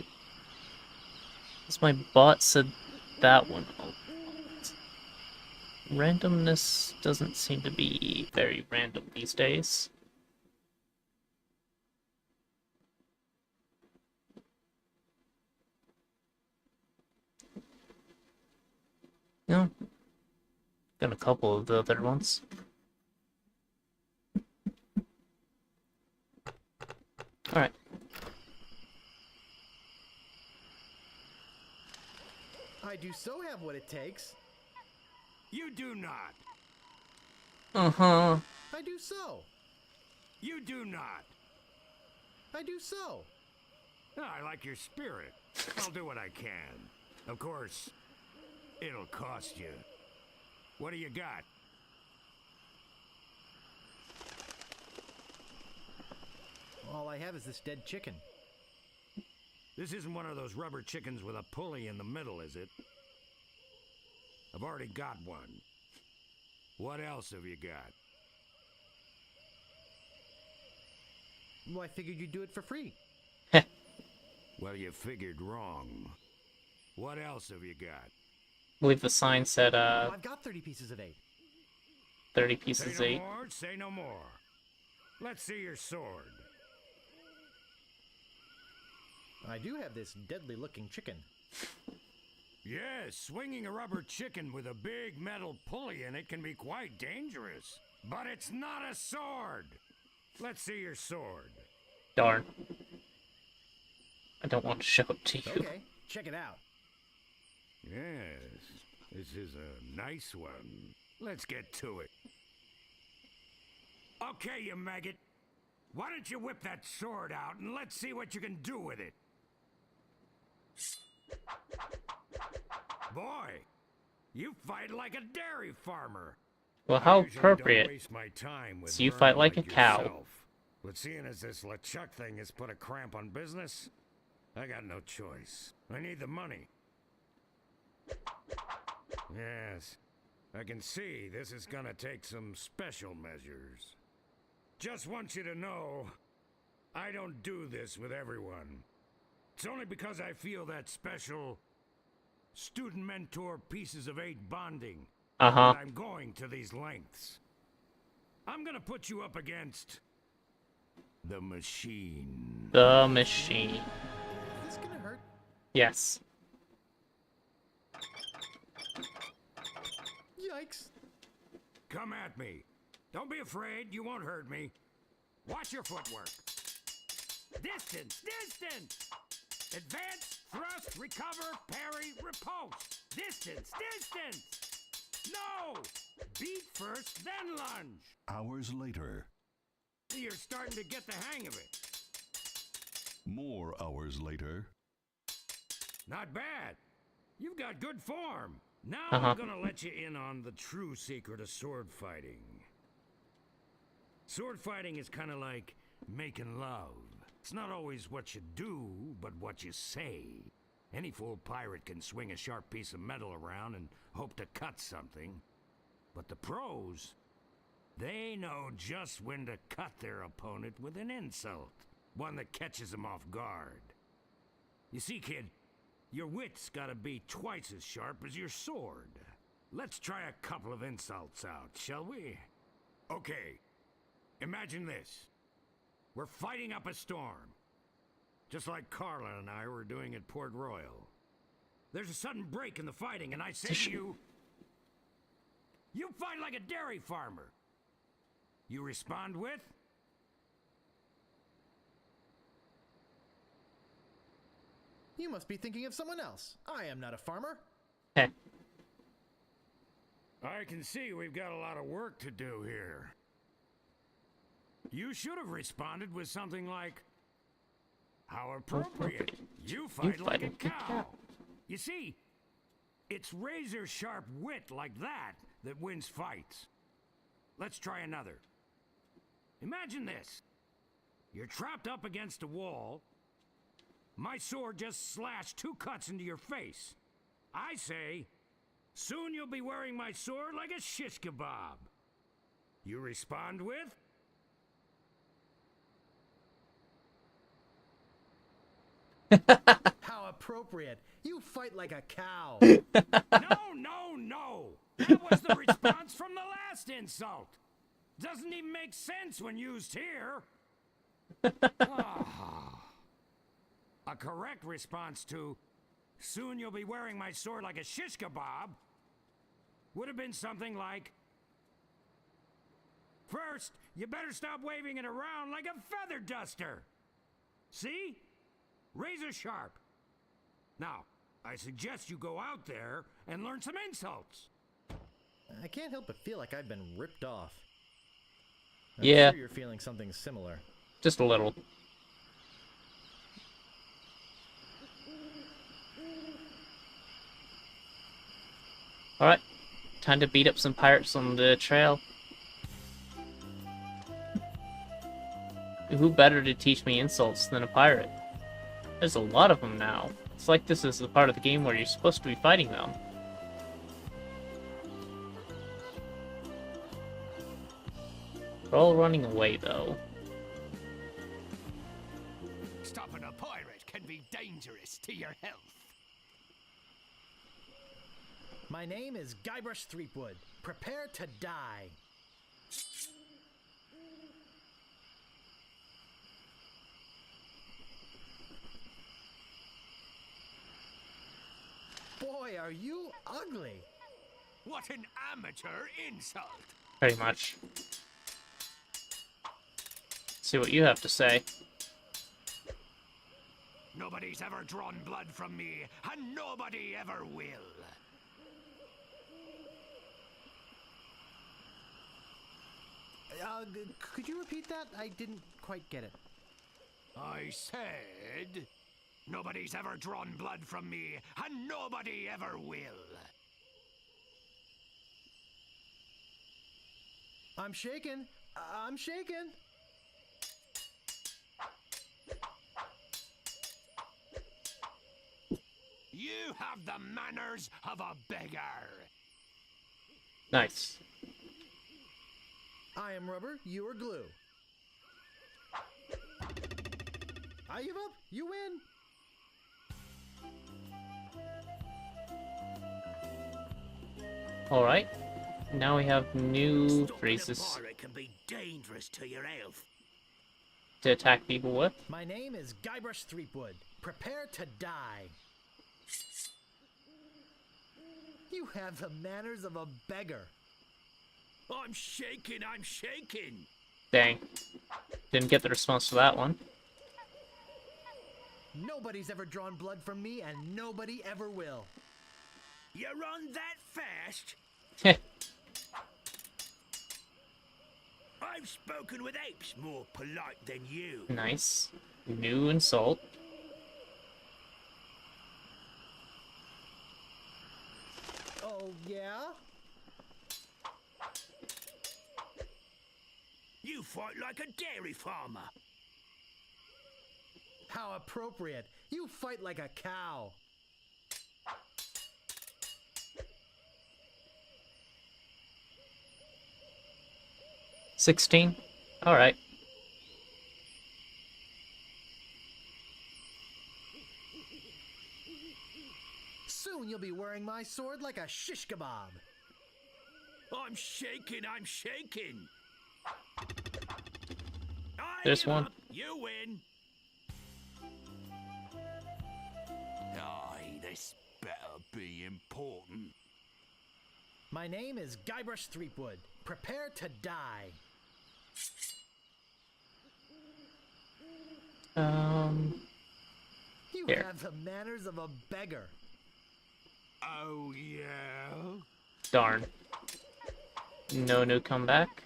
my bot said that one? Randomness doesn't seem to be very random these days. No. Got a couple of the other ones. Alright. I do so have what it takes. You do not. Uh-huh. I do so. You do not. I do so. I like your spirit. I'll do what I can. Of course, it'll cost you. What do you got? All I have is this dead chicken. This isn't one of those rubber chickens with a pulley in the middle, is it? I've already got one. What else have you got? Well, I figured you'd do it for free. Well, you figured wrong. What else have you got? I believe the sign said, I've got 30 pieces of 8. 30 pieces Say no 8. more, say no more. Let's see your sword. I do have this deadly-looking chicken. Yes, swinging a rubber chicken with a big metal pulley in it can be quite dangerous. But it's not a sword. Let's see your sword. Darn. I don't want to show it to you. Okay, check it out. Yes, this is a nice one. Let's get to it. Okay, you maggot. Why don't you whip that sword out and let's see what you can do with it. Boy, you fight like a dairy farmer. Well, how I usually appropriate. Don't waste my time with So you vermin fight like a cow. yourself. But seeing as this LeChuck thing has put a cramp on business, I got no choice. I need the money. Yes, I can see this is gonna take some special measures. Just want you to know, I don't do this with everyone. It's only because I feel that special student mentor pieces of 8 bonding Uh-huh. that I'm going to these lengths. I'm gonna put you up against the machine. The machine. Is this gonna hurt? Yes. Yikes. Come at me. Don't be afraid, you won't hurt me. Watch your footwork. Distance, distance! Advance, thrust, recover, parry, riposte. Distance, distance! No! Beat first, then lunge. Hours later, You're starting to get the hang of it. more hours later, Not bad. You've got good form. Now Uh-huh. I'm gonna let you in on the true secret of sword fighting. Sword fighting is kind of like making love. It's not always what you do, but what you say. Any fool pirate can swing a sharp piece of metal around and hope to cut something. But the pros, They know just when to cut their opponent with an insult, one that catches them off guard. You see, kid, your wit's gotta be twice as sharp as your sword. Let's try a couple of insults out, shall we? Okay, imagine this. We're fighting up a storm, just like Carla and I were doing at Port Royal. There's a sudden break in the fighting, and I say to you, you fight like a dairy farmer. You respond with? You must be thinking of someone else. I am not a farmer. Heh. I can see we've got a lot of work to do here. You should have responded with something like, how appropriate. You fight like a cow. You see, it's razor-sharp wit like that that wins fights. Let's try another. Imagine this. You're trapped up against a wall. My sword just slashed 2 cuts into your face. I say, soon you'll be wearing my sword like a shish kebab. You respond with? How appropriate. You fight like a cow. No. That was the response from the last insult. Doesn't even make sense when used here. A correct response to, soon you'll be wearing my sword like a shish kebab, would have been something like, first, you better stop waving it around like a feather duster. See? Razor sharp. Now, I suggest you go out there and learn some insults. I can't help but feel like I've been ripped off. I'm Yeah. sure you're feeling something similar. Just a little. Alright. Time to beat up some pirates on the trail. Who better to teach me insults than a pirate? There's a lot of them now. It's like this is the part of the game where you're supposed to be fighting them. They're all running away, though. Stopping a pirate can be dangerous to your health. My name is Guybrush Threepwood. Prepare to die. Boy, are you ugly. What an amateur insult. Pretty much. See what you have to say. Nobody's ever drawn blood from me, and nobody ever will. Could you repeat that? I didn't quite get it. I said, nobody's ever drawn blood from me, and nobody ever will. I'm shaken. I'm shaken. You have the manners of a beggar. Nice. I am rubber, you are glue. I give up, you win. Alright. Now we have new phrases Stopping a pirate can be dangerous to your health. to attack people with. My name is Guybrush Threepwood. Prepare to die. You have the manners of a beggar. I'm shaking, I'm shaking. Dang. Didn't get the response to that one. Nobody's ever drawn blood from me, and nobody ever will. You run that fast? Heh. I've spoken with apes more polite than you. Nice. New insult. Oh, yeah? You fight like a dairy farmer. How appropriate. You fight like a cow. 16? Alright. Soon you'll be wearing my sword like a shish kebab. I'm shaking, I'm shaking. There's one. You win. Aye, this better be important. My name is Guybrush Threepwood. Prepare to die. You Here. have the manners of a beggar. Oh, yeah? Darn. No new comeback.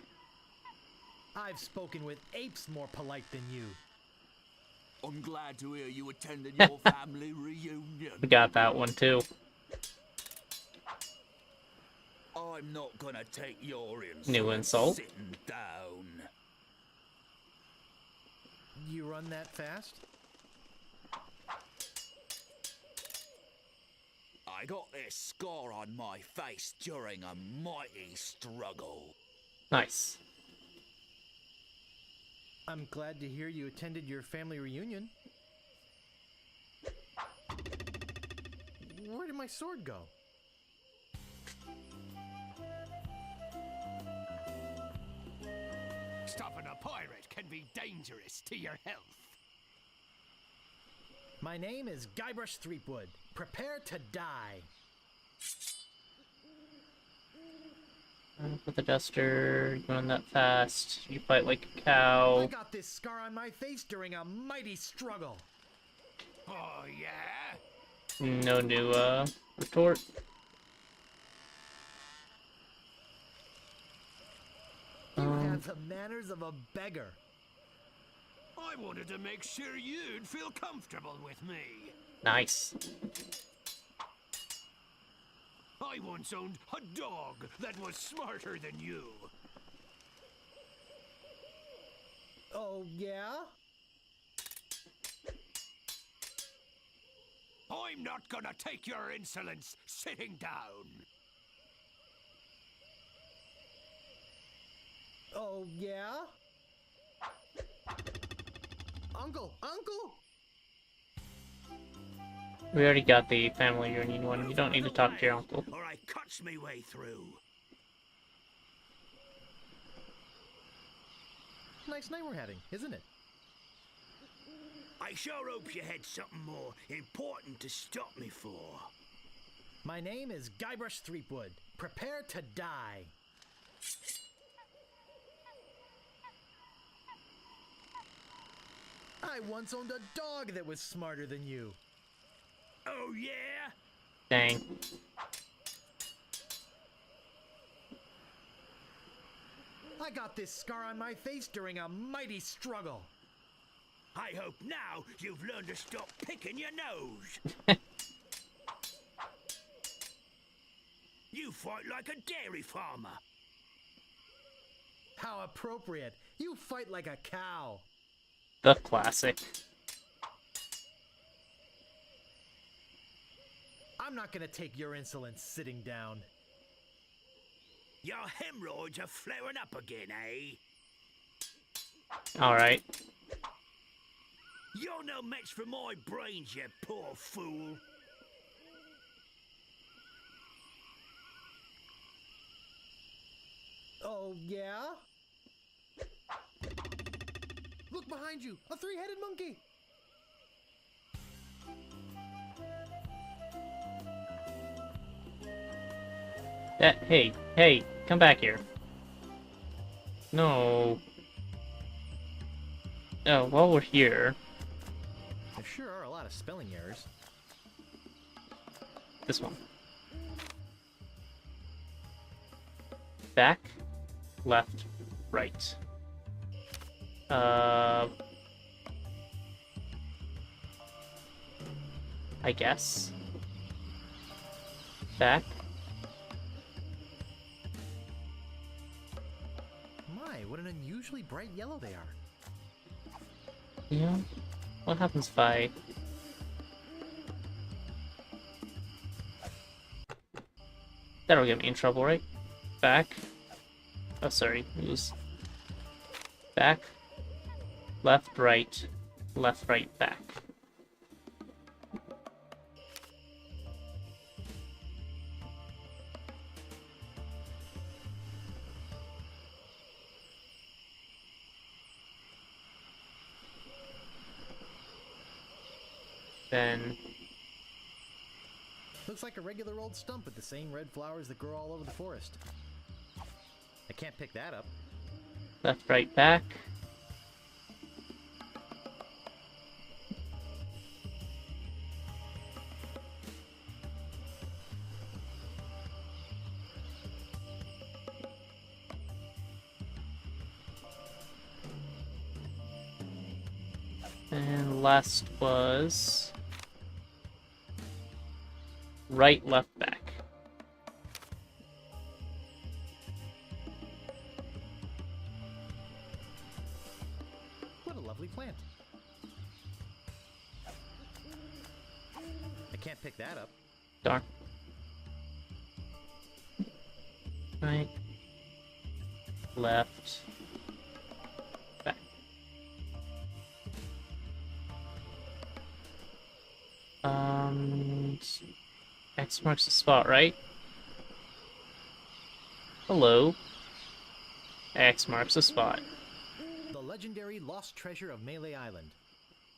I've spoken with apes more polite than you. I'm glad to hear you attended your family reunion. We got that one too. I'm not gonna take your insult. New insult. Sitting down. You run that fast? I got this scar on my face during a mighty struggle. Nice. I'm glad to hear you attended your family reunion. Where did my sword go? Stopping a pirate can be dangerous to your health. My name is Guybrush Threepwood. Prepare to die. With the duster, going that fast. You fight like a I cow. got this scar on my face during a mighty struggle. Oh, yeah? No new retort. You have the manners of a beggar. I wanted to make sure you'd feel comfortable with me. Nice. I once owned a dog that was smarter than you. Oh, yeah? I'm not gonna take your insolence sitting down. Oh, yeah? Uncle! Uncle! We already got the family reunion one. You don't need to talk to your uncle. Or I cuts me way through. Nice night we're having, isn't it? I sure hope you had something more important to stop me for. My name is Guybrush Threepwood. Prepare to die. I once owned a dog that was smarter than you. Oh, yeah? Dang. I got this scar on my face during a mighty struggle. I hope now you've learned to stop picking your nose. You fight like a dairy farmer. How appropriate. You fight like a cow. The classic. I'm not gonna take your insolence sitting down. Your hemorrhoids are flaring up again, eh? Alright. You're no match for my brains, you poor fool. Oh, yeah? Look behind you! A three-headed monkey! Hey, come back here. No. Oh, while we're here, There sure are a lot of spelling errors. this one. Back, left, right. I guess. Back. My, what an unusually bright yellow they are. Yeah. What happens if I... That'll get me in trouble, right? Back. Oh, sorry. It was Back, left, right, back. Then Looks like a regular old stump with the same red flowers that grow all over the forest. I can't pick that up. left, right, back. And last was right, left, back. What a lovely plant. I can't pick that up. Darn. Right, left, back. X marks the spot, right? Hello. X marks the spot. The legendary lost treasure of Melee Island.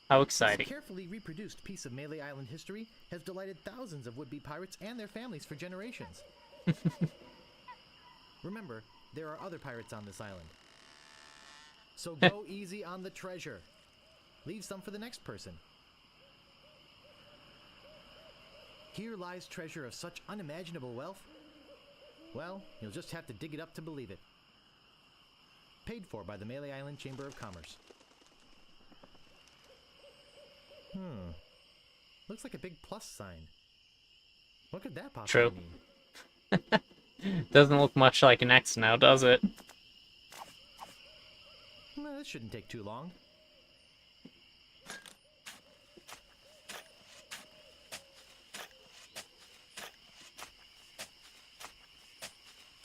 How This exciting. carefully reproduced piece of Melee Island history has delighted thousands of would-be pirates and their families for generations. Remember, there are other pirates on this island. So go easy on the treasure. Leave some for the next person. Here lies treasure of such unimaginable wealth. Well, you'll just have to dig it up to believe it. Paid for by the Melee Island Chamber of Commerce. Looks like a big plus sign. What could that possibly True. mean? Doesn't look much like an X now, does it? Well, this shouldn't take too long.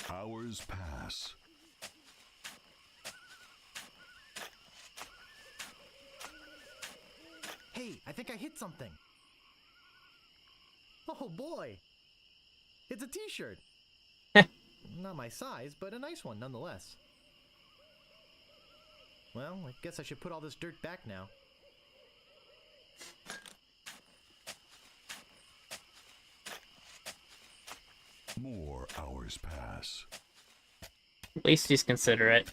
Hours pass. Hey, I think I hit something. Oh boy! It's a t-shirt! Not my size, but a nice one nonetheless. Well, I guess I should put all this dirt back now. More hours pass. At least he's considerate.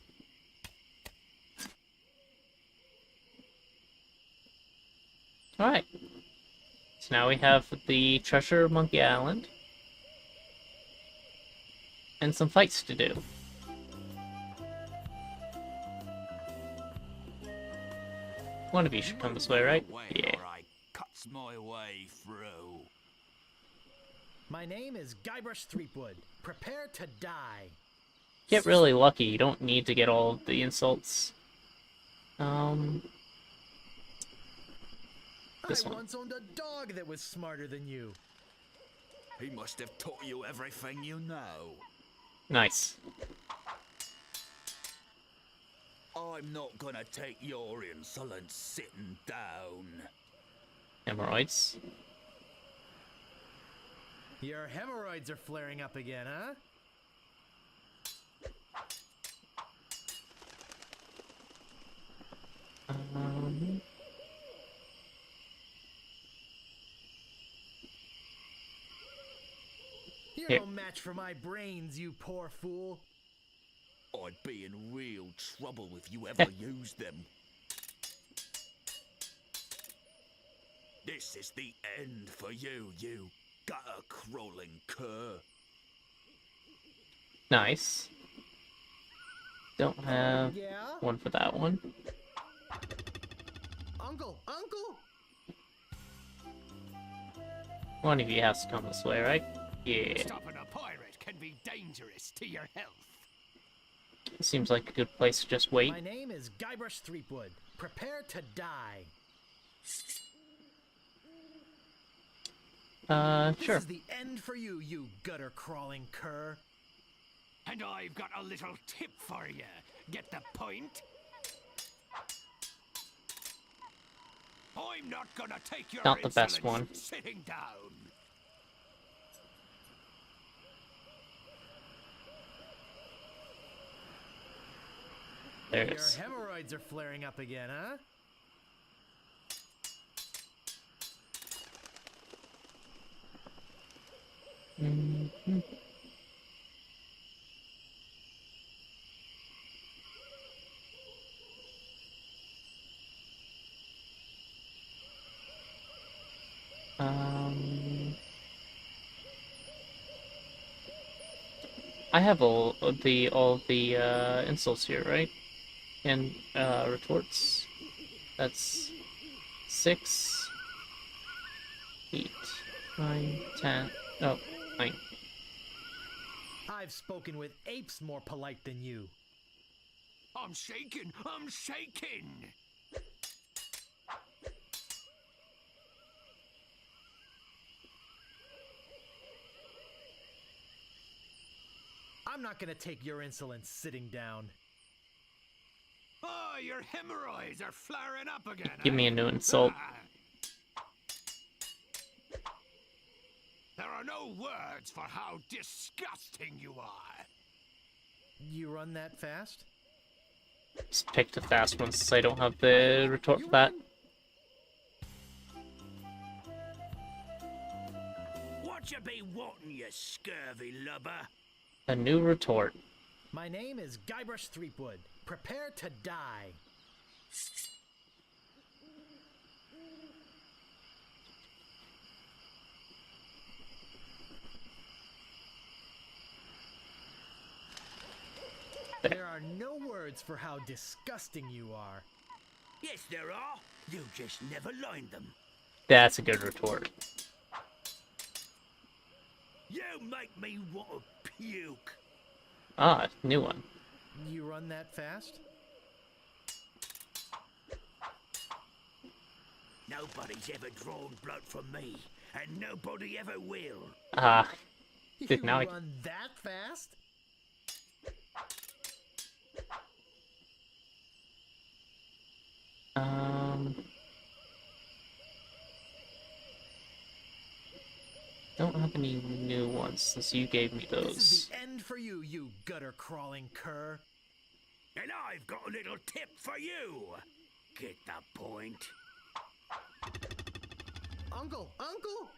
Alright. So now we have the treasure of Monkey Island. And some fights to do. One of you should come this way, right? Yeah. Or I cuts my way through. My name is Guybrush Threepwood. Prepare to die. Get really lucky. You don't need to get all of the insults. This I one. once owned a dog that was smarter than you. He must have taught you everything you know. Nice. I'm not gonna take your insolence sitting down. Hemorrhoids. Your hemorrhoids are flaring up again, huh? You're Here. no match for my brains, you poor fool. I'd be in real trouble if you ever used them. This is the end for you, you gutter-crawling cur. Nice. Don't have Yeah? one for that one. Uncle! Uncle! One of you has to come this way, right? Yeah. Stopping a pirate can be dangerous to your health. Seems like a good place to just wait. My name is Guybrush Threepwood. Prepare to die. Sure. This is the end for you, you gutter-crawling cur. And I've got a little tip for you. Get the point? I'm not gonna take your Not the best insolence one. sitting down. There it Your is. hemorrhoids are flaring up again, huh? Mhm. I have all of the insults here, right? And retorts. That's 6, 8, 9, 10. Oh, 9. I've spoken with apes more polite than you. I'm shaking. I'm shaking. I'm not gonna take your insolence sitting down. Oh, your hemorrhoids are flaring up again. Give me a new insult. There are no words for how disgusting you are. You run that fast? Just pick the fast ones since I don't have the retort for that. What you be wanting, you scurvy lubber? A new retort. My name is Guybrush Threepwood. Prepare to die. There are no words for how disgusting you are. Yes, there are. You just never learned them. That's a good retort. You make me want to puke. Ah, new one. You run that fast? Nobody's ever drawn blood from me, and nobody ever will. Ah, You now I run that fast? Don't have any new ones since you gave me This is those. the end for you, you gutter-crawling cur. And I've got a little tip for you. Get the point? Uncle! Uncle!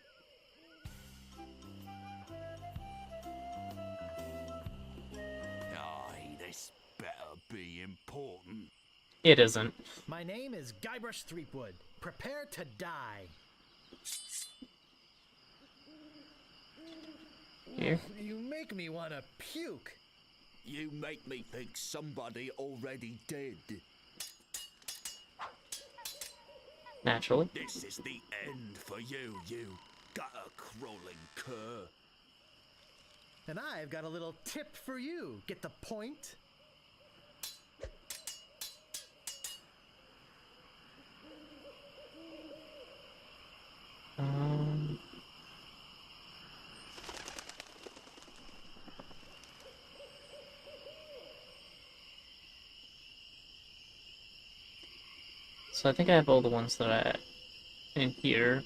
Aye, this better be important. It isn't. My name is Guybrush Threepwood. Prepare to die. Here. You make me want to puke. You make me think somebody already did. Naturally. This is the end for you, you gutter-crawling cur. And I've got a little tip for you. Get the point? So I think I have all the ones that I in here.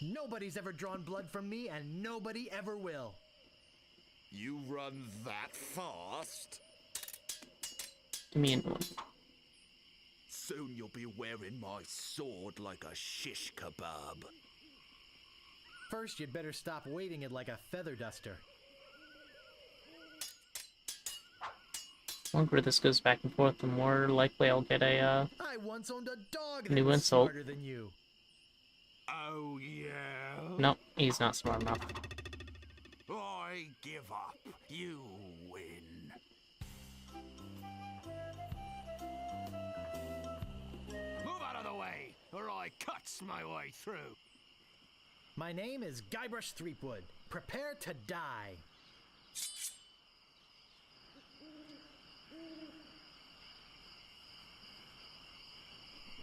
Nobody's ever drawn blood from me, and nobody ever will. You run that fast? Give me a new one. Soon you'll be wearing my sword like a shish kebab. First, you'd better stop waving it like a feather duster. The longer this goes back and forth, the more likely I'll get a I once owned a dog that new was insult. smarter than you. Oh, yeah? Nope, he's not smart enough. I give up. You win. Move out of the way, or I cuts my way through. My name is Guybrush Threepwood. Prepare to die.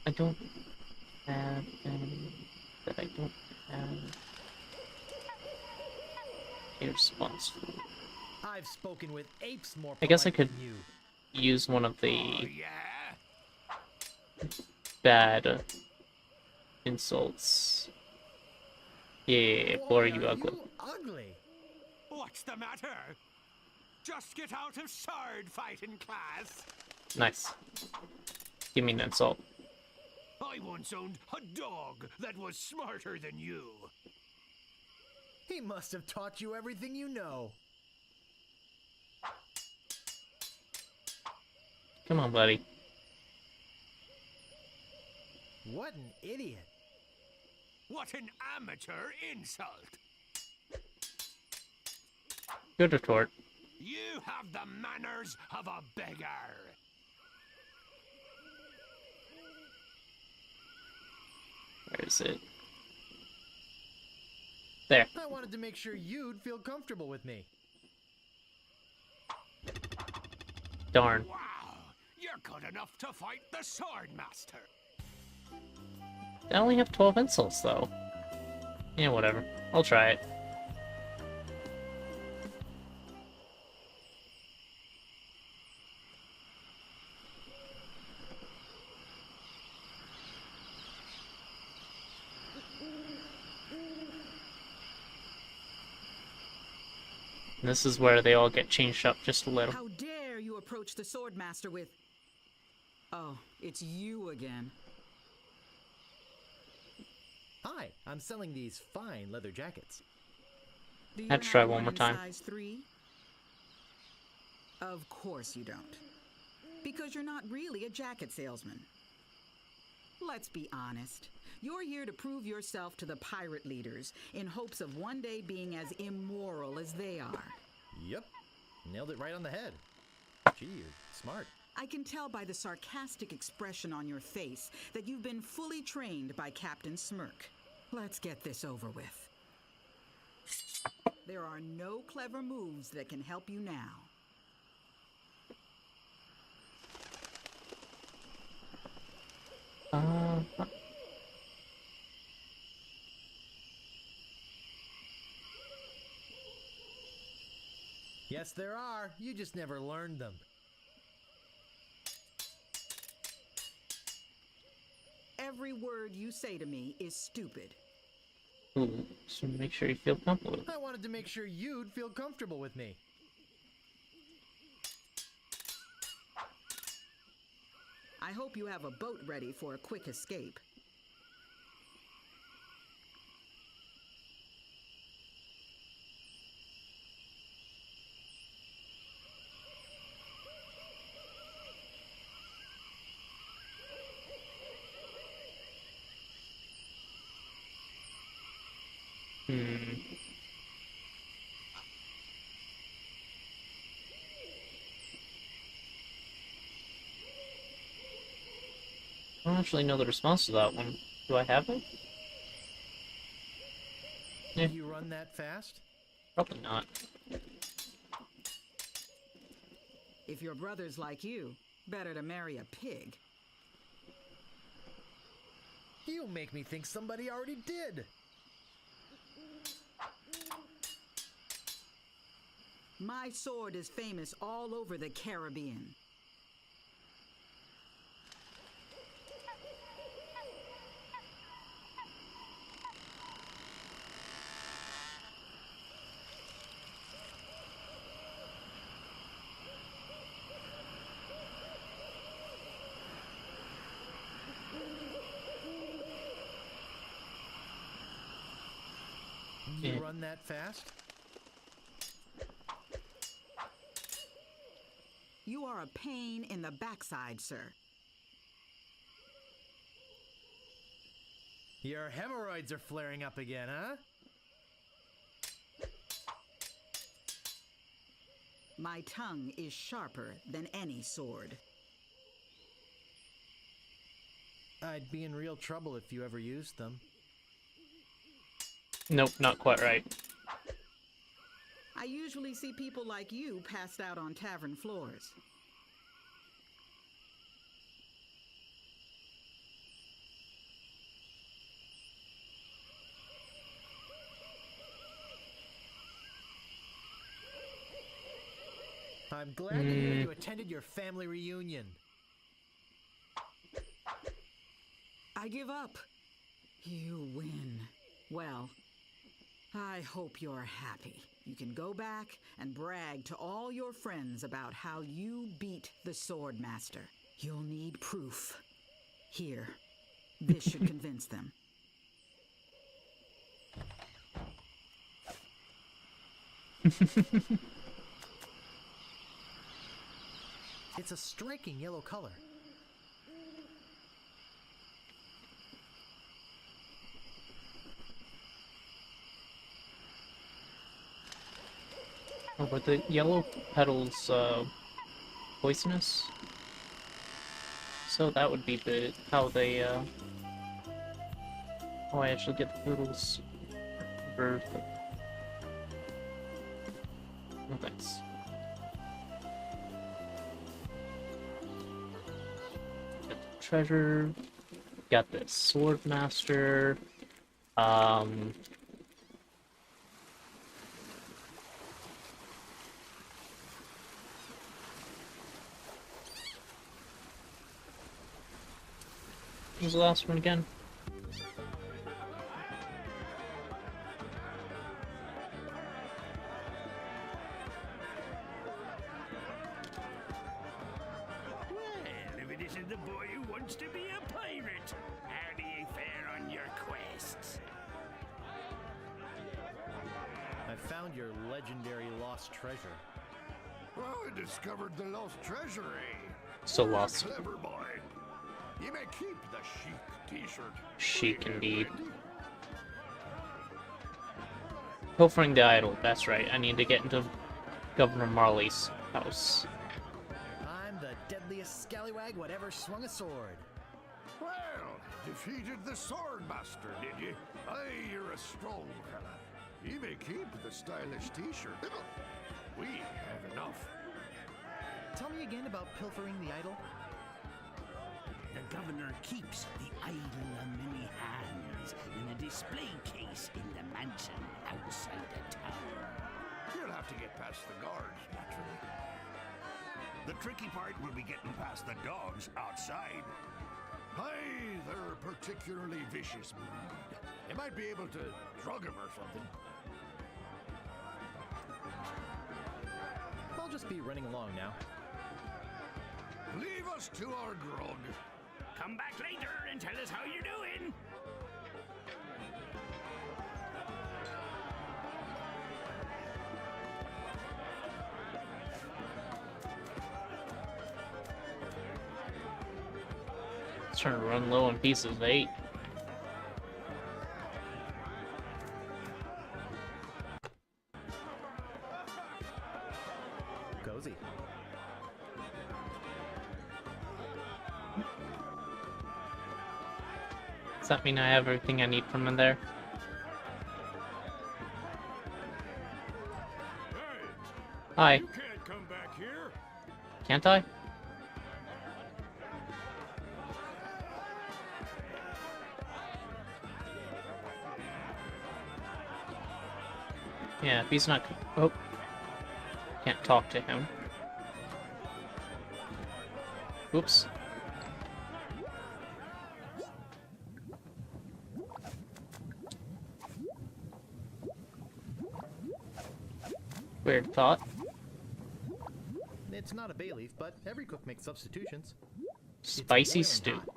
I don't have any that I don't have a response for. I've spoken with apes more I guess I polite could than you. use one of the Oh, yeah? bad insults. Yeah, boy, you ugly. Ugly. What's the matter? Just get out of sword fighting class. Nice. Give me an insult. I once owned a dog that was smarter than you. He must have taught you everything you know. Come on, buddy. What an idiot. What an amateur insult. Good retort. You have the manners of a beggar. Where is it? There. I wanted to make sure you'd feel comfortable with me. Darn. Wow, you're good enough to fight the sword master. I only have 12 insults, though. Yeah, whatever. I'll try it. And this is where they all get changed up just a little. How dare you approach the Swordmaster with... Oh, it's you again. Hi, I'm selling these fine leather jackets. Do you I'd try have one more in time. Size 3? Of course you don't. Because you're not really a jacket salesman. Let's be honest. You're here to prove yourself to the pirate leaders in hopes of one day being as immoral as they are. Yep. Nailed it right on the head. Gee, you're smart. I can tell by the sarcastic expression on your face that you've been fully trained by Captain Smirk. Let's get this over with. There are no clever moves that can help you now. Yes, there are. You just never learned them. Every word you say to me is stupid. Ooh, just make sure you feel comfortable. I wanted to make sure you'd feel comfortable with me. I hope you have a boat ready for a quick escape. I don't actually know the response to that one. Do I have it? Yeah. Do you run that fast? Probably not. If your brother's like you, better to marry a pig. You make me think somebody already did. My sword is famous all over the Caribbean. You Yeah. run that fast? You are a pain in the backside, sir. Your hemorrhoids are flaring up again, huh? My tongue is sharper than any sword. I'd be in real trouble if you ever used them. Nope, not quite right. I usually see people like you passed out on tavern floors. I'm glad to hear you attended your family reunion. I give up. You win. Well, I hope you're happy. You can go back and brag to all your friends about how you beat the Swordmaster. You'll need proof. Here. This should convince them. It's a striking yellow color. Oh, but the yellow petals, poisonous? So that would be the, how they, oh, I actually get the petals birth. Oh, thanks. Got the treasure, got the Swordmaster, what was the last one again? Well, if it isn't the boy who wants to be a pirate, how do you fare on your quests? I found your legendary lost treasure. Well, I discovered the lost treasure, eh? So You're a lost. clever boy. You may keep the chic t-shirt. Chic indeed. Wendy. Pilfering the idol, that's right. I need to get into Governor Marley's house. I'm the deadliest scallywag whatever swung a sword. Well, defeated the Swordmaster, did you? Aye, you're a strong fella. You may keep the stylish t-shirt. We have enough. Tell me again about pilfering the idol. The governor keeps the idol of many hands in a display case in the mansion outside the town. You'll have to get past the guards, naturally. The tricky part will be getting past the dogs outside. Aye, they're a particularly vicious breed. You might be able to drug them or something. I'll just be running along now. Leave us to our grog. Come back later and tell us how you're doing. It's trying to run low on pieces of 8. Cozy. Does that mean I have everything I need from in there? Hi. You can't come back here. Can't I? Yeah, if he's not... Oh. Can't talk to him. Oops. Weird thought. It's not a bay leaf, but every cook makes substitutions. It's Spicy boiling stew. hot.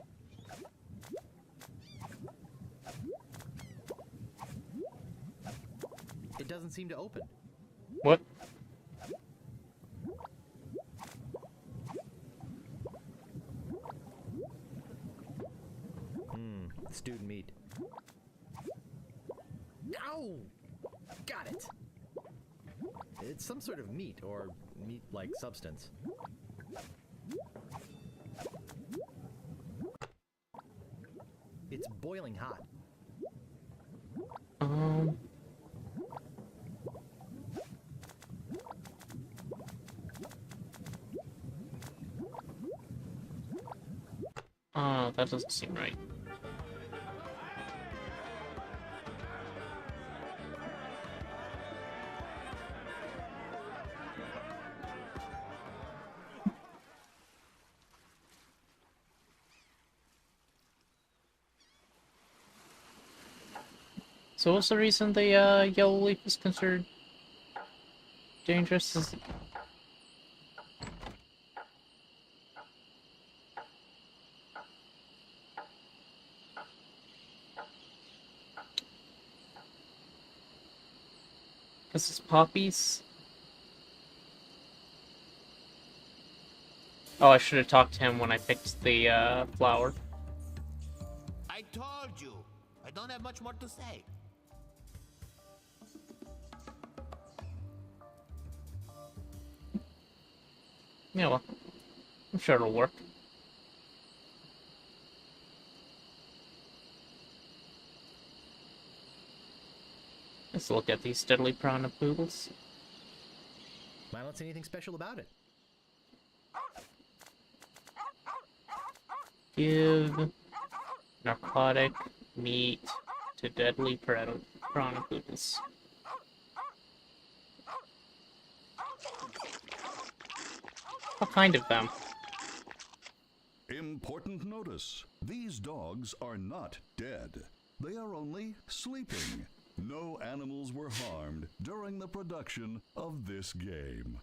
It doesn't seem to open. What? Stewed meat. Ow! Got it! It's some sort of meat, or meat-like substance. It's boiling hot. That doesn't seem right. So what's the reason the yellow leaf is considered dangerous? Is because it's poppies? Oh, I should have talked to him when I picked the flower. I told you. I don't have much more to say. Yeah, well, I'm sure it'll work. Let's look at these deadly piranha poodles. I don't see anything special about it. Give narcotic meat to deadly piranha poodles. What kind of them? Important notice. These dogs are not dead. They are only sleeping. No animals were harmed during the production of this game.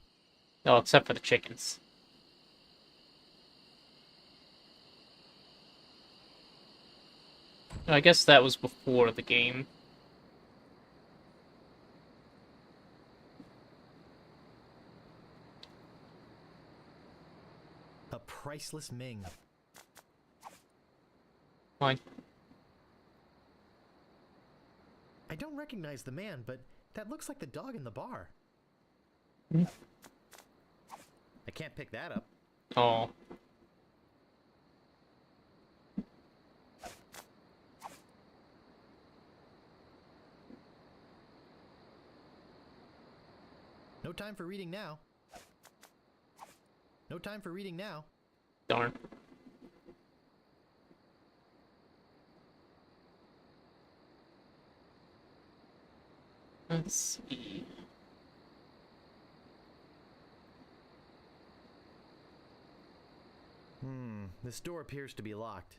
Oh, except for the chickens. I guess that was before the game. A priceless Ming. Fine. I don't recognize the man, but that looks like the dog in the bar. Mm. I can't pick that up. Oh. No time for reading now. No time for reading now. Darn. Let's see. This door appears to be locked.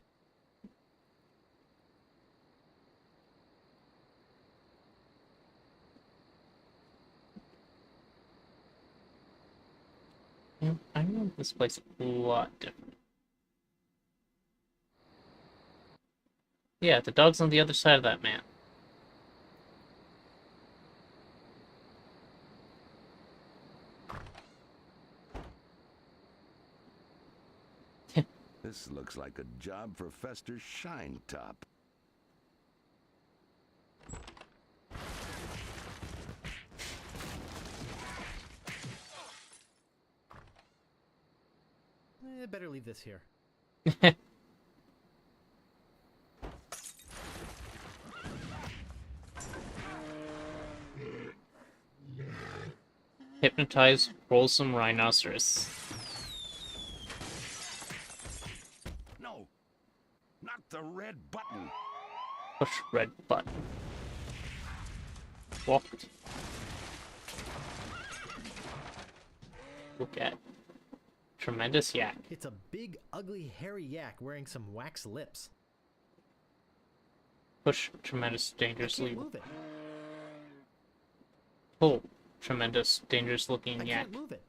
Yeah, I remember this place a lot different. Yeah, the dog's on the other side of that man. This looks like a job for Fester Shinetop. Better leave this here. Hypnotize Rolsome Rhinoceros. No, not the red button. Push red button. Walked. Look at tremendous yak. It's a big, ugly, hairy yak wearing some wax lips. Push tremendous I dangerously. can't move it. Pull tremendous dangerous looking I yak. can't move it.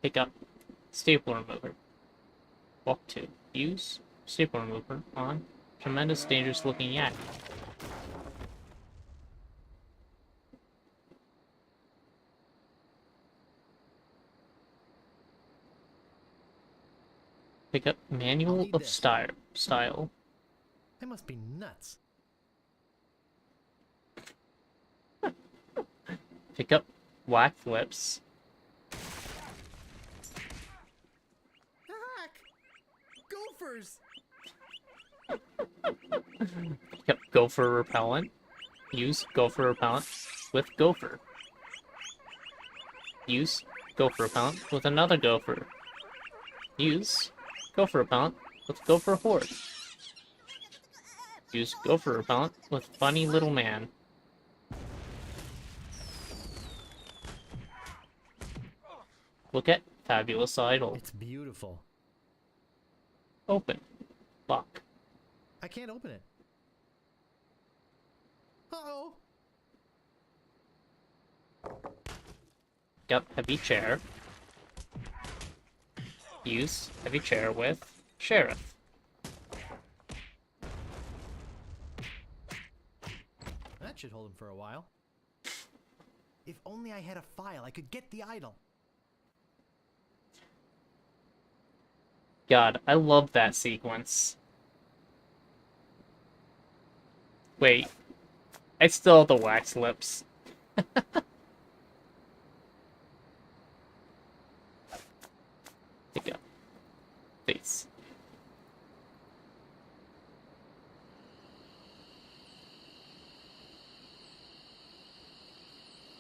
Pick up staple remover. Walk to use staple remover on tremendous dangerous looking yak. Pick up manual need of this. style. I must be nuts. Pick up black lips. Heck! Gophers! Pick up gopher repellent. Use gopher repellent with gopher. Use gopher repellent with another gopher. Use gopher repellent with gopher horde. Use gopher repellent with funny little man. Look at fabulous idol. It's beautiful. Open. Lock. I can't open it. Uh-oh. Yep, heavy chair. Use heavy chair with sheriff. That should hold him for a while. If only I had a file, I could get the idol. God, I love that sequence. Wait, I still have the wax lips. There you go. Face.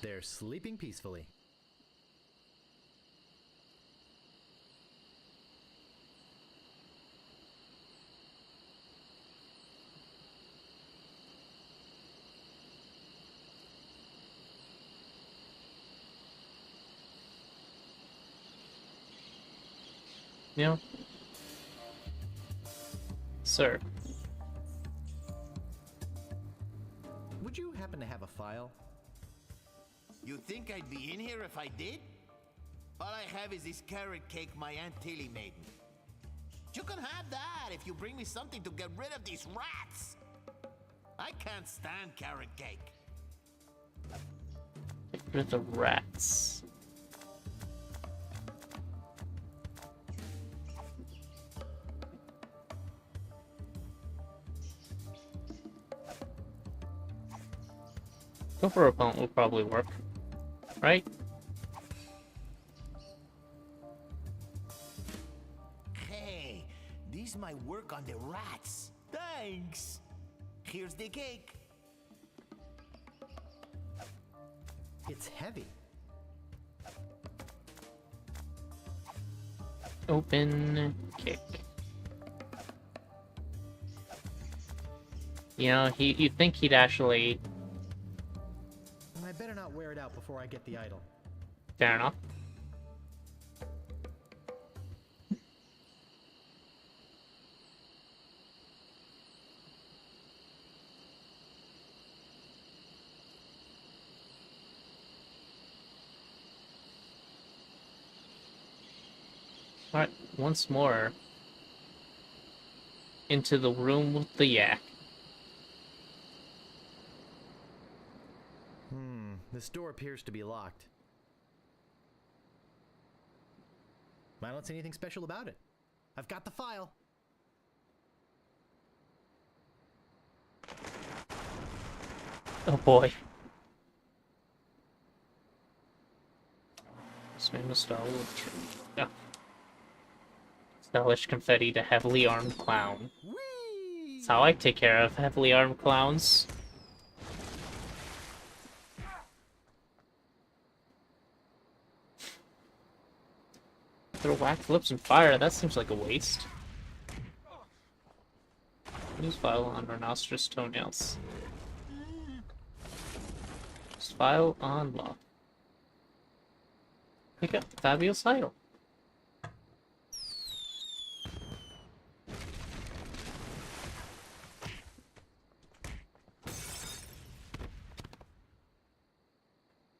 They're sleeping peacefully. You know? Sir. Would you happen to have a file? You think I'd be in here if I did? All I have is this carrot cake my Aunt Tilly made me. You can have that if you bring me something to get rid of these rats. I can't stand carrot cake. Get rid of the rats. Go for repellent will probably work. Right? Hey, these might work on the rats. Thanks. Here's the cake. It's heavy. Open kick. You know, you'd think he'd actually... I better not wear it out before I get the idol. Fair enough. Alright, once more. Into the room with the yak. This door appears to be locked. I don't see anything special about it. I've got the file. Oh boy. Smell stylish confetti to heavily armed clown. Whee! That's how I take care of heavily armed clowns. Throw wax lips and fire, that seems like a waste. Use file on rhinoceros toenails. Use file on lock. Pick up Fabio's idol.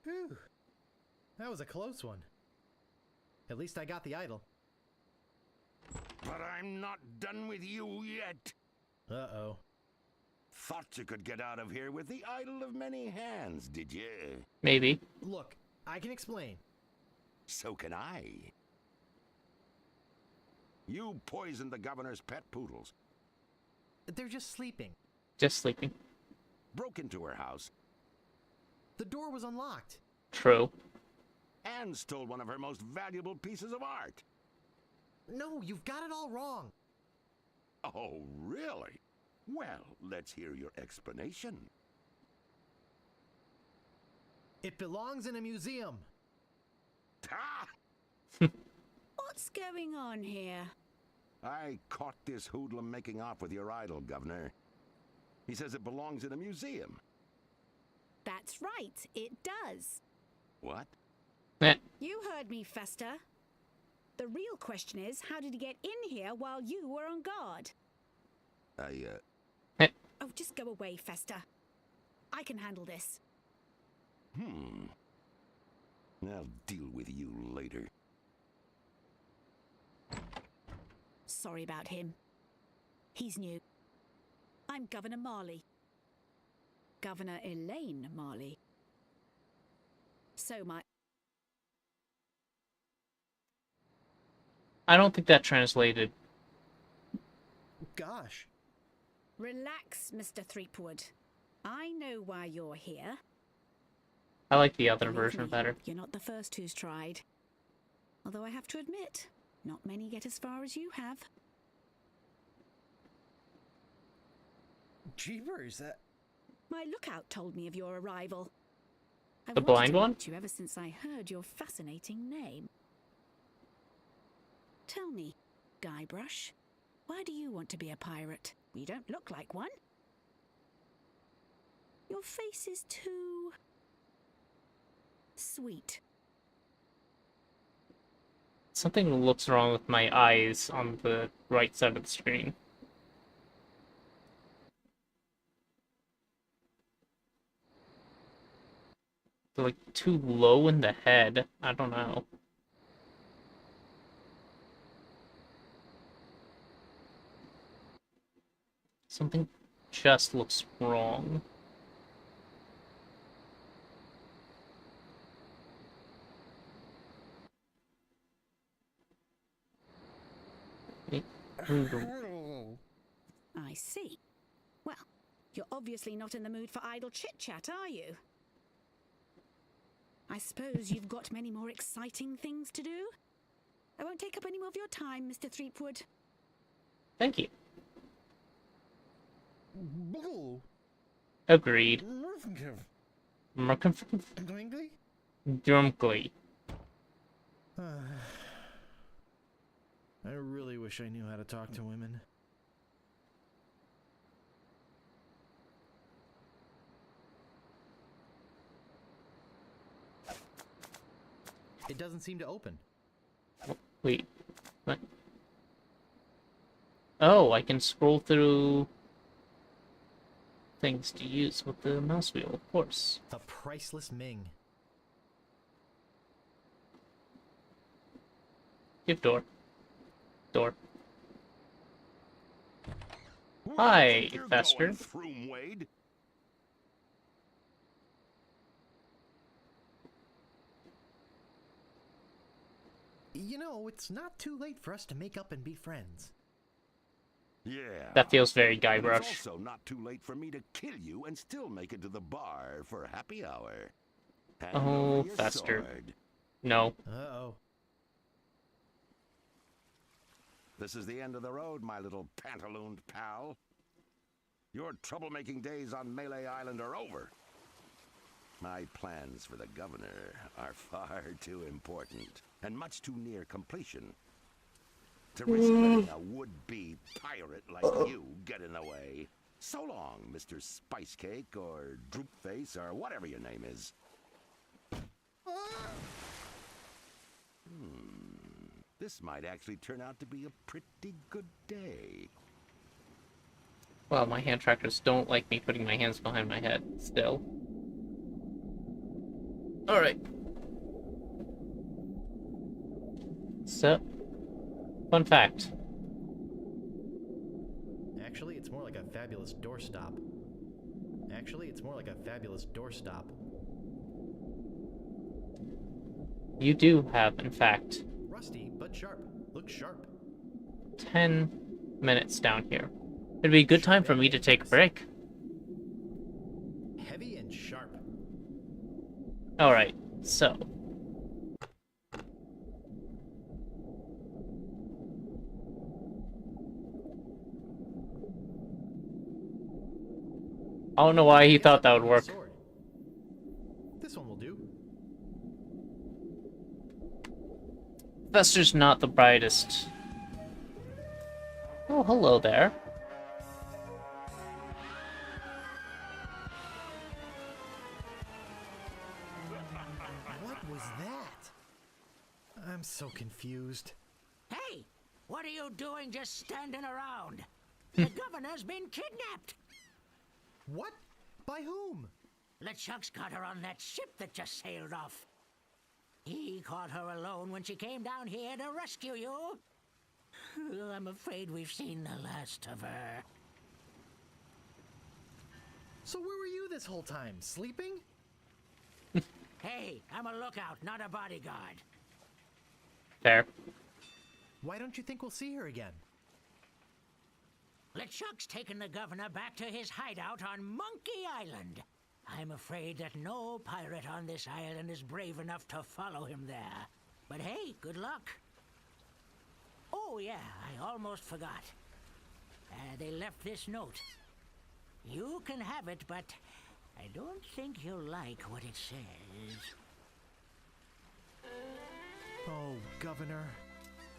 Whew. That was a close one. At least I got the idol. But I'm not done with you yet. Uh-oh. Thought you could get out of here with the idol of many hands, did you? Maybe. Look, I can explain. So can I. You poisoned the governor's pet poodles, They're just sleeping. Just sleeping. broke into her house, The door was unlocked. True. and stole one of her most valuable pieces of art. No, you've got it all wrong. Oh, really? Well, let's hear your explanation. It belongs in a museum. Ah! What's going on here? I caught this hoodlum making off with your idol, Governor. He says it belongs in a museum. That's right, it does. What? You heard me, Fester. The real question is, how did he get in here while you were on guard? just go away, Fester. I can handle this. I'll deal with you later. Sorry about him. He's new. I'm Governor Marley. Governor Elaine Marley. So I don't think that translated. Gosh. Relax, Mr. Threepwood. I know why you're here. I like the other Believe version me, better. You're not the first who's tried. Although I have to admit, not many get as far as you have. Jeepers, My lookout told me of your arrival. I've The wanted blind to one? meet you ever since I heard your fascinating name. Tell me, Guybrush, why do you want to be a pirate? You don't look like one. Your face is too sweet. Something looks wrong with my eyes on the right side of the screen. They're like too low in the head. I don't know. Something just looks wrong. I see. Well, you're obviously not in the mood for idle chit-chat, are you? I suppose you've got many more exciting things to do? I won't take up any more of your time, Mr. Threepwood. Thank you. Bull. Agreed. Glingly? Drumgly. I really wish I knew how to talk to women. It doesn't seem to open. Wait. What? Oh, I can scroll through things to use with the mouse wheel, of course. A priceless Ming. Give door. Door. Hi, Fester. Throom Wade. You know, it's not too late for us to make up and be friends. Yeah. That feels very But Guybrush. it's also not too late for me to kill you and still make it to the bar for happy hour. Hand Oh, over your Fester. sword. No. Uh-oh. This is the end of the road, my little pantalooned pal. Your troublemaking days on Melee Island are over. My plans for the governor are far too important and much too near completion to risk letting a would-be pirate like you get in the way. So long, Mr. Spicecake or Droopface or whatever your name is. This might actually turn out to be a pretty good day. Well, my hand tractors don't like me putting my hands behind my head, still. Alright. So, fun fact. Actually, it's more like a fabulous doorstop. You do have, in fact, Rusty, but sharp. Looks sharp. 10 minutes down here. It'd be a good time for me to take a break. Heavy and sharp. Alright, so. I don't know why he thought that would work. Sword. This one will do. Fester's not the brightest. Oh, hello there. What was that? I'm so confused. Hey, what are you doing just standing around? The governor's been kidnapped. What? By whom? LeChuck's got her on that ship that just sailed off. He caught her alone when she came down here to rescue you. I'm afraid we've seen the last of her. So where were you this whole time? Sleeping? Hey, I'm a lookout, not a bodyguard. Fair. Why don't you think we'll see her again? LeChuck's taken the governor back to his hideout on Monkey Island. I'm afraid that no pirate on this island is brave enough to follow him there. But hey, good luck. Oh yeah, I almost forgot. They left this note. You can have it, but I don't think you'll like what it says. Oh, Governor.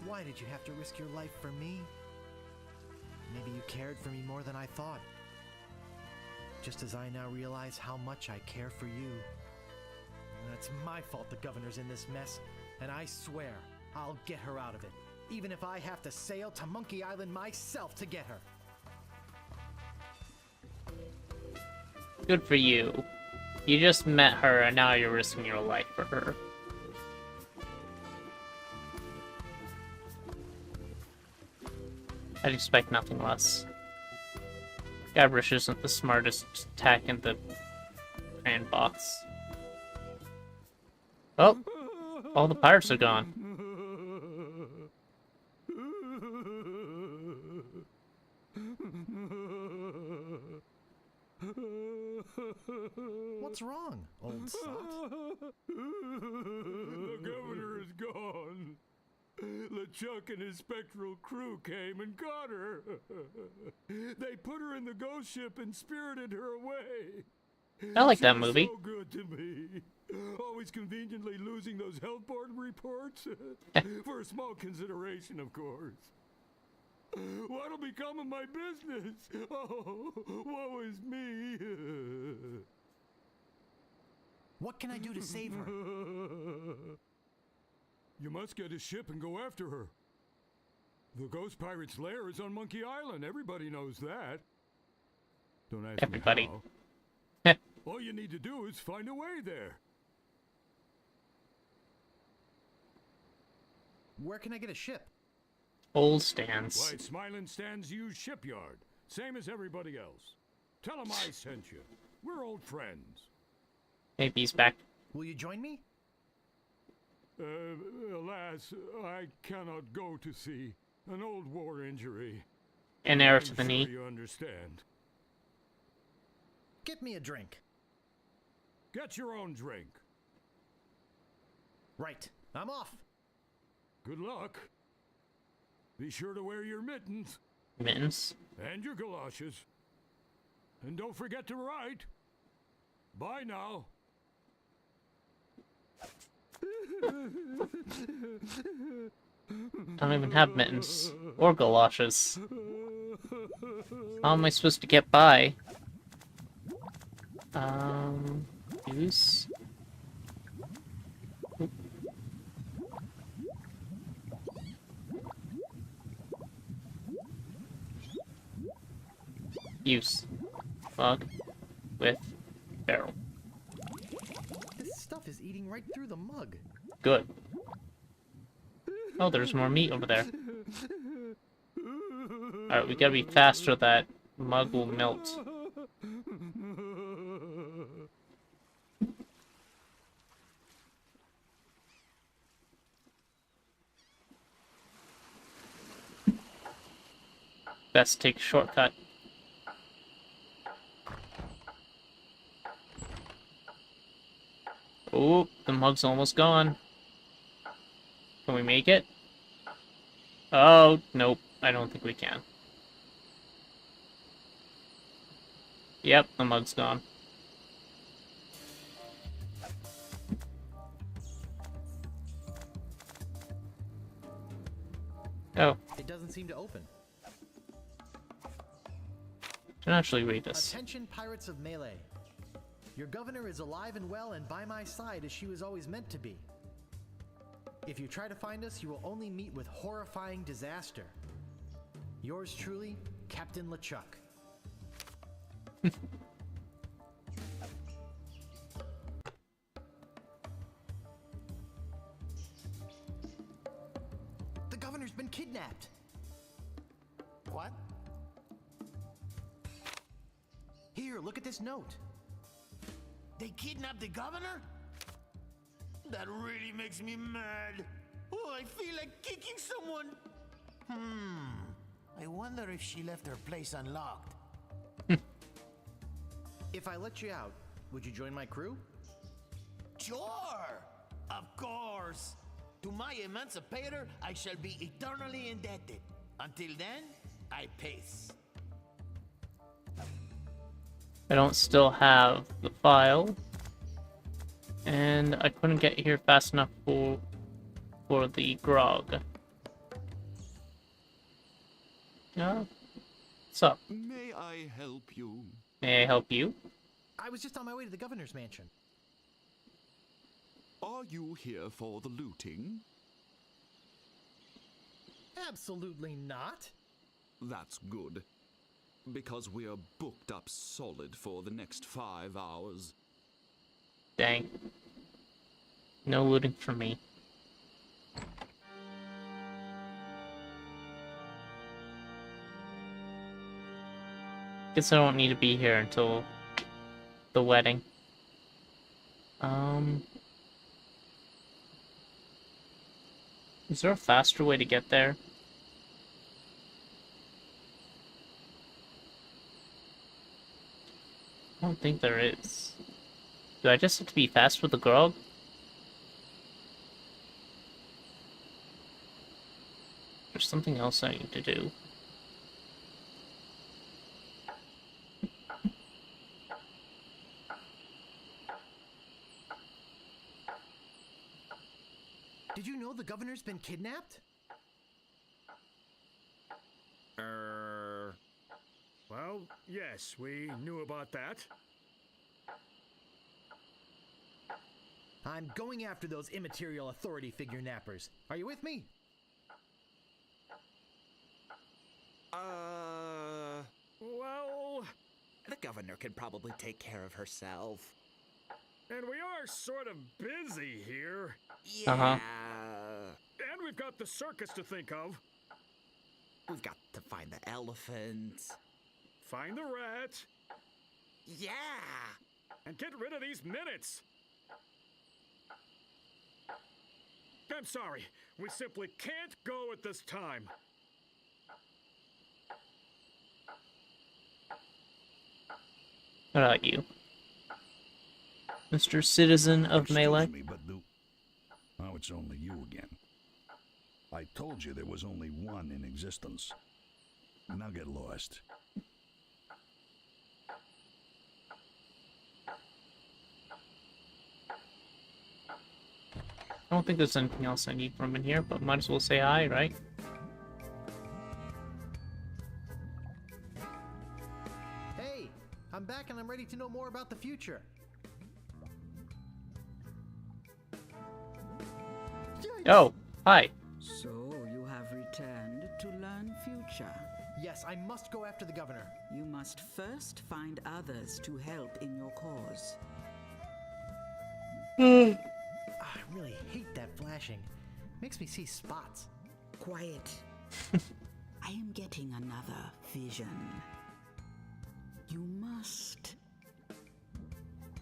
Why did you have to risk your life for me? Maybe you cared for me more than I thought. Just as I now realize how much I care for you. It's my fault the governor's in this mess, and I swear I'll get her out of it, even if I have to sail to Monkey Island myself to get her. Good for you. You just met her and now you're risking your life for her. I'd expect nothing less. Guybrush isn't the smartest tack in the box. Oh, all the pirates are gone. What's wrong, old sot? The governor is gone. LeChuck and his spectral crew came and got her. They put her in the ghost ship and spirited her away. I like She that was movie. So good to me. Always conveniently losing those health board reports. For a small consideration, of course. What'll become of my business? Oh, woe is me. What can I do to save her? You must get a ship and go after her. The Ghost Pirate's lair is on Monkey Island. Everybody knows that. Don't ask Everybody. me how. All you need to do is find a way there. Where can I get a ship? Old stands. Why, Smiling Stands use shipyard. Same as everybody else. Tell 'em I sent you. We're old friends. Maybe he's back. Will you join me? Alas, I cannot go to sea. An old war injury. An arrow I'm to the sure knee. you understand. Get me a drink. Get your own drink. Right. I'm off. Good luck. Be sure to wear your mittens. Mittens. And your galoshes. And don't forget to write. Bye now. Don't even have mittens. Or galoshes. How am I supposed to get by? Use? Use. Mug. With barrel. This stuff is eating right through the mug. Good. Oh, there's more meat over there. Alright, we gotta be fast or that mug will melt. Best take a shortcut. Oh, the mug's almost gone. Can we make it? Oh, nope. I don't think we can. Yep, the mug's gone. Oh, It doesn't seem to open. don't actually read this. Attention, pirates of Melee. Your governor is alive and well and by my side as she was always meant to be. If you try to find us, you will only meet with horrifying disaster. Yours truly, Captain LeChuck. kidnapped. What? Here, look at this note. They kidnapped the governor? That really makes me mad. Oh, I feel like kicking someone. I wonder if she left her place unlocked. If I let you out, would you join my crew? Sure! Of course! To my emancipator, I shall be eternally indebted. Until then, I pace. I don't still have the file, and I couldn't get here fast enough for the grog. What's up? May I help you? May I help you? I was just on my way to the governor's mansion. Are you here for the looting? Absolutely not. That's good. Because we're booked up solid for the next 5 hours. Dang. No looting for me. Guess I don't need to be here until the wedding. Is there a faster way to get there? I don't think there is. Do I just have to be fast with the grog? There's something else I need to do. Did you know the governor's been kidnapped? Well, yes, we knew about that. I'm going after those immaterial authority figure nappers. Are you with me? Well, The governor can probably take care of herself. and we are sort of busy here. Yeah. And we've got the circus to think of. We've got to find the elephant. Find the rat. Yeah. And get rid of these minutes. I'm sorry. We simply can't go at this time. What about you? Mr. Citizen of Excuse Melee? me, but oh, it's only you again. I told you there was only one in existence. Now get lost. I don't think there's anything else I need from in here, but might as well say hi, right? Hey, I'm back and I'm ready to know more about the future. Oh, hi. So you have returned to learn future. Yes, I must go after the governor. You must first find others to help in your cause. I really hate that flashing. Makes me see spots. Quiet. I am getting another vision. You must.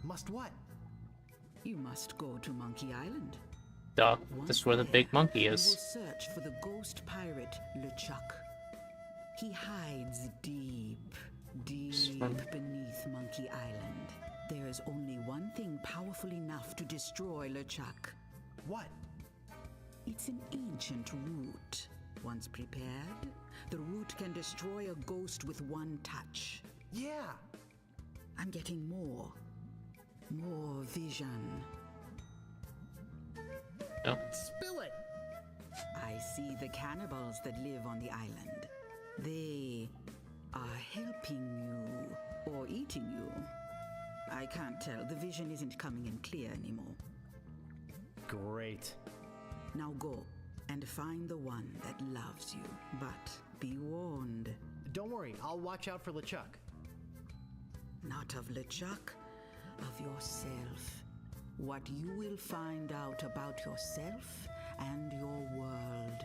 Must what? You must go to Monkey Island. Duh, this is where the big monkey You will is. search for the ghost pirate LeChuck. He hides deep beneath Monkey Island. There is only one thing powerful enough to destroy LeChuck. What? It's an ancient root. Once prepared, the root can destroy a ghost with one touch. Yeah. I'm getting more vision. Oh. Spill it. I see the cannibals that live on the island. They are helping you or eating you. I can't tell. The vision isn't coming in clear anymore. Great. Now go and find the one that loves you. But be warned. Don't worry, I'll watch out for LeChuck. Not of LeChuck, of yourself. What you will find out about yourself and your world.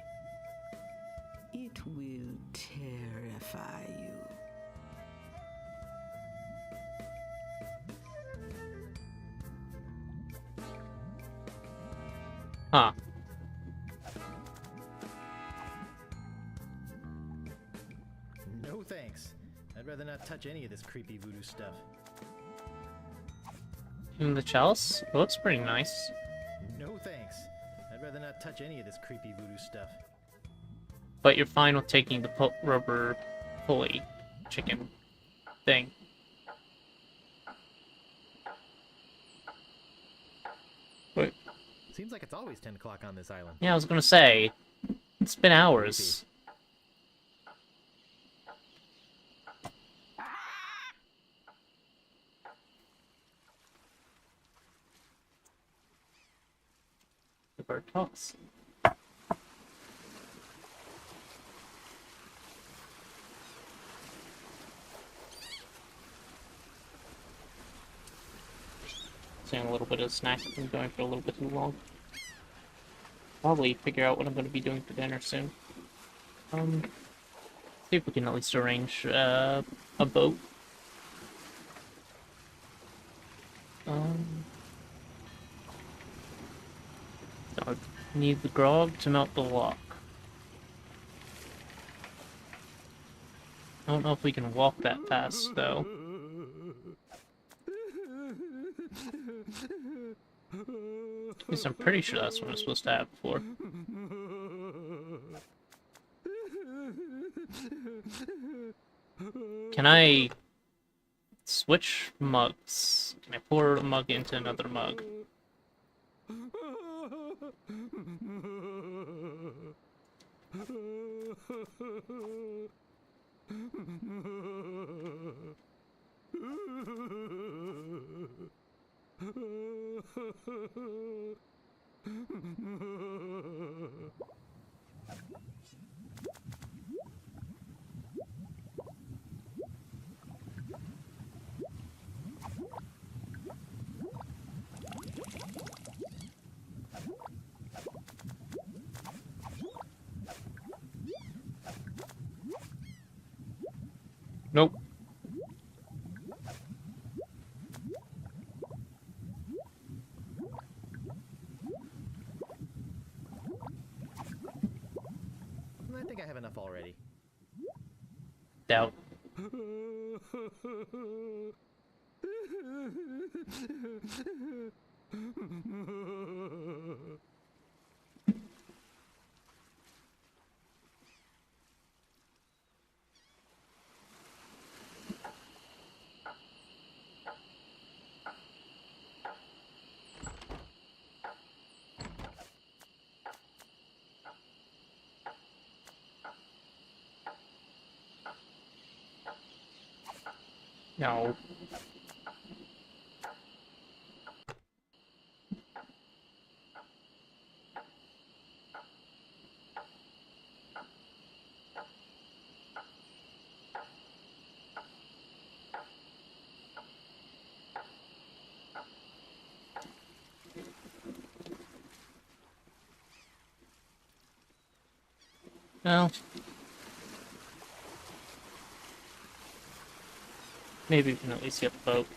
It will terrify you. Huh. No thanks. I'd rather not touch any of this creepy voodoo stuff. And the chalice? It looks pretty nice. No thanks. I'd rather not touch any of this creepy voodoo stuff. But you're fine with taking the rubber pulley chicken thing. Wait. Seems like it's always 10 o'clock on this island. Yeah, I was gonna say, it's been hours. The bird talks. Saying a little bit of snack. I've been going for a little bit too long. Probably figure out what I'm going to be doing for dinner soon. See if we can at least arrange a boat. I need the grog to melt the lock. I don't know if we can walk that fast, though. At least I'm pretty sure that's what I'm supposed to have before. Can I switch mugs? Can I pour a mug into another mug? Nope. I think I have enough already. Doubt. No. No. Maybe we can at least get the boat.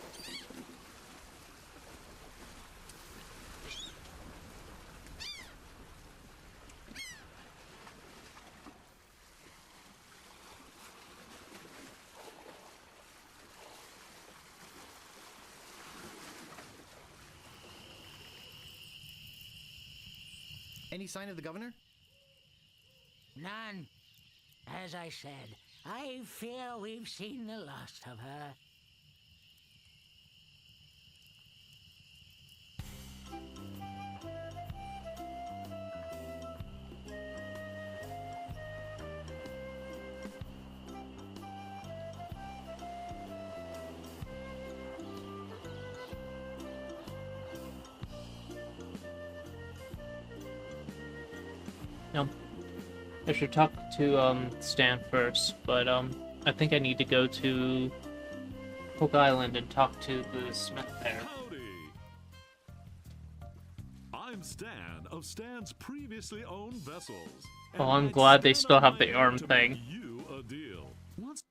Any sign of the governor? None. As I said, I fear we've seen the last of her. No. I should talk to Stan first, but I think I need to go to Hook Island and talk to the smith there. Howdy. I'm Stan of Stan's previously owned vessels. Oh, I'm glad they still have the arm thing. You a deal. What's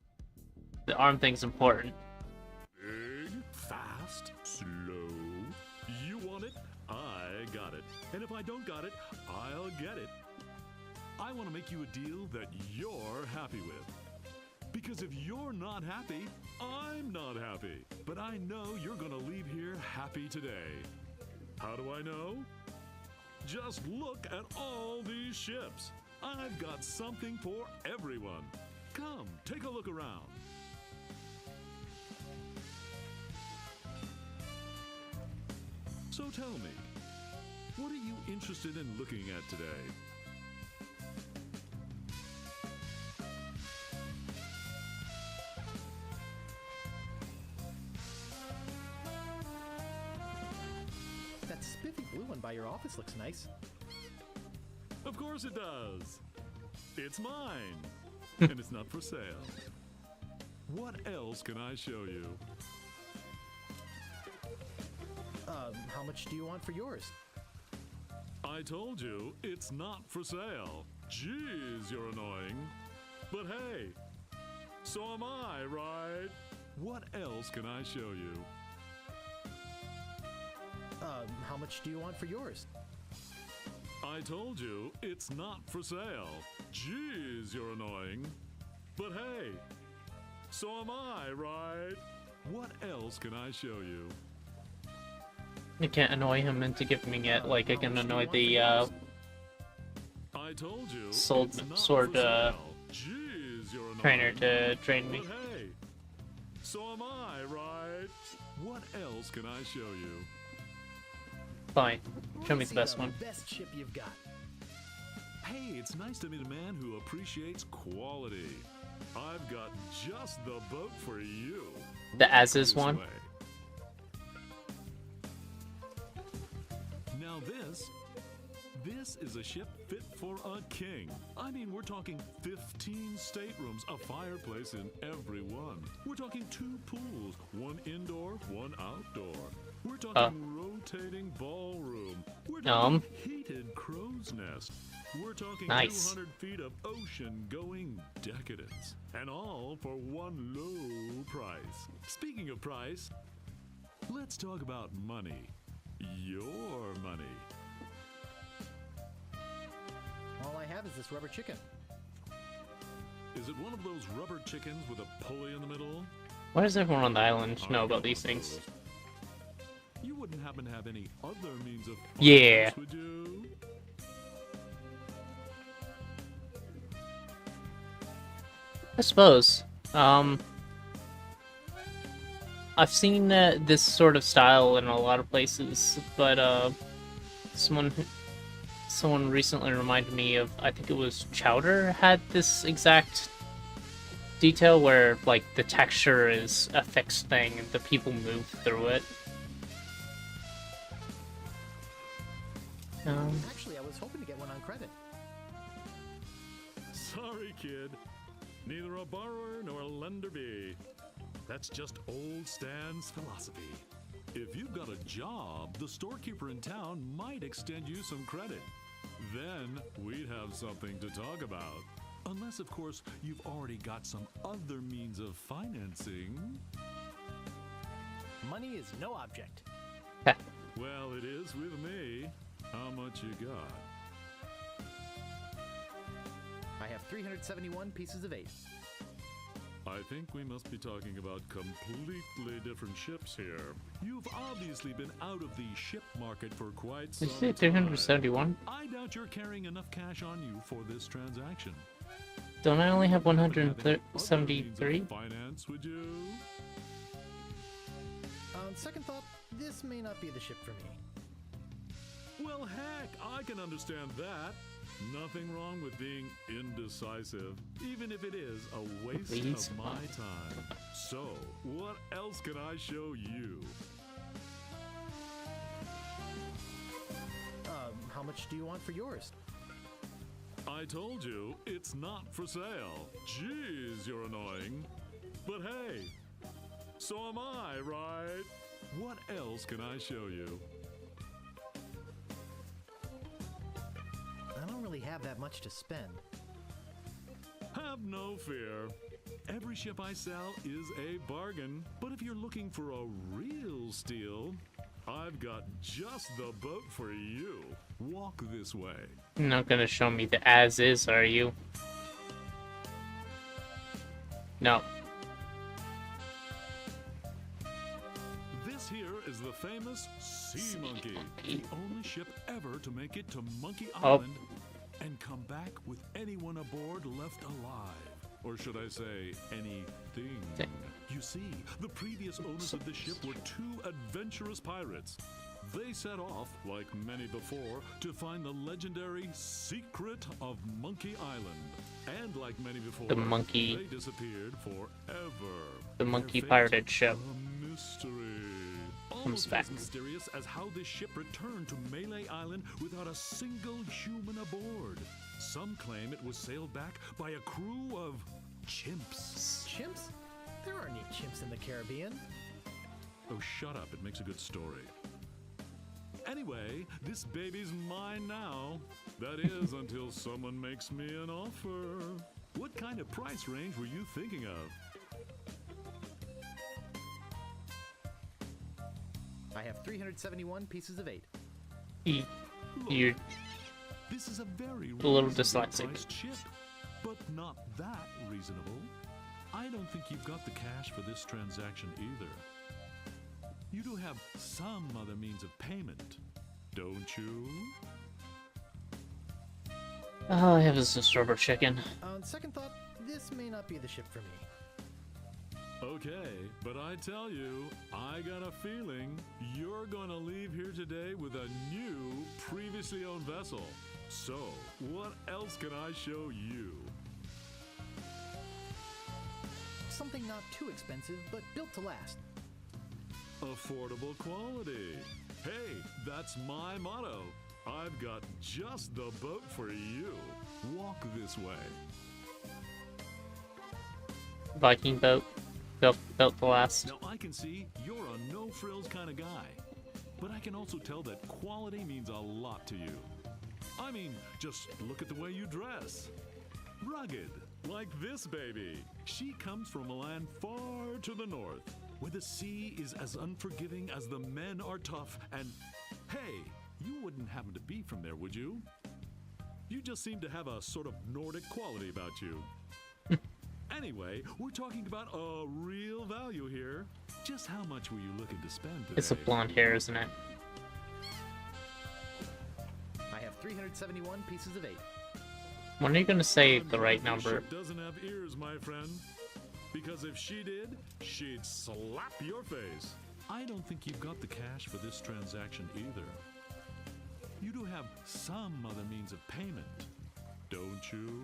The arm thing's important. big, fast, slow? You want it? I got it. And if I don't got it, I'll get it. I want to make you a deal that you're happy with. Because if you're not happy, I'm not happy. But I know you're gonna leave here happy today. How do I know? Just look at all these ships. I've got something for everyone. Come, take a look around. So tell me, what are you interested in looking at today? That spiffy blue one by your office looks nice. Of course it does. It's mine. And it's not for sale. What else can I show you? How much do you want for yours? I told you it's not for sale. Jeez, you're annoying. But hey, so am I, right? What else can I show you? How much do you want for yours? I told you it's not for sale. Jeez, you're annoying. But hey, so am I, right? What else can I show you? I can't annoy him into giving it like I can annoy the I told you sword it's not sword for sale. Jeez, you're annoying. trainer to train me. But hey, so am I, right? What else can I show you? Fine. Show me the best one. Best ship you've got. Hey, it's nice to meet a man who appreciates quality. I've got just the boat for you. The Right As Is this one? way. Now this is a ship fit for a king. I mean, we're talking 15 staterooms, a fireplace in every one. We're talking 2 pools, one indoor, one outdoor. We're talking rotating ballroom. We're talking heated crow's nest. We're talking Nice. 200 feet of ocean-going decadence. And all for one low price. Speaking of price, let's talk about money. Your money. All I have is this rubber chicken. Is it one of those rubber chickens with a pulley in the middle? Why does everyone on the island know about these things? You wouldn't happen to have any other means of Yeah. finance, would you? I suppose. I've seen this sort of style in a lot of places, but someone recently reminded me of, I think it was Chowder had this exact detail where like the texture is a fixed thing and the people move through it. Actually, I was hoping to get one on credit. Sorry, kid. Neither a borrower nor a lender be. That's just old Stan's philosophy. If you've got a job, the storekeeper in town might extend you some credit. Then we'd have something to talk about. Unless, of course, you've already got some other means of financing. Money is no object. Well, it is with me. How much you got? I have 371 pieces of 8. I think we must be talking about completely different ships here. You've obviously been out of the ship market for quite some Did you say time. 371? I doubt you're carrying enough cash on you for this transaction. Don't I only have Other means 173? of finance, would you? On second thought, this may not be the ship for me. Well, heck, I can understand that. Nothing wrong with being indecisive, even if it is a waste Please. of my time. So, what else can I show you? How much do you want for yours? I told you, it's not for sale. Jeez, you're annoying. But hey, so am I, right? What else can I show you? have that much to spend. Have no fear. Every ship I sell is a bargain. But if you're looking for a real steal, I've got just the boat for you. Walk this way. You're not gonna show me the as is, are you? No. This here is the famous Sea Monkey, the only ship ever to make it to Monkey Oh. Island and come back with anyone aboard left alive. Or should I say, anything. You see, the previous owners of the ship were two adventurous pirates. They set off, like many before, to find the legendary secret of Monkey Island. And like many before, The monkey- they disappeared forever. The monkey Their fate, pirated ship. a mystery. Comes Almost back. as mysterious as how this ship returned to Melee Island without a single human aboard. Some claim it was sailed back by a crew of chimps. Chimps? There aren't any chimps in the Caribbean. Oh, shut up. It makes a good story. Anyway, this baby's mine now. That is, until someone makes me an offer. What kind of price range were you thinking of? I have 371 pieces of 8. You. This is a very A little reasonably dyslexic. priced chip, but not that reasonable. I don't think you've got the cash for this transaction either. You do have some other means of payment, don't you? All I have is this rubber chicken. On second thought, this may not be the ship for me. Okay, but I tell you, I got a feeling you're gonna leave here today with a new, previously owned vessel. So, what else can I show you? Something not too expensive, but built to last. Affordable quality. Hey, that's my motto. I've got just the boat for you. Walk this way. Viking boat. Built to last. Now, I can see you're a no-frills kind of guy, but I can also tell that quality means a lot to you. I mean, just look at the way you dress. Rugged, like this baby. She comes from a land far to the north, where the sea is as unforgiving as the men are tough, and hey, you wouldn't happen to be from there, would you? You just seem to have a sort of Nordic quality about you. Anyway, we're talking about a real value here. Just how much were you looking to spend today? It's the blonde hair, isn't it? I have 371 pieces of 8. When are you gonna say I'm the right glad this number? ship doesn't have ears, my friend. Because if she did, she'd slap your face. I don't think you've got the cash for this transaction either. You do have some other means of payment, don't you?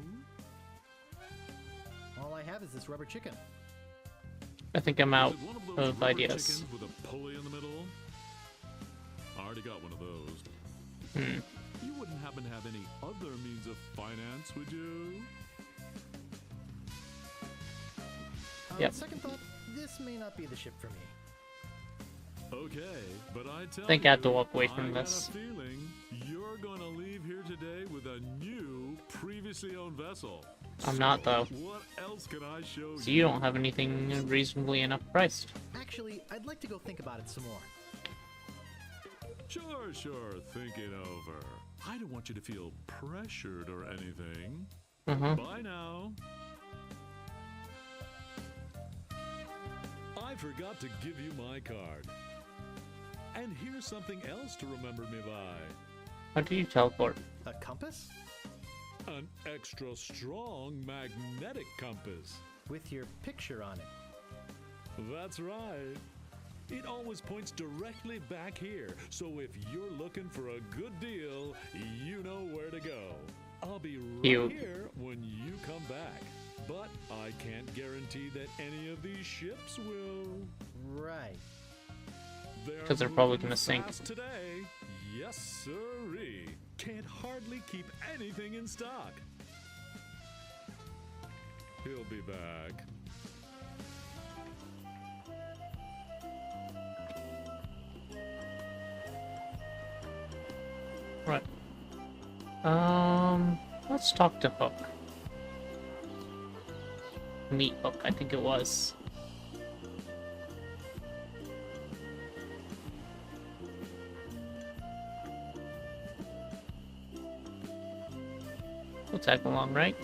All I have is this rubber chicken. I think I'm out Is it one of those of rubber ideas. chickens with a pulley in the middle? I already got one of those. Hmm. You wouldn't happen to have any other means of finance, would you? On Yep. second thought, this may not be the ship for me. Okay, but I tell Think you, I have to walk away from I got this. a feeling you're gonna leave here today with a new, previously owned vessel. I'm not, though. What else can I show So you don't have anything reasonably enough priced. Actually, I'd like to go think about it some more. Sure, think it over. I don't want you to feel pressured or anything. Mhm. Bye now. I forgot to give you my card. And here's something else to remember me by. How do you teleport? A compass? An extra strong magnetic compass. With your picture on it. That's right. It always points directly back here, so if you're looking for a good deal, you know where to go. I'll be right Cute. here when you come back. But I can't guarantee that any of these ships will. Right. 'Cause they're probably moving gonna sink. fast today. Yes, sirree. Can't hardly keep anything in stock. He'll be back. Right. Let's talk to Hook. Meet Hook, I think it was. We'll tag along, right?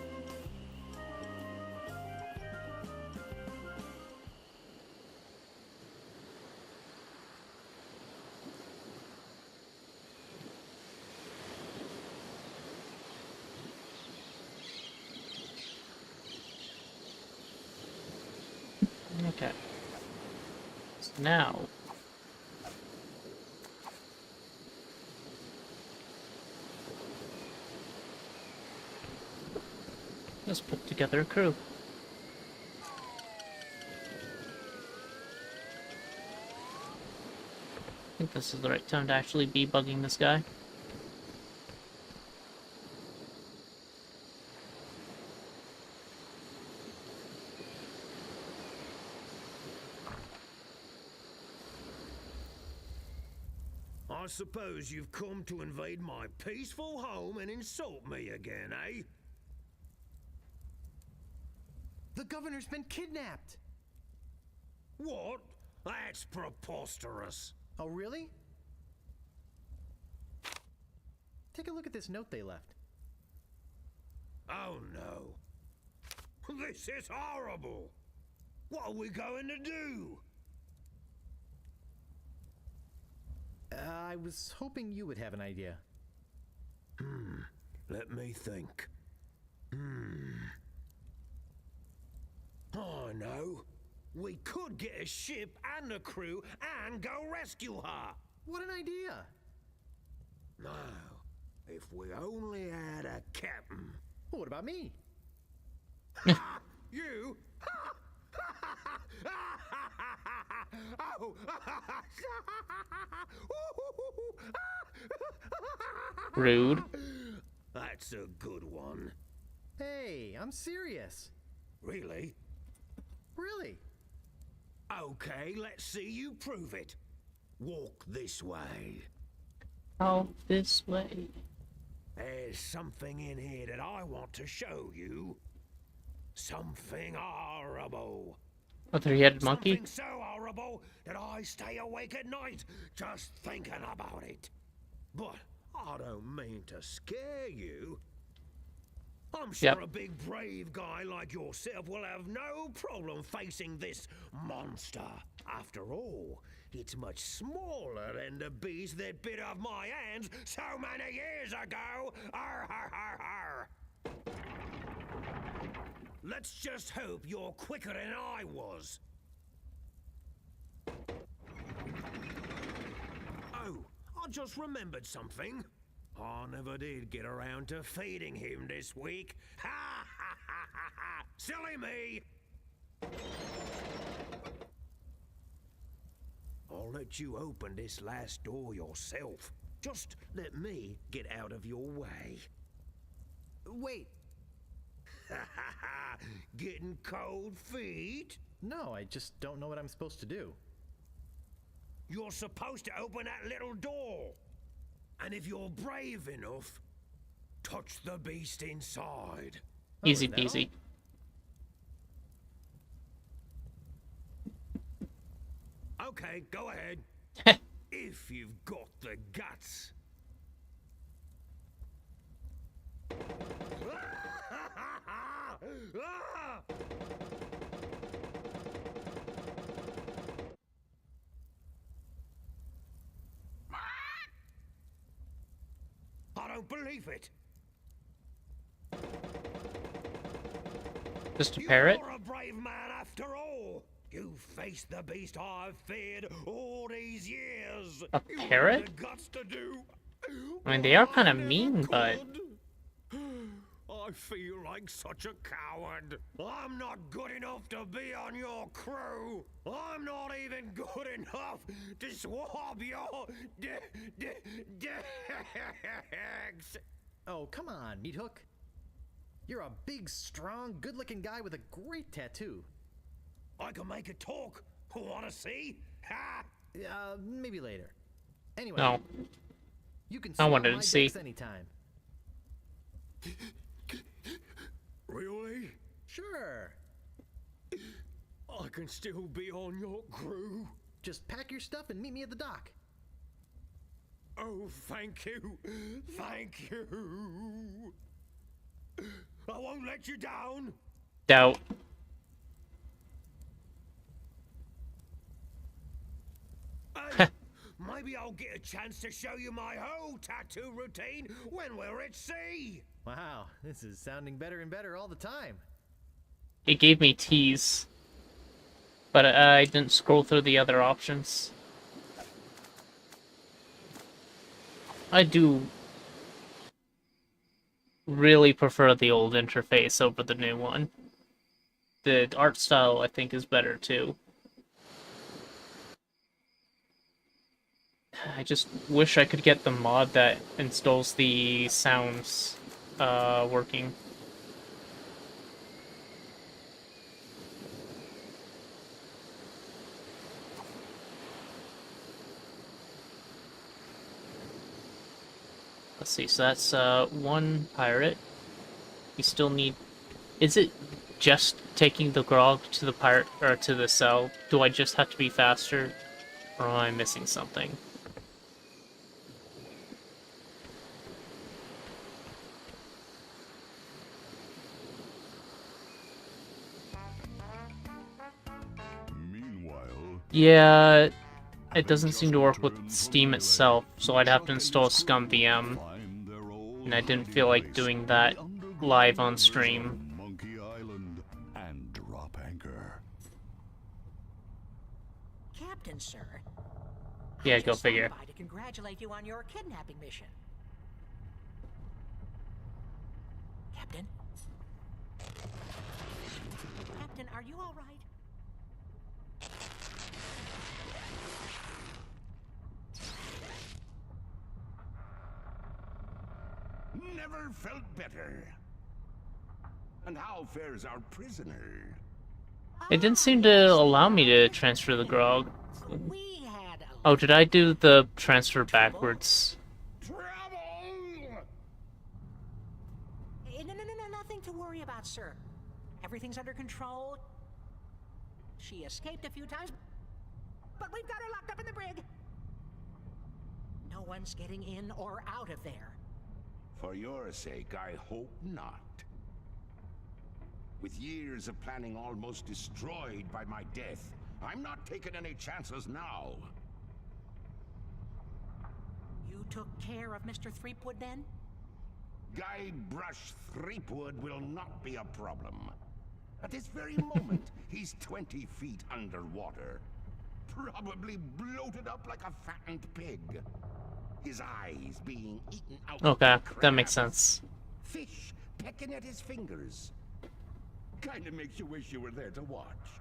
Okay. So now... let's put together a crew. I think this is the right time to actually be bugging this guy. I suppose you've come to invade my peaceful home and insult me again, eh? The governor's been kidnapped! What? That's preposterous. Oh, really? Take a look at this note they left. Oh no. This is horrible. What are we going to do? I was hoping you would have an idea. Let me think. Oh no. We could get a ship and a crew and go rescue her. What an idea! Now, if we only had a captain. Well, what about me? You? Oh. Rude. That's a good one. Hey, I'm serious. Really? Really? Okay, let's see you prove it. Walk this way. Out this way. There's something in here that I want to show you. Something horrible. A three-headed monkey? Something so horrible that I stay awake at night just thinking about it. But I don't mean to scare you. I'm sure a big brave guy like yourself will have no problem facing this monster. After all, it's much smaller than the beast that bit off my hands so many years ago. Arr, arr, arr, arr. Let's just hope you're quicker than I was. Oh, I just remembered something. I never did get around to feeding him this week. Ha ha ha ha ha! Silly me! I'll let you open this last door yourself. Just let me get out of your way. Wait. Getting cold feet? No, I just don't know what I'm supposed to do. You're supposed to open that little door. And if you're brave enough, touch the beast inside. Easy peasy. Okay, go ahead. If you've got the guts. I don't believe it. Just a parrot? You're a brave man after all. You faced the beast I've feared all these years. A You had parrot? the guts to do. I mean, they are kind of mean, but... I feel like such a coward. I'm not good enough to be on your crew. I'm not even good enough to swab your decks. Oh, come on, Meat Hook. You're a big, strong, good-looking guy with a great tattoo. I can make it talk. Want to see? Ha! Maybe later. Anyway, No. you can I swab wanted my to see. decks anytime. Really? Sure. I can still be on your crew? Just pack your stuff and meet me at the dock. Oh, thank you. Thank you. I won't let you down. Doubt. Hey, maybe I'll get a chance to show you my whole tattoo routine when we're at sea. Wow, this is sounding better and better all the time. It gave me tease, but I didn't scroll through the other options. I do really prefer the old interface over the new one. The art style, I think, is better too. I just wish I could get the mod that installs the sounds working. Let's see, so that's one pirate. We still need... Is it just taking the grog to the pirate, or to the cell? Do I just have to be faster? Or am I missing something? Meanwhile, Yeah, it doesn't seem to work with Steam itself, so I'd have to install ScumVM. And I didn't feel like doing that live on stream. Monkey Island and drop anchor. Captain, sir. Yeah, I go just figure. stopped by to congratulate you on your kidnapping mission. Captain? Captain, are you all right? Never felt better. And how fares our prisoner? It didn't seem to allow me to transfer the grog. We had a Oh, did I do the transfer backwards? No, nothing to worry about, sir. Everything's under control. She escaped a few times, but we've got her locked up in the brig. No one's getting in or out of there. For your sake, I hope not. With years of planning almost destroyed by my death, I'm not taking any chances now. You took care of Mr. Threepwood then? Guybrush Threepwood will not be a problem. At this very moment, he's 20 feet underwater. Probably bloated up like a fattened pig. His eyes being eaten out. Okay, by that makes crabs. sense. Fish pecking at his fingers. Kinda makes you wish you were there to watch.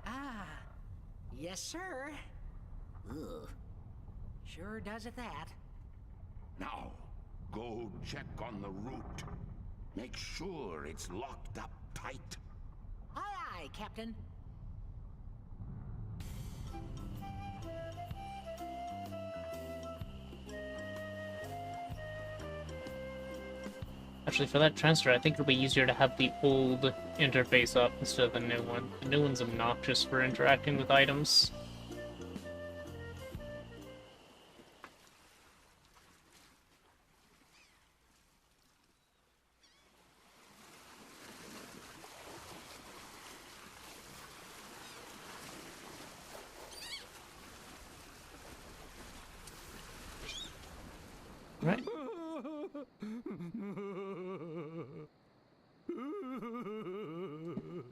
Ah, yes, sir. Ugh. Sure does at that. Now, go check on the route. Make sure it's locked up tight. Aye, aye, Captain. Actually, for that transfer, I think it'll be easier to have the old interface up instead of the new one. The new one's obnoxious for interacting with items. Right.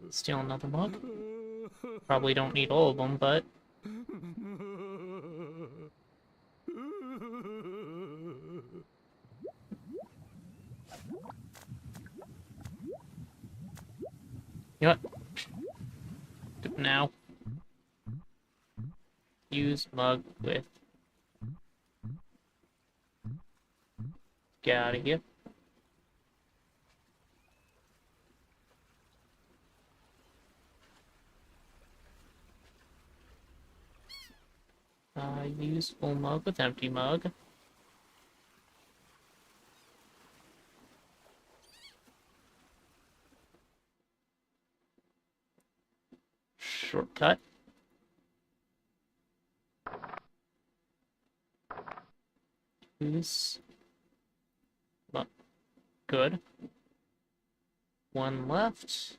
Steal another mug. Probably don't need all of them, but... You know what? Do it now. Use mug with... Get out of here. Use full mug with empty mug. cut. Who's not good? One left.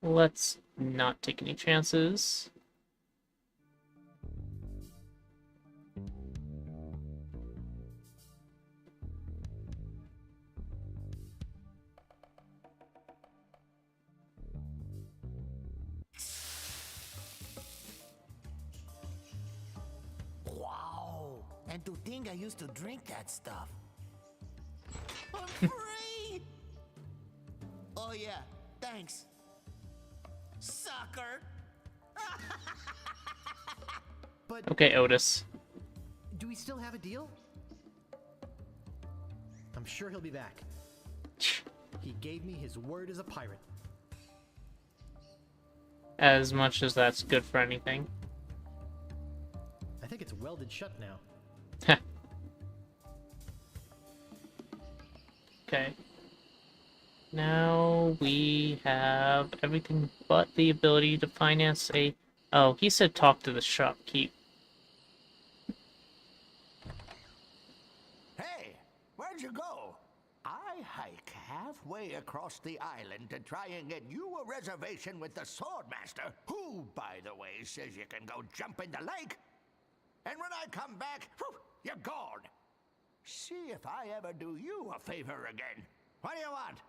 Let's not take any chances. Wow! And to think I used to drink that stuff. I'm free! Oh yeah, thanks. Sucker! But Okay, Otis. do we still have a deal? I'm sure he'll be back. He gave me his word as a pirate. As much as that's good for anything. I think it's welded shut now. Okay. Now we have everything but the ability to finance a... Oh, he said talk to the shopkeep. Hey, where'd you go? I hike halfway across the island to try and get you a reservation with the Swordmaster, who, by the way, says you can go jump in the lake. And when I come back, whew, you're gone. See if I ever do you a favor again. What do you want?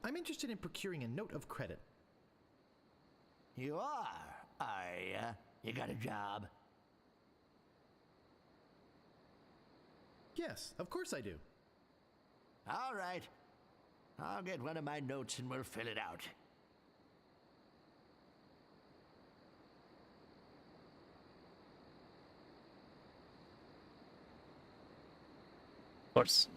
I'm interested in procuring a note of credit. You are you? You got a job? Yes, of course I do. All right. I'll get one of my notes and we'll fill it out. Of course.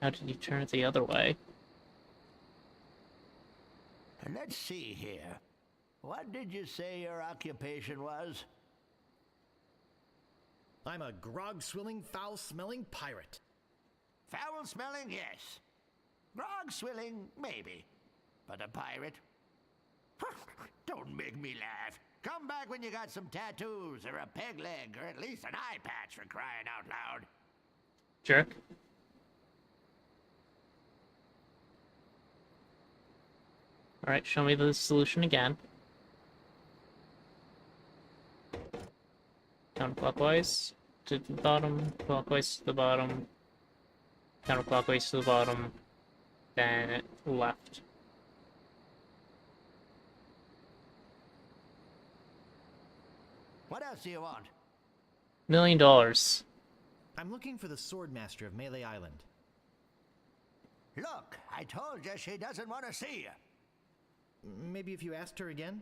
How did you turn it the other way? Let's see here. What did you say your occupation was? I'm a grog-swilling, foul-smelling pirate. Foul-smelling, yes. Grog-swilling, maybe. But a pirate? Don't make me laugh. Come back when you got some tattoos, or a peg leg, or at least an eye patch for crying out loud. Jerk. Alright, show me the solution again. Counterclockwise to the bottom, clockwise to the bottom, counterclockwise to the bottom, then left. What else do you want? $1 million. I'm looking for the Swordmaster of Melee Island. Look, I told you she doesn't want to see you. Maybe if you asked her again?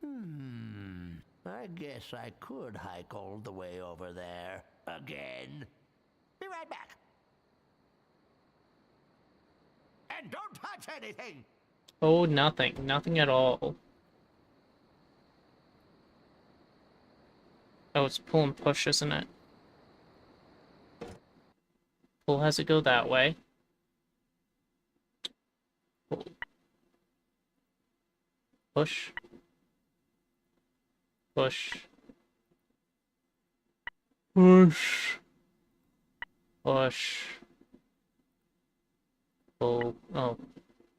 I guess I could hike all the way over there. Again. Be right back. And don't touch anything! Oh, nothing. Nothing at all. Oh, it's pull and push, isn't it? Pull has it go that way. Pull. Push. Push. Push. Push. Pull. Oh,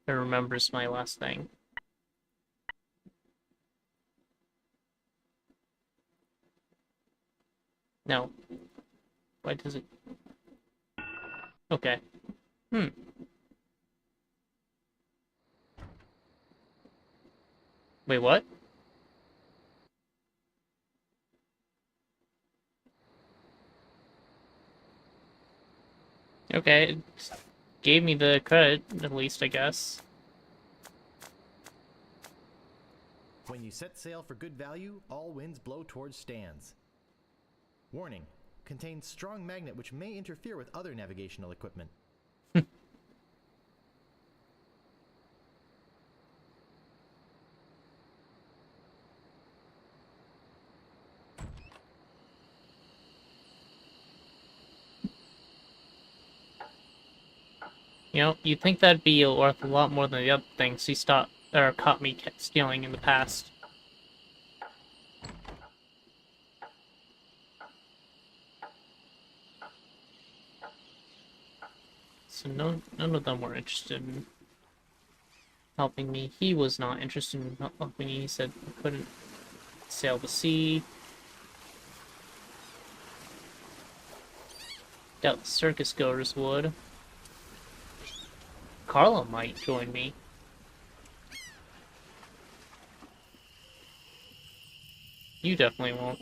it remembers my last thing. No. Why does it... Okay. Wait, what? Okay, it gave me the credit, at least, I guess. When you set sail for good value, all winds blow towards stands. Warning, contains strong magnet which may interfere with other navigational equipment. You know, you'd think that'd be worth a lot more than the other things he stopped or caught me stealing in the past. So none of them were interested in helping me. He was not interested in helping me. He said I couldn't sail the sea. Doubt the circus goers would. Carla might join me. You definitely won't.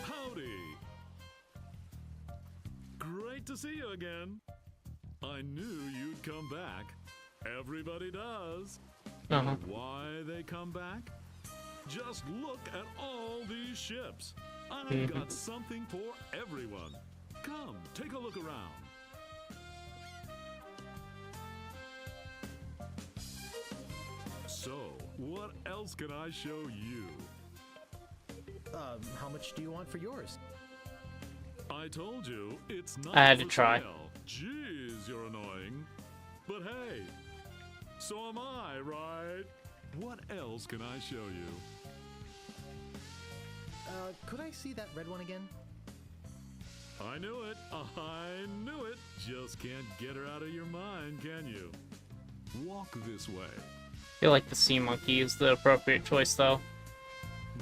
Howdy! Great to see you again. I knew you'd come back. Everybody does. Uh-huh. Why they come back? Just look at all these ships. I've got something for everyone. Come, take a look around. So, what else can I show you? How much do you want for yours? I told you, it's not I had to for try. sale. Jeez, you're annoying. But hey, so am I, right? What else can I show you? Could I see that red one again? I knew it. I knew it. Just can't get her out of your mind, can you? Walk this way. I feel like the sea monkey is the appropriate choice, though.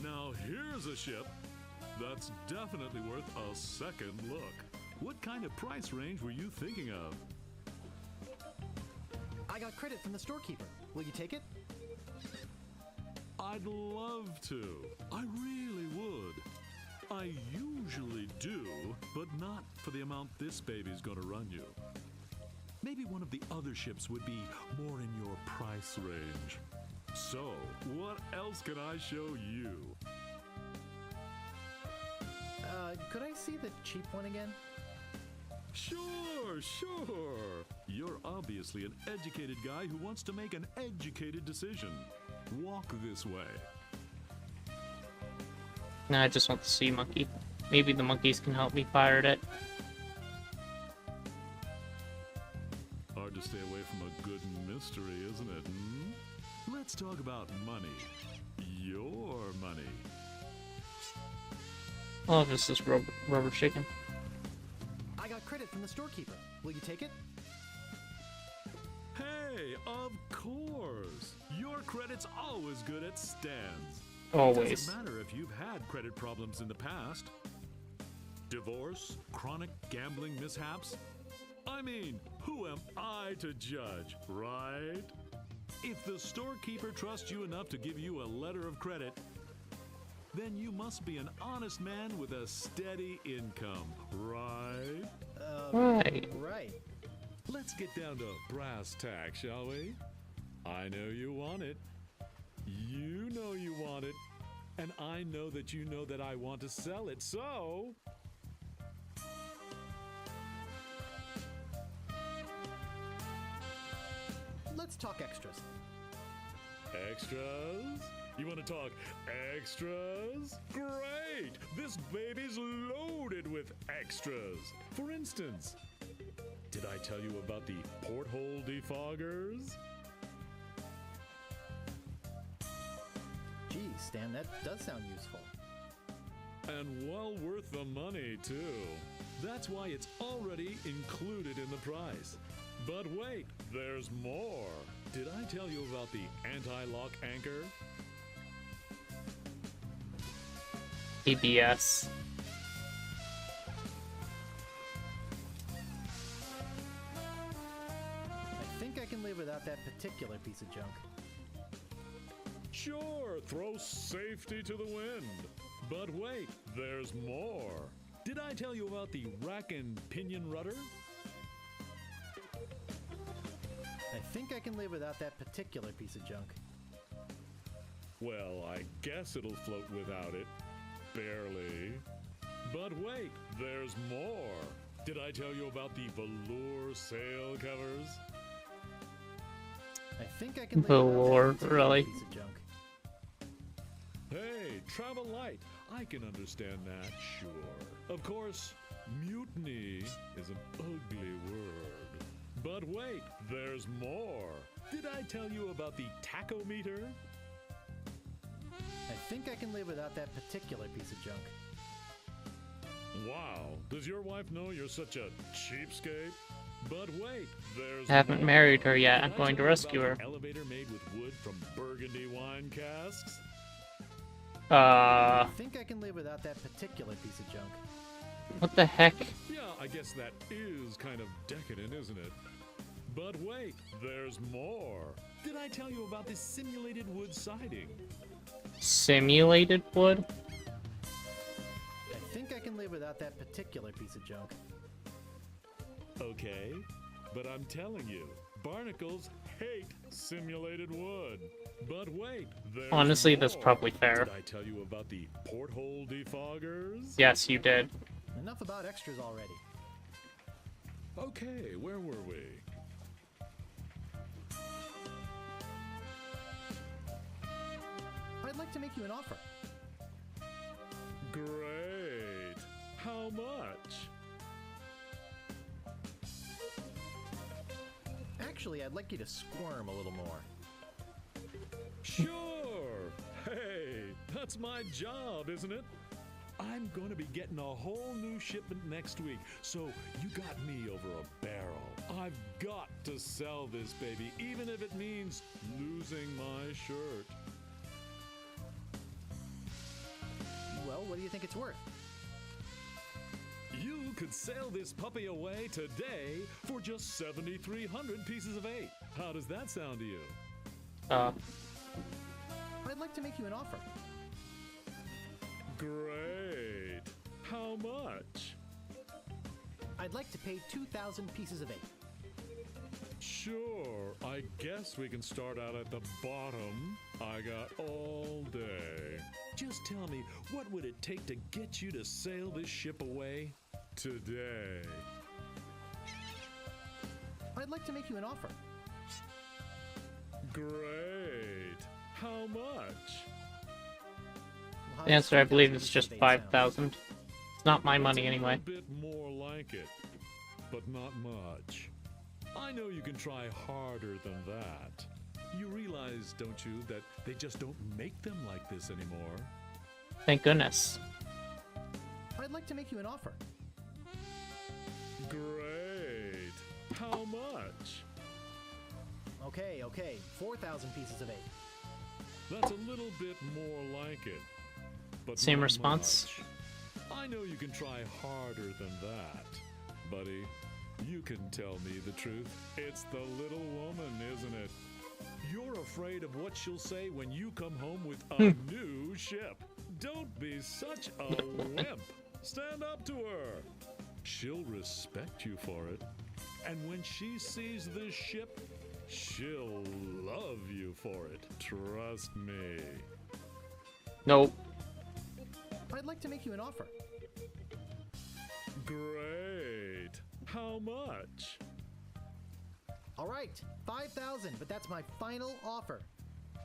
Now here's a ship that's definitely worth a second look. What kind of price range were you thinking of? I got credit from the storekeeper. Will you take it? I'd love to. I really would. I usually do, but not for the amount this baby's gonna run you. Maybe one of the other ships would be more in your price range. So, what else can I show you? Could I see the cheap one again? Sure, sure. You're obviously an educated guy who wants to make an educated decision. Walk this way. Nah, I just want the sea monkey. Maybe the monkeys can help me pirate it. Hard to stay away from a good mystery, isn't it? Let's talk about money. Your money. Oh, this is rubber chicken. I got credit from the storekeeper. Will you take it? Hey, of course. Your credit's always good at stands. Always. It doesn't matter if you've had credit problems in the past. Divorce, chronic gambling mishaps. I mean, who am I to judge, right? If the storekeeper trusts you enough to give you a letter of credit, then you must be an honest man with a steady income, right? Right. Let's get down to brass tacks, shall we? I know you want it. You know you want it. And I know that I want to sell it, so... Let's talk extras. Extras? You want to talk extras? Great! This baby's loaded with extras. For instance, did I tell you about the porthole defoggers? Geez, Stan, that does sound useful. And well worth the money, too. That's why it's already included in the price. But wait, there's more. Did I tell you about the anti-lock anchor? ABS. I think I can live without that particular piece of junk. Sure, throw safety to the wind. But wait, there's more. Did I tell you about the rack and pinion rudder? I think I can live without that particular piece of junk. Well, I guess it'll float without it. Barely. But wait, there's more. Did I tell you about the velour sail covers? I think I can live Velour, without that really? piece of junk. Hey, travel light. I can understand that, sure. Of course, mutiny is an ugly word. But wait, there's more. Did I tell you about the tachometer? I think I can live without that particular piece of junk. Wow, does your wife know you're such a cheapskate? But wait, there's I haven't more. married her yet. Did I'm I going to tell you rescue about her. the elevator made with wood from Burgundy wine casks? I think I can live without that particular piece of junk. What the heck? Yeah, I guess that is kind of decadent, isn't it? But wait, there's more. Did I tell you about this simulated wood siding? Simulated wood? I think I can live without that particular piece of junk. Okay, but I'm telling you, barnacles hate simulated wood. But wait, there's Honestly, that's more. probably fair. Did I tell you about the porthole defoggers? Yes, you did. Enough about extras already. Okay, where were we? I'd like to make you an offer. Great. How much? Actually, I'd like you to squirm a little more. Sure. Hey, that's my job, isn't it? I'm going to be getting a whole new shipment next week, so you got me over a barrel. I've got to sell this baby, even if it means losing my shirt. Well, what do you think it's worth? You could sail this puppy away today for just 7,300 pieces of 8. How does that sound to you? I'd like to make you an offer. Great. How much? I'd like to pay 2,000 pieces of 8. Sure, I guess we can start out at the bottom. I got all day. Just tell me, what would it take to get you to sail this ship away today? I'd like to make you an offer. Great. How much? The answer, I believe, is just 5,000. It's not my money anyway. A bit more like it, but not much. I know you can try harder than that. You realize, don't you, that they just don't make them like this anymore? Thank goodness. I'd like to make you an offer. Great. How much? Okay, 4,000 pieces of 8. That's a little bit more like it. But Same not response. much. I know you can try harder than that. Buddy, you can tell me the truth. It's the little woman, isn't it? You're afraid of what she'll say when you come home with a new ship. Don't be such a wimp. Stand up to her. She'll respect you for it. And when she sees this ship, she'll love you for it. Trust me. Nope. I'd like to make you an offer. Great. How much? All right, 5,000, but that's my final offer.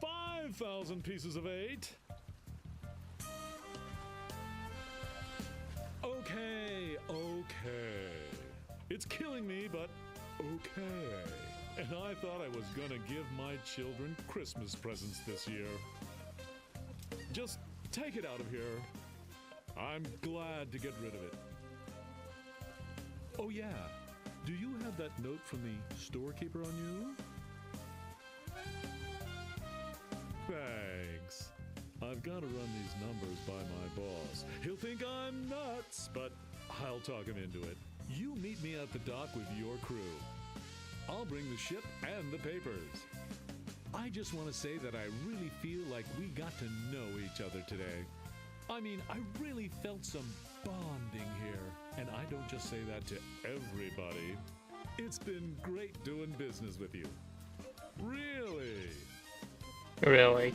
5,000 pieces of 8. Okay. It's killing me, but okay. And I thought I was gonna give my children Christmas presents this year. Just take it out of here. I'm glad to get rid of it. Oh yeah, do you have that note from the storekeeper on you? Thanks. I've got to run these numbers by my boss. He'll think I'm nuts, but I'll talk him into it. You meet me at the dock with your crew. I'll bring the ship and the papers. I just want to say that I really feel like we got to know each other today. I mean, I really felt some bonding here. And I don't just say that to everybody. It's been great doing business with you. Really? Really?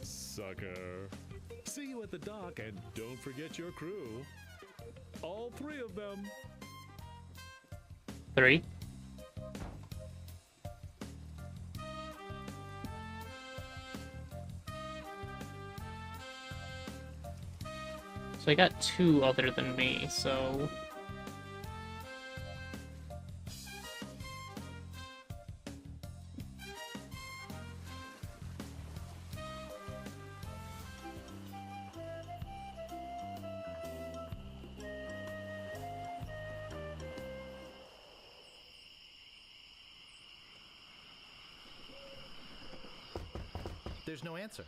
Sucker. See you at the dock, and don't forget your crew. All 3 of them. 3. So I got 2 other than me, so... There's no answer.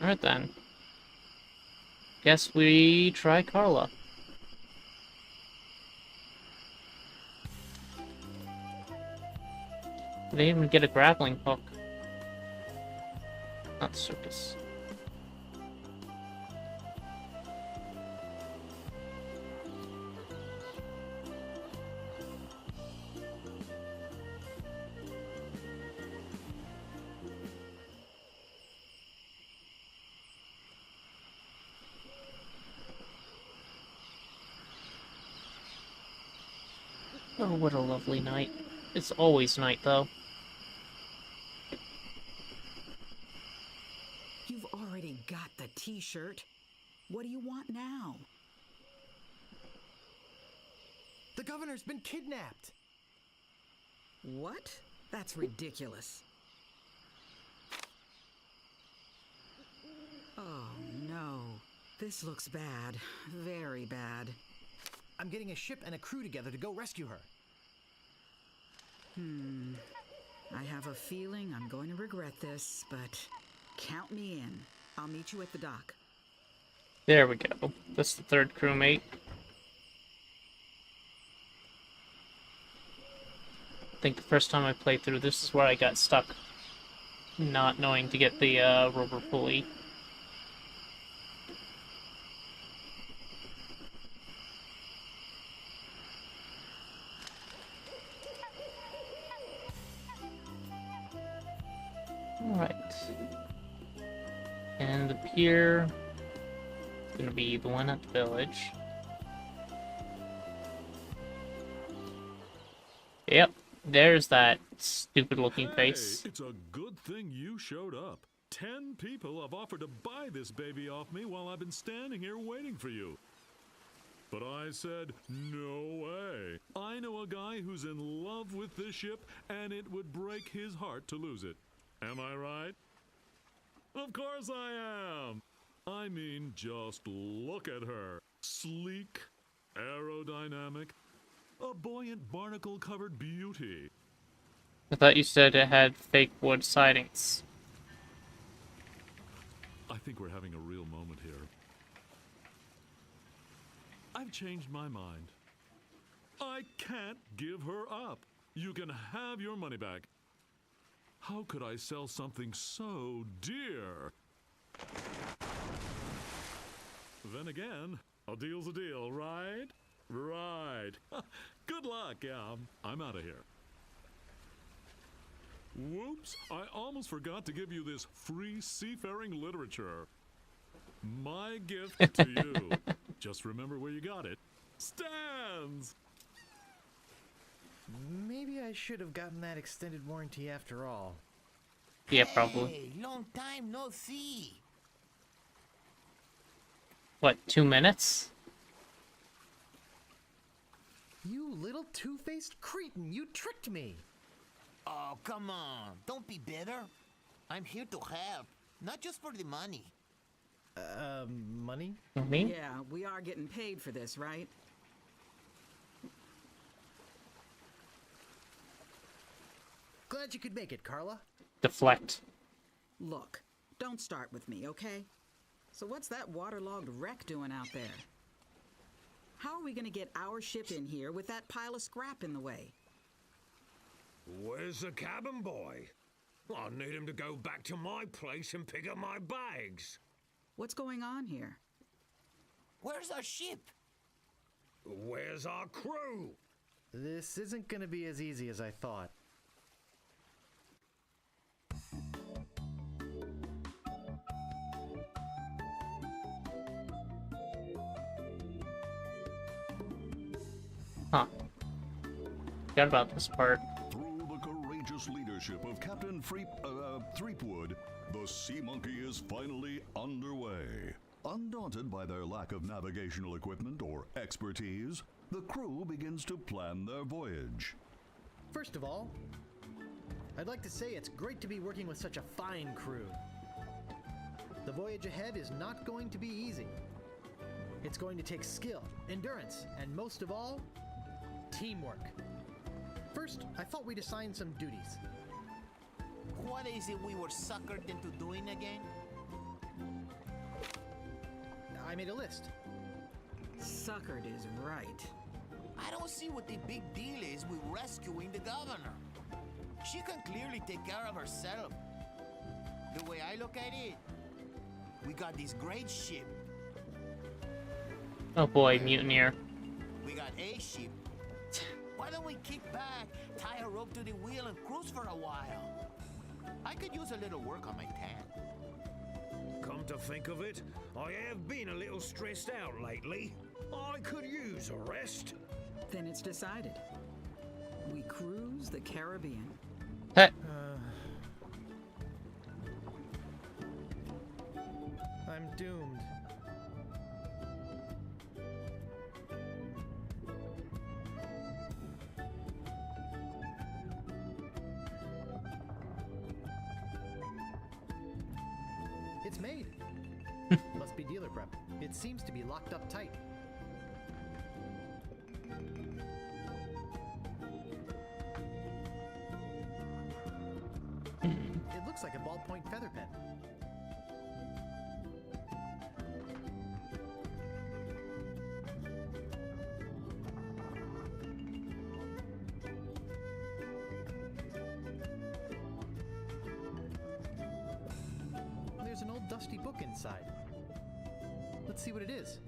Alright then. Guess we try Carla. They didn't even get a grappling hook. Not circus. Oh, what a lovely night. It's always night, though. You've already got the t-shirt. What do you want now? The governor's been kidnapped. What? That's ridiculous. Oh, no. This looks bad. Very bad. I'm getting a ship and a crew together to go rescue her. I have a feeling I'm going to regret this, but count me in. I'll meet you at the dock. There we go. That's the 3rd crewmate. I think the first time I played through, this is where I got stuck. Not knowing to get the rubber pulley. Alright. And the pier is gonna be the one at the village. Yep, there's that stupid looking face. It's a good thing you showed up. 10 people have offered to buy this baby off me while I've been standing here waiting for you. But I said, no way. I know a guy who's in love with this ship, and it would break his heart to lose it. Am I right? Of course I am. I mean, just look at her. Sleek, aerodynamic, a buoyant barnacle-covered beauty. I thought you said it had fake wood sidings. I think we're having a real moment here. I've changed my mind. I can't give her up. You can have your money back. How could I sell something so dear? Then again, a deal's a deal, right? Right. Good luck, yeah. I'm out of here. Whoops, I almost forgot to give you this free seafaring literature. My gift to you. Just remember where you got it. Stands! Maybe I should have gotten that extended warranty after all. Yeah, probably. Hey, long time no see. What, 2 minutes? You little two-faced cretin, you tricked me! Oh, come on. Don't be bitter. I'm here to help, not just for the money. Money? Me? Yeah, we are getting paid for this, right? Glad you could make it, Carla. Deflect. Look, don't start with me, okay? So what's that waterlogged wreck doing out there? How are we gonna get our ship in here with that pile of scrap in the way? Where's the cabin boy? I need him to go back to my place and pick up my bags. What's going on here? Where's our ship? Where's our crew? This isn't gonna be as easy as I thought. Huh. Forgot about this part. Through the courageous leadership of Captain Threepwood, the Sea Monkey is finally underway. Undaunted by their lack of navigational equipment or expertise, the crew begins to plan their voyage. First of all, I'd like to say it's great to be working with such a fine crew. The voyage ahead is not going to be easy. It's going to take skill, endurance, and most of all, teamwork. First, I thought we'd assign some duties. What is it we were suckered into doing again? I made a list. Suckered is right. I don't see what the big deal is with rescuing the governor. She can clearly take care of herself. The way I look at it, we got this great ship. Oh boy, mutineer. We got a ship. Why don't we kick back, tie a rope to the wheel, and cruise for a while? I could use a little work on my tan. Come to think of it, I have been a little stressed out lately. I could use a rest. Then it's decided. We cruise the Caribbean. Hey. I'm doomed. It's made. Must be dealer prep. It seems to be locked up tight. It looks like a ballpoint feather pen. There's an old dusty book inside. Let's see what it is.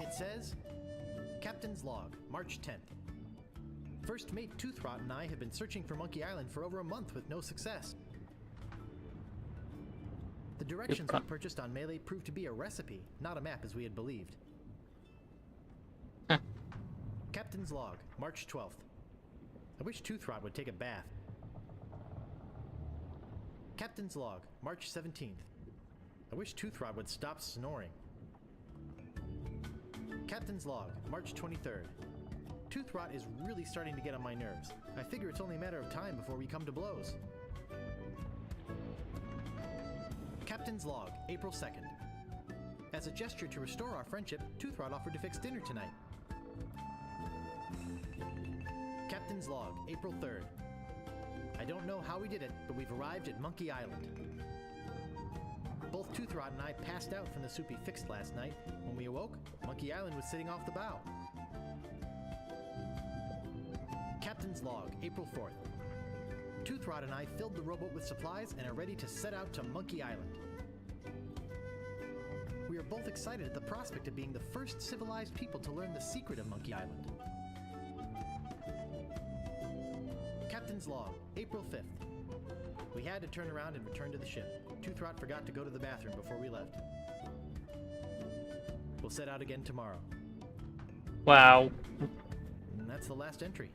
It says, Captain's Log, March 10th. First Mate Toothrot and I have been searching for Monkey Island for over a month with no success. The directions we purchased on Melee proved to be a recipe, not a map as we had believed. Captain's Log, March 12th. I wish Toothrot would take a bath. Captain's Log, March 17th. I wish Toothrot would stop snoring. Captain's Log, March 23rd. Toothrot is really starting to get on my nerves. I figure it's only a matter of time before we come to blows. Captain's Log, April 2nd. As a gesture to restore our friendship, Toothrot offered to fix dinner tonight. Captain's Log, April 3rd. I don't know how we did it, but we've arrived at Monkey Island. Both Toothrot and I passed out from the soup he fixed last night. When we awoke, Monkey Island was sitting off the bow. Captain's Log, April 4th. Toothrot and I filled the rowboat with supplies and are ready to set out to Monkey Island. We are both excited at the prospect of being the first civilized people to learn the secret of Monkey Island. Captain's Log, April 5th. We had to turn around and return to the ship. Toothrot forgot to go to the bathroom before we left. We'll set out again tomorrow. Wow. And that's the last entry.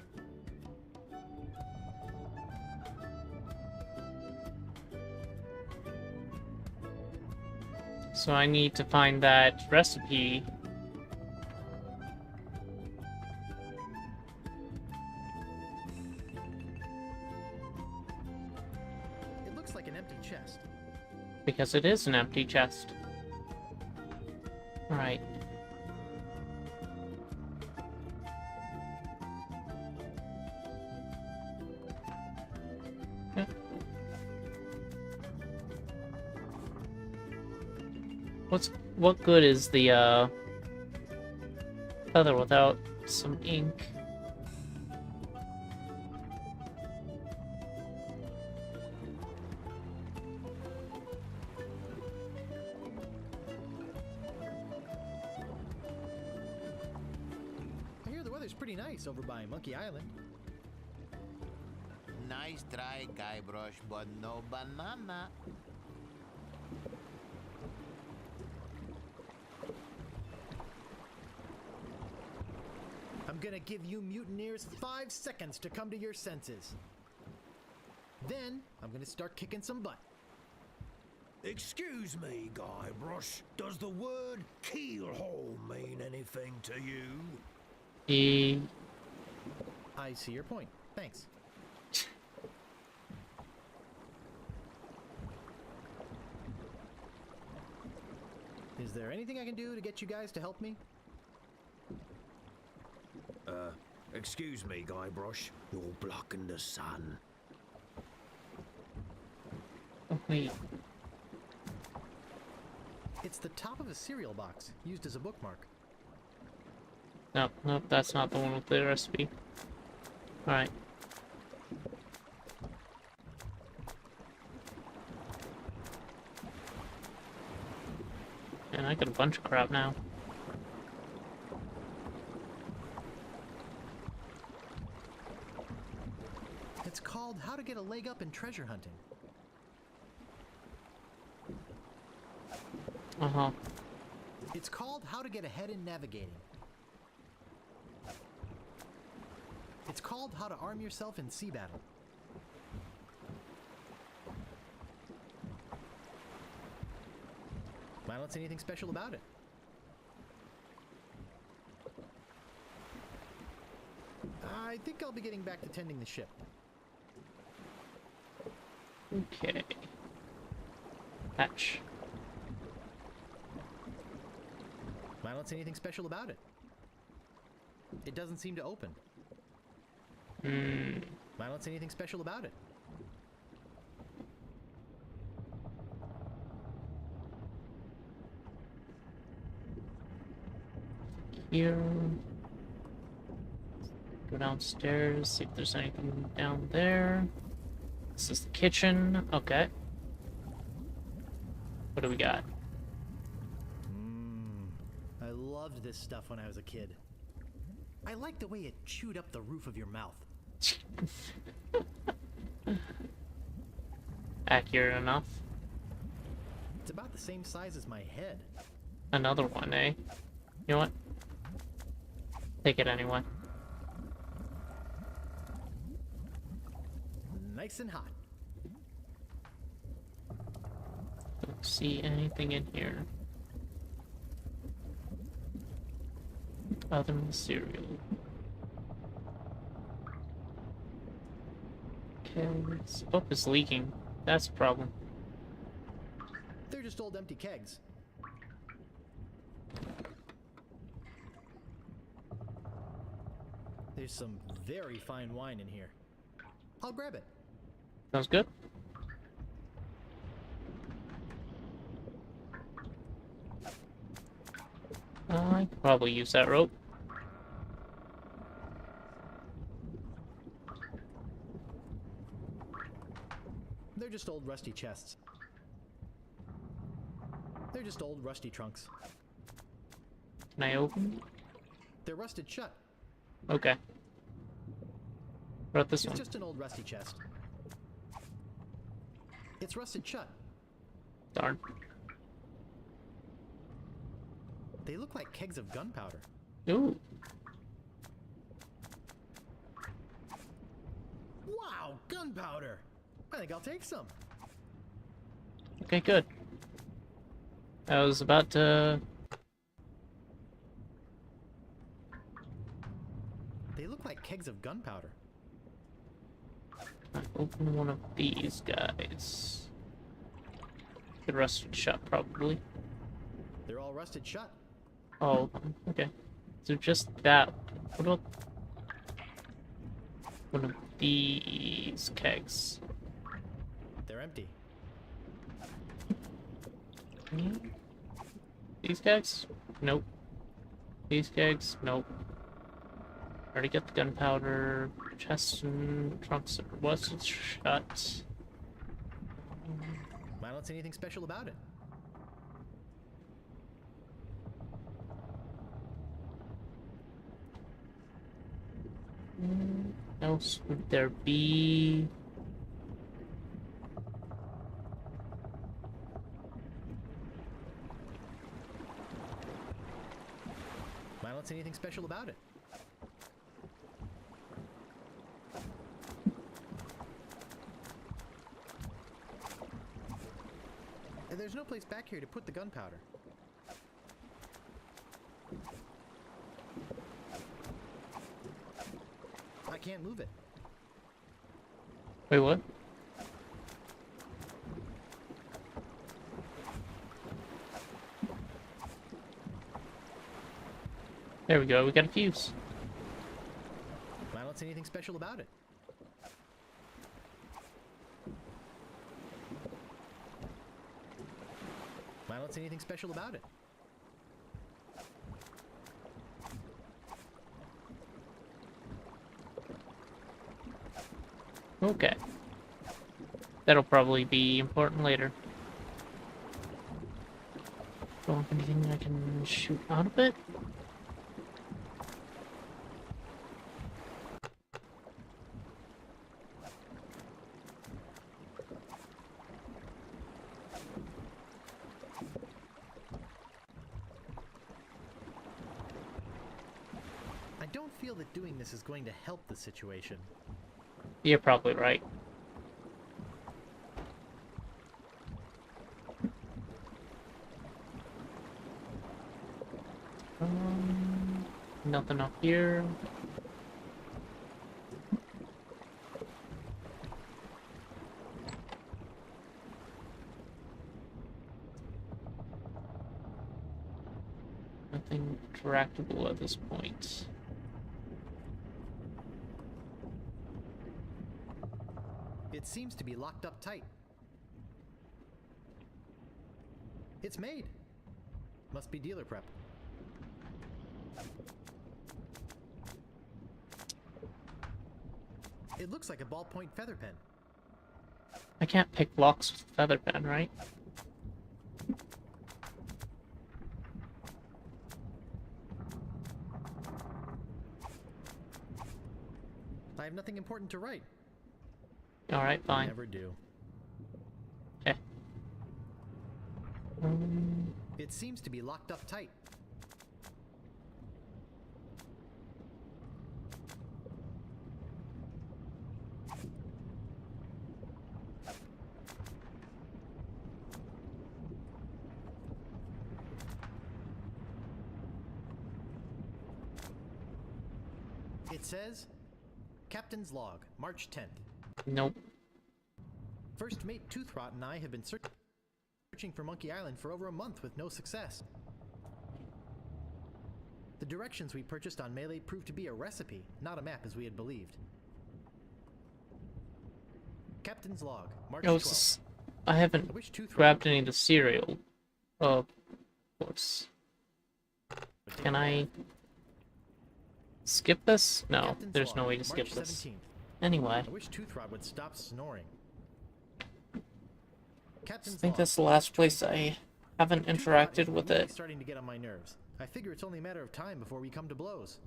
So I need to find that recipe. It looks like an empty chest. Because it is an empty chest. Right. Yeah. What good is the feather without some ink? weather's pretty nice over by Monkey Island. Nice try, Guybrush, but no banana. I'm gonna give you mutineers 5 seconds to come to your senses. Then, I'm gonna start kicking some butt. Excuse me, Guybrush. Does the word keelhole mean anything to you? I see your point. Thanks. Is there anything I can do to get you guys to help me? Excuse me, Guybrush. You're blocking the sun. Oh, wait. It's the top of a cereal box, used as a bookmark. Nope, nope, that's not the one with the recipe. Alright. And I got a bunch of crap now. It's called How to Get a Leg Up in Treasure Hunting. Uh-huh. It's called How to Get Ahead in Navigating. It's called How to Arm Yourself in Sea Battle. I don't see anything special about it. I think I'll be getting back to tending the ship. Okay. Hatch. I don't see anything special about it. It doesn't seem to open. I don't see anything special about it. Here. Go downstairs, see if there's anything down there. This is the kitchen. Okay. What do we got? I loved this stuff when I was a kid. I liked the way it chewed up the roof of your mouth. Accurate enough. It's about the same size as my head. Another one, eh? You know what? Take it anyway. Nice and hot. Don't see anything in here. Other than the cereal. Okay, oh, it's leaking. That's a problem. They're just old empty kegs. There's some very fine wine in here. I'll grab it. Sounds good. I could probably use that rope. They're just old rusty chests. They're just old rusty trunks. Can I open? They're rusted shut. Okay. What about this It's one? just an old rusty chest. It's rusted shut. Darn. They look like kegs of gunpowder. Ooh. Wow, gunpowder! I think I'll take some. Okay, good. I was about to... They look like kegs of gunpowder. open one of these guys. Could rusted shut, probably. They're all rusted shut. Oh, okay. So just that. What about one of these kegs? They're empty. These kegs? Nope. These kegs? Nope. Already got the gunpowder. Chests and trunks are rusted shut. I don't see anything special about it. else would there be? I don't see anything special about it. There's no place back here to put the gunpowder. I can't move it. Wait, what? There we go, we got a fuse. I don't see anything special about it. I don't see anything special about it. Okay. That'll probably be important later. Don't have anything I can shoot out of it? I don't feel that doing this is going to help the situation. You're probably right. Nothing up here. Nothing interactable at this point. It seems to be locked up tight. It's made. Must be dealer prep. It looks like a ballpoint feather pen. I can't pick locks with a feather pen, right? I have nothing important to write. Alright, fine. Never do. Okay. It seems to be locked up tight. It says, Captain's Log, March 10th. Nope. First Mate Toothrot and I have been searching for Monkey Island for over a month with no success. The directions we purchased on Melee proved to be a recipe, not a map as we had believed. Captain's Log, March 12th. I haven't grabbed any of the cereal. Of course. Can I skip this? No, Captain's there's Log, no way to skip March this. 17th. Anyway, I wish Toothrot would stop snoring. I think that's the last place I haven't interacted with Really it. starting to get on my nerves. I figure it's only a matter of time before we come to blows.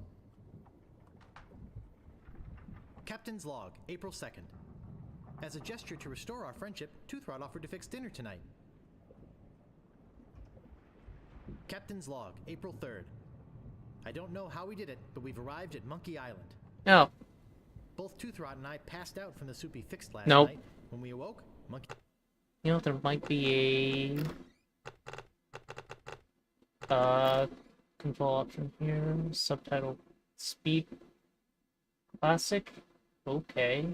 Captain's Log, April 2nd. As a gesture to restore our friendship, Toothrot offered to fix dinner tonight. Captain's Log, April 3rd. I don't know how we did it, but we've arrived at Monkey Island. Oh. Both Toothrot and I passed out from the soup he fixed last Nope. night. When we awoke, Monkey... You know, there might be a control option here. Subtitle Speed Classic. Okay.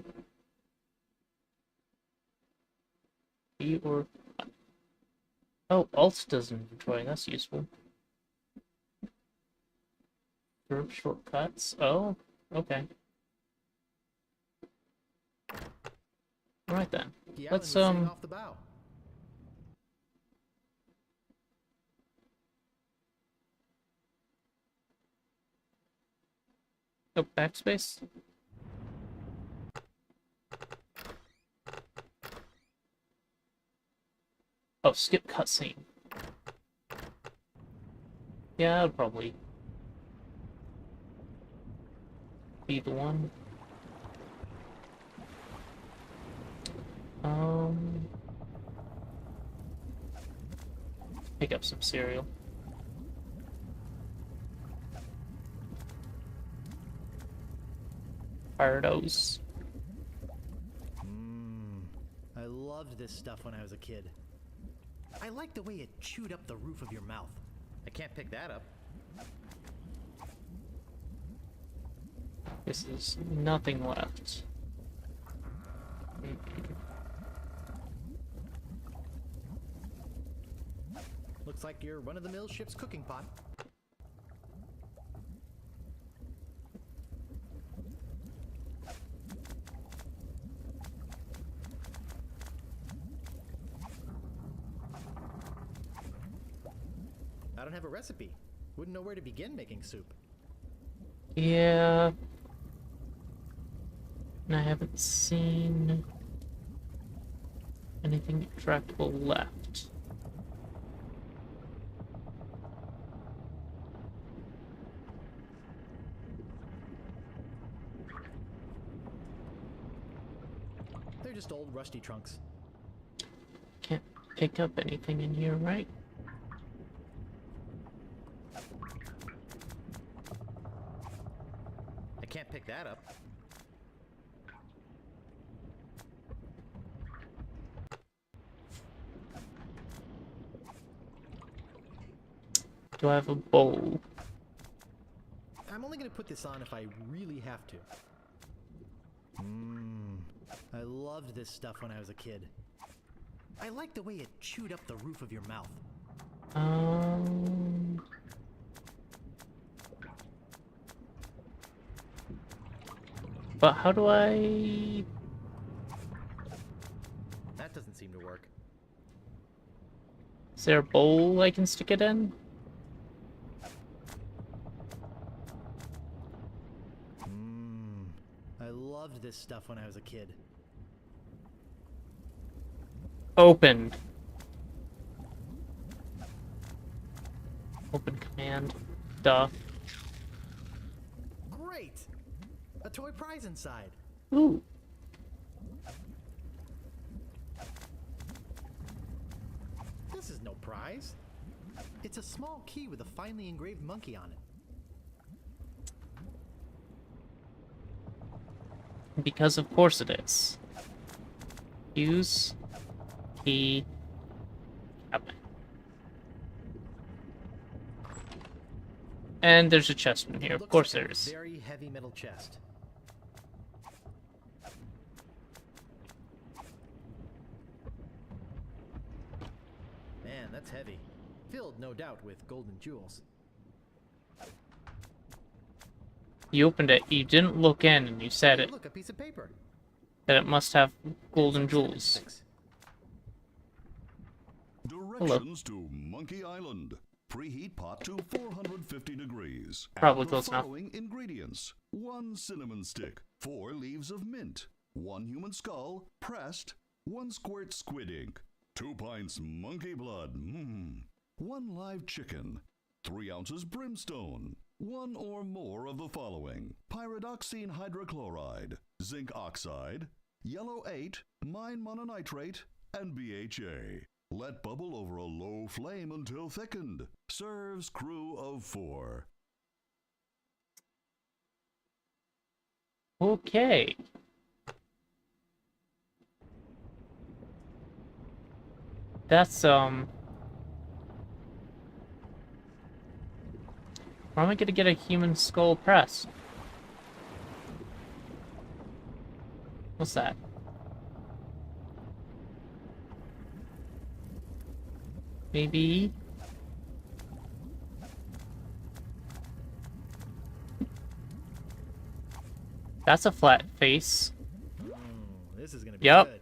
E or oh, Alt does inventory. That's useful. Verb shortcuts. Oh, okay. All right then. The Let's island was sitting off the bow. Oh, backspace. Oh, skip cutscene. Yeah, that'll probably be the one. Pick up some cereal. Fardos. I loved this stuff when I was a kid. I liked the way it chewed up the roof of your mouth. I can't pick that up. This is nothing left. Looks like your run-of-the-mill ship's cooking pot. I don't have a recipe. Wouldn't know where to begin making soup. Yeah. And I haven't seen anything tractable left. They're just old rusty trunks. Can't pick up anything in here, right? I can't pick that up. Do I have a bowl? I'm only gonna put this on if I really have to. I loved this stuff when I was a kid. I liked the way it chewed up the roof of your mouth. But how do I... That doesn't seem to work. Is there a bowl I can stick it in? I loved this stuff when I was a kid. Opened. Open command. Duh. Great! A toy prize inside. Ooh. This is no prize. It's a small key with a finely engraved monkey on it. Because of course it is. Use key cabinet. And there's a chest in here. Of course there is. Very heavy metal chest. Man, that's heavy. Filled, no doubt, with golden jewels. You opened it, you didn't look in, and you said it. Look, a piece of paper. That it must have golden jewels. Directions to Monkey Island. Preheat pot to 450 degrees. Probably Add close the enough. following ingredients: 1 cinnamon stick, 4 leaves of mint, 1 human skull, pressed, 1 squirt squid ink, 2 pints monkey blood, 1 live chicken, 3 ounces brimstone, 1 or more of the following: pyridoxine hydrochloride, zinc oxide, yellow 8, mine mononitrate, and BHA. Let bubble over a low flame until thickened. Serves crew of 4. Okay. That's, Where am I gonna get a human skull press? What's that? Maybe... That's a flat face. This is gonna be Yep. good.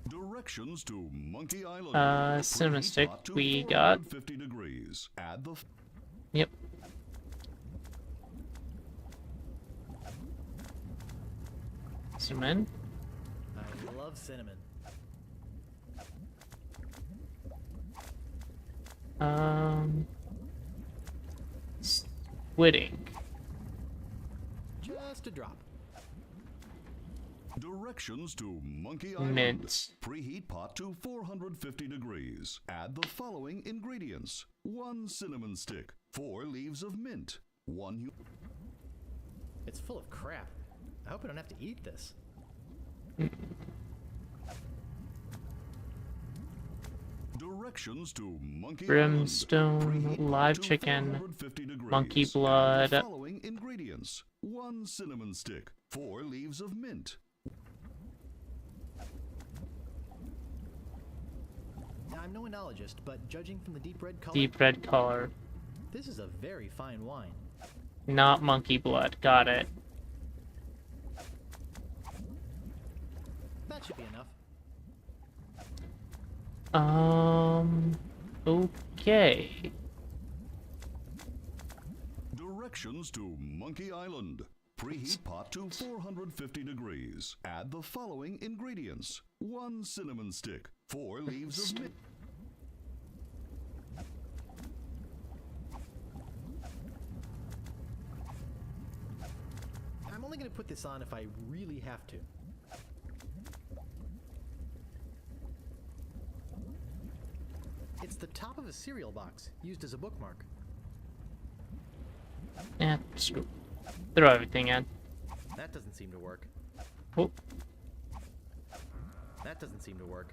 Directions to Monkey Island. Cinnamon Preheat stick pot to we got. 450 degrees. Add the Yep. Cinnamon. I love cinnamon. Squid ink. Just a drop. Directions to Monkey Island. Mint. Preheat pot to 450 degrees. Add the following ingredients. 1 cinnamon stick, 4 leaves of mint, 1 It's full of crap. I hope I don't have to eat this. Directions to Monkey Brimstone, Island. Preheat live pot to chicken, 450 degrees. monkey Add the blood. following ingredients. 1 cinnamon stick, 4 leaves of mint. Now, I'm no enologist, but judging from the deep red color, Deep red color. this is a very fine wine. Not monkey blood. Got it. That should be enough. Okay. Directions to Monkey Island. Preheat pot to 450 degrees. Add the following ingredients. 1 cinnamon stick, 4 leaves of mint. I'm only going to put this on if I really have to. It's the top of a cereal box, used as a bookmark. Yeah, throw everything in. That doesn't seem to work. Oh, That doesn't seem to work.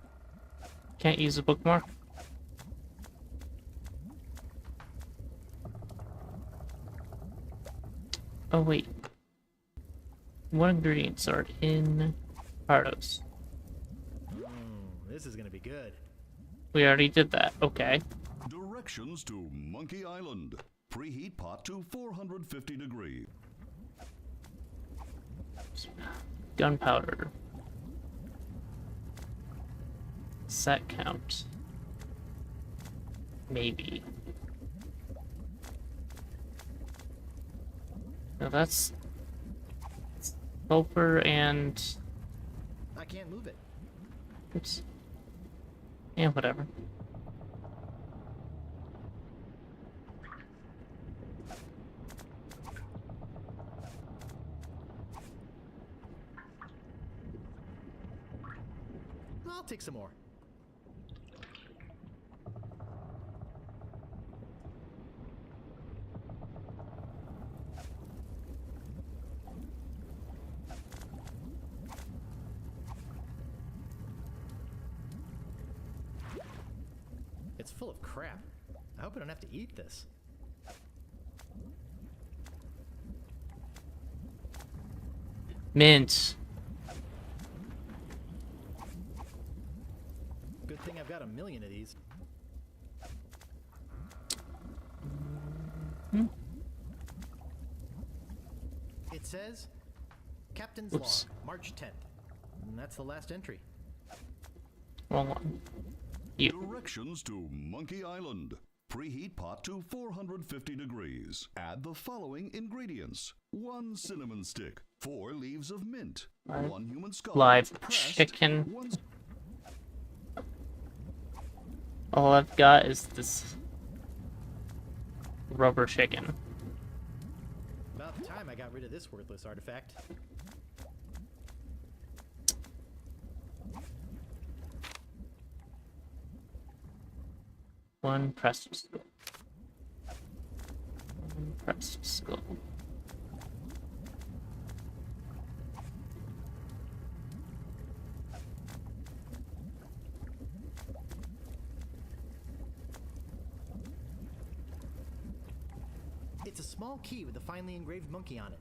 can't use a bookmark. Oh wait. What ingredients are in Pardos? This is going to be good. We already did that. Okay. Directions to Monkey Island. Preheat pot to 450 degrees. Gunpowder. Set count. Maybe. No, that's sulfur and... I can't move it. Oops. Yeah, whatever. I'll take some more. It's full of crap. I hope I don't have to eat this. Mint. Good thing I've got a million of these. It says, Captain's Oops. Log, March 10th. And that's the last entry. Wrong one. You. Directions to Monkey Island. Preheat pot to 450 degrees. Add the following ingredients. 1 cinnamon stick, 4 leaves of mint, 1 human skull, Live pressed, chicken. 1 All I've got is this rubber chicken. About time I got rid of this worthless artifact. One pressed skull. One pressed skull. It's a small key with a finely engraved monkey on it.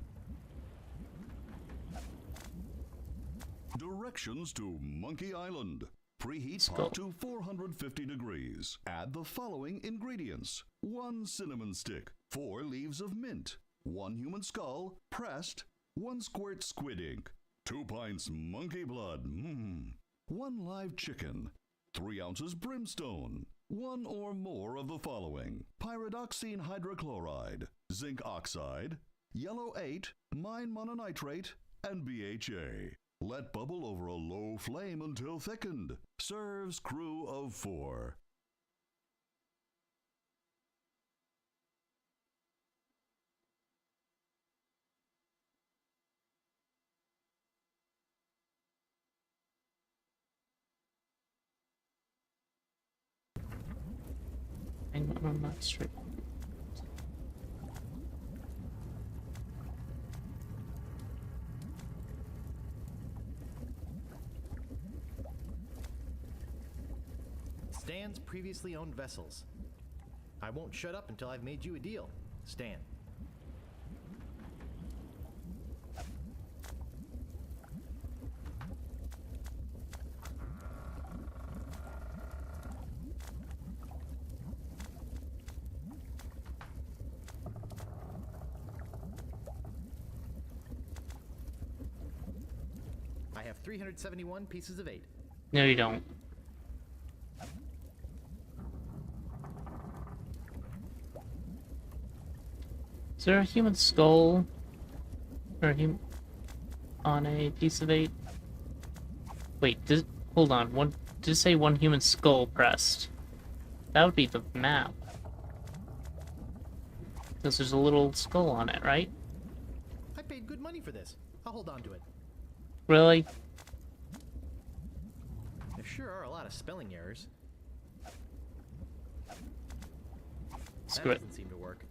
Directions to Monkey Island. Preheat Skull. pot to 450 degrees. Add the following ingredients. 1 cinnamon stick, 4 leaves of mint, 1 human skull, pressed, 1 squirt squid ink, 2 pints monkey blood, 1 live chicken, 3 ounces brimstone, 1 or more of the following. Pyridoxine hydrochloride, zinc oxide, yellow 8, mine mononitrate, and BHA. Let bubble over a low flame until thickened. Serves crew of 4. Hang on, I'm not straight. Stan's previously owned vessels. I won't shut up until I've made you a deal, Stan. I have 371 pieces of 8. No, you don't. Is there a human skull or on a piece of 8? Wait, hold on. Did it say one human skull pressed? That would be the map. Because there's a little skull on it, right? I paid good money for this. I'll hold on to it. Really? There sure are a lot of spelling errors. Screw that it. doesn't seem to work.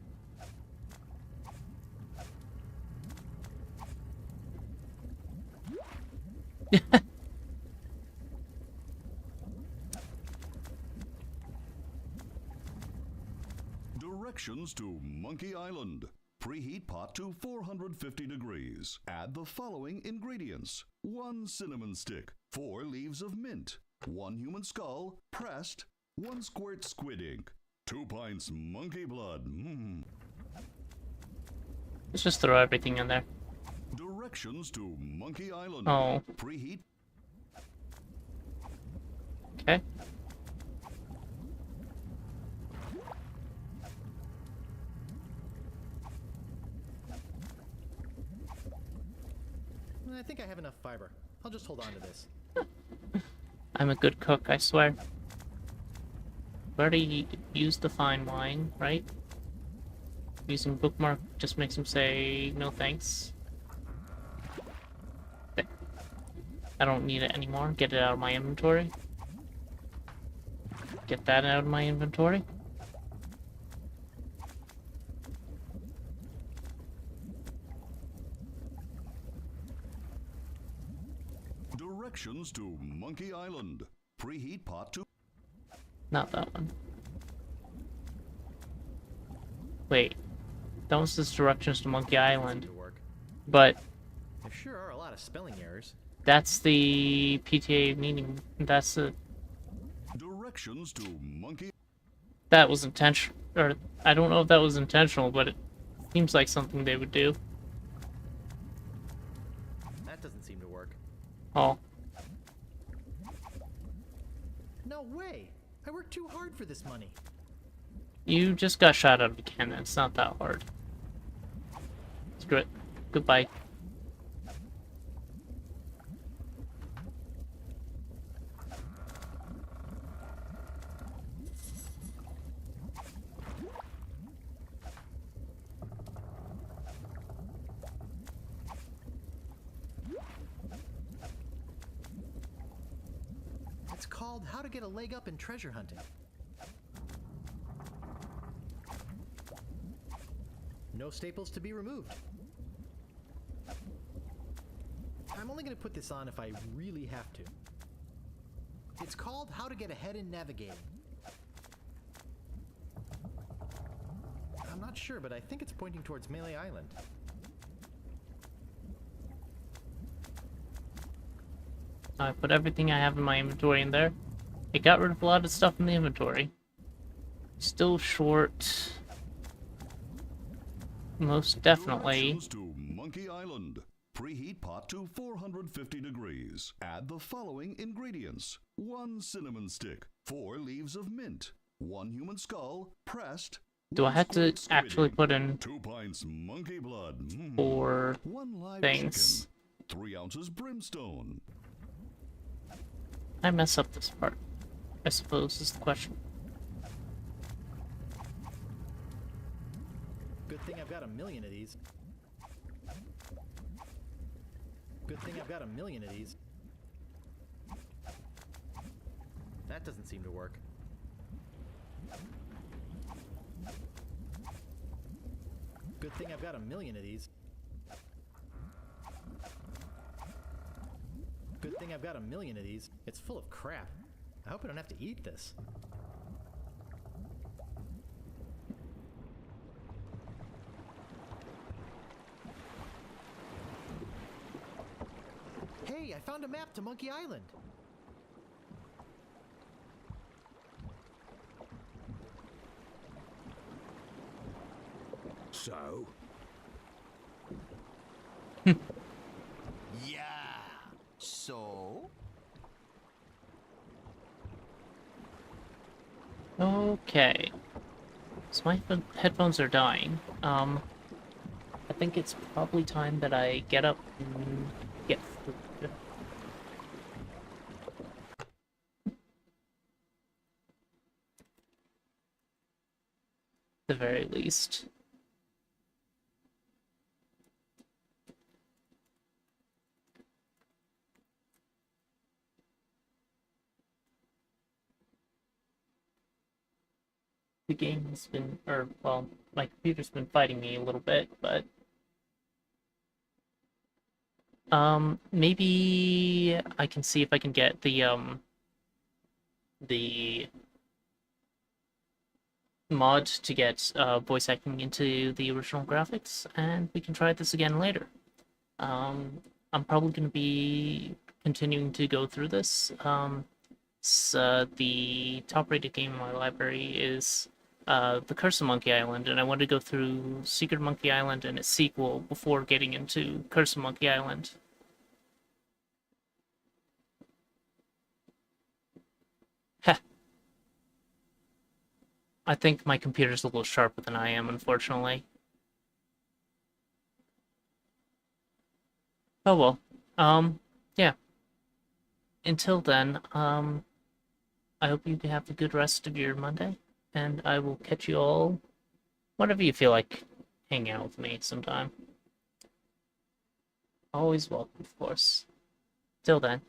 Directions to Monkey Island. Preheat pot to 450 degrees. Add the following ingredients. 1 cinnamon stick, 4 leaves of mint, 1 human skull, pressed, 1 squirt squid ink, 2 pints monkey blood. Let's just throw everything in there. Directions to Monkey Island. Oh. Preheat. Okay. I think I have enough fiber. I'll just hold on to this. I'm a good cook, I swear. I've already used the fine wine, right? Using bookmark just makes him say no thanks. There. I don't need it anymore. Get it out of my inventory. Get that out of my inventory. Directions to Monkey Island. Preheat pot to... Not that one. Wait. That was just directions to Monkey Island. But There sure are a lot of spelling errors. that's the PTA meeting. That's the... Directions to Monkey... That was intentional. Or, I don't know if that was intentional, but it seems like something they would do. That doesn't seem to work. Oh. No way! I worked too hard for this money. You just got shot out of a cannon. It's not that hard. Screw it. Goodbye. It's called How to Get a Leg Up in Treasure Hunting. No staples to be removed. I'm only going to put this on if I really have to. It's called How to Get Ahead in Navigating. I'm not sure, but I think it's pointing towards Melee Island. I put everything I have in my inventory in there. It got rid of a lot of stuff in the inventory. Still short. Most definitely. Directions to Monkey Island. Preheat pot to 450 degrees. Add the following ingredients. 1 cinnamon stick, 4 leaves of mint, 1 human skull, pressed. Do I have to actually put in 2 pints monkey blood. 4 1 live things? chicken, 3 ounces brimstone. I mess up this part, I suppose, is the question. Good thing I've got a million of these. Good thing I've got a million of these. That doesn't seem to work. Good thing I've got a million of these. Good thing I've got a million of these. It's full of crap. I hope I don't have to eat this. Hey, I found a map to Monkey Island. So? Yeah. So? Okay. So my headphones are dying. I think it's probably time that I get up and get food. At the very least. The game has been, or, well, my computer's been fighting me a little bit, but maybe I can see if I can get the mod to get voice acting into the original graphics, and we can try this again later. I'm probably going to be continuing to go through this. The top-rated game in my library is The Curse of Monkey Island, and I want to go through Secret Monkey Island and its sequel before getting into Curse of Monkey Island. Heh. I think my computer's a little sharper than I am, unfortunately. Oh well. Yeah. Until then, I hope you have a good rest of your Monday, and I will catch you all whenever you feel like hanging out with me sometime. Always welcome, of course. Till then.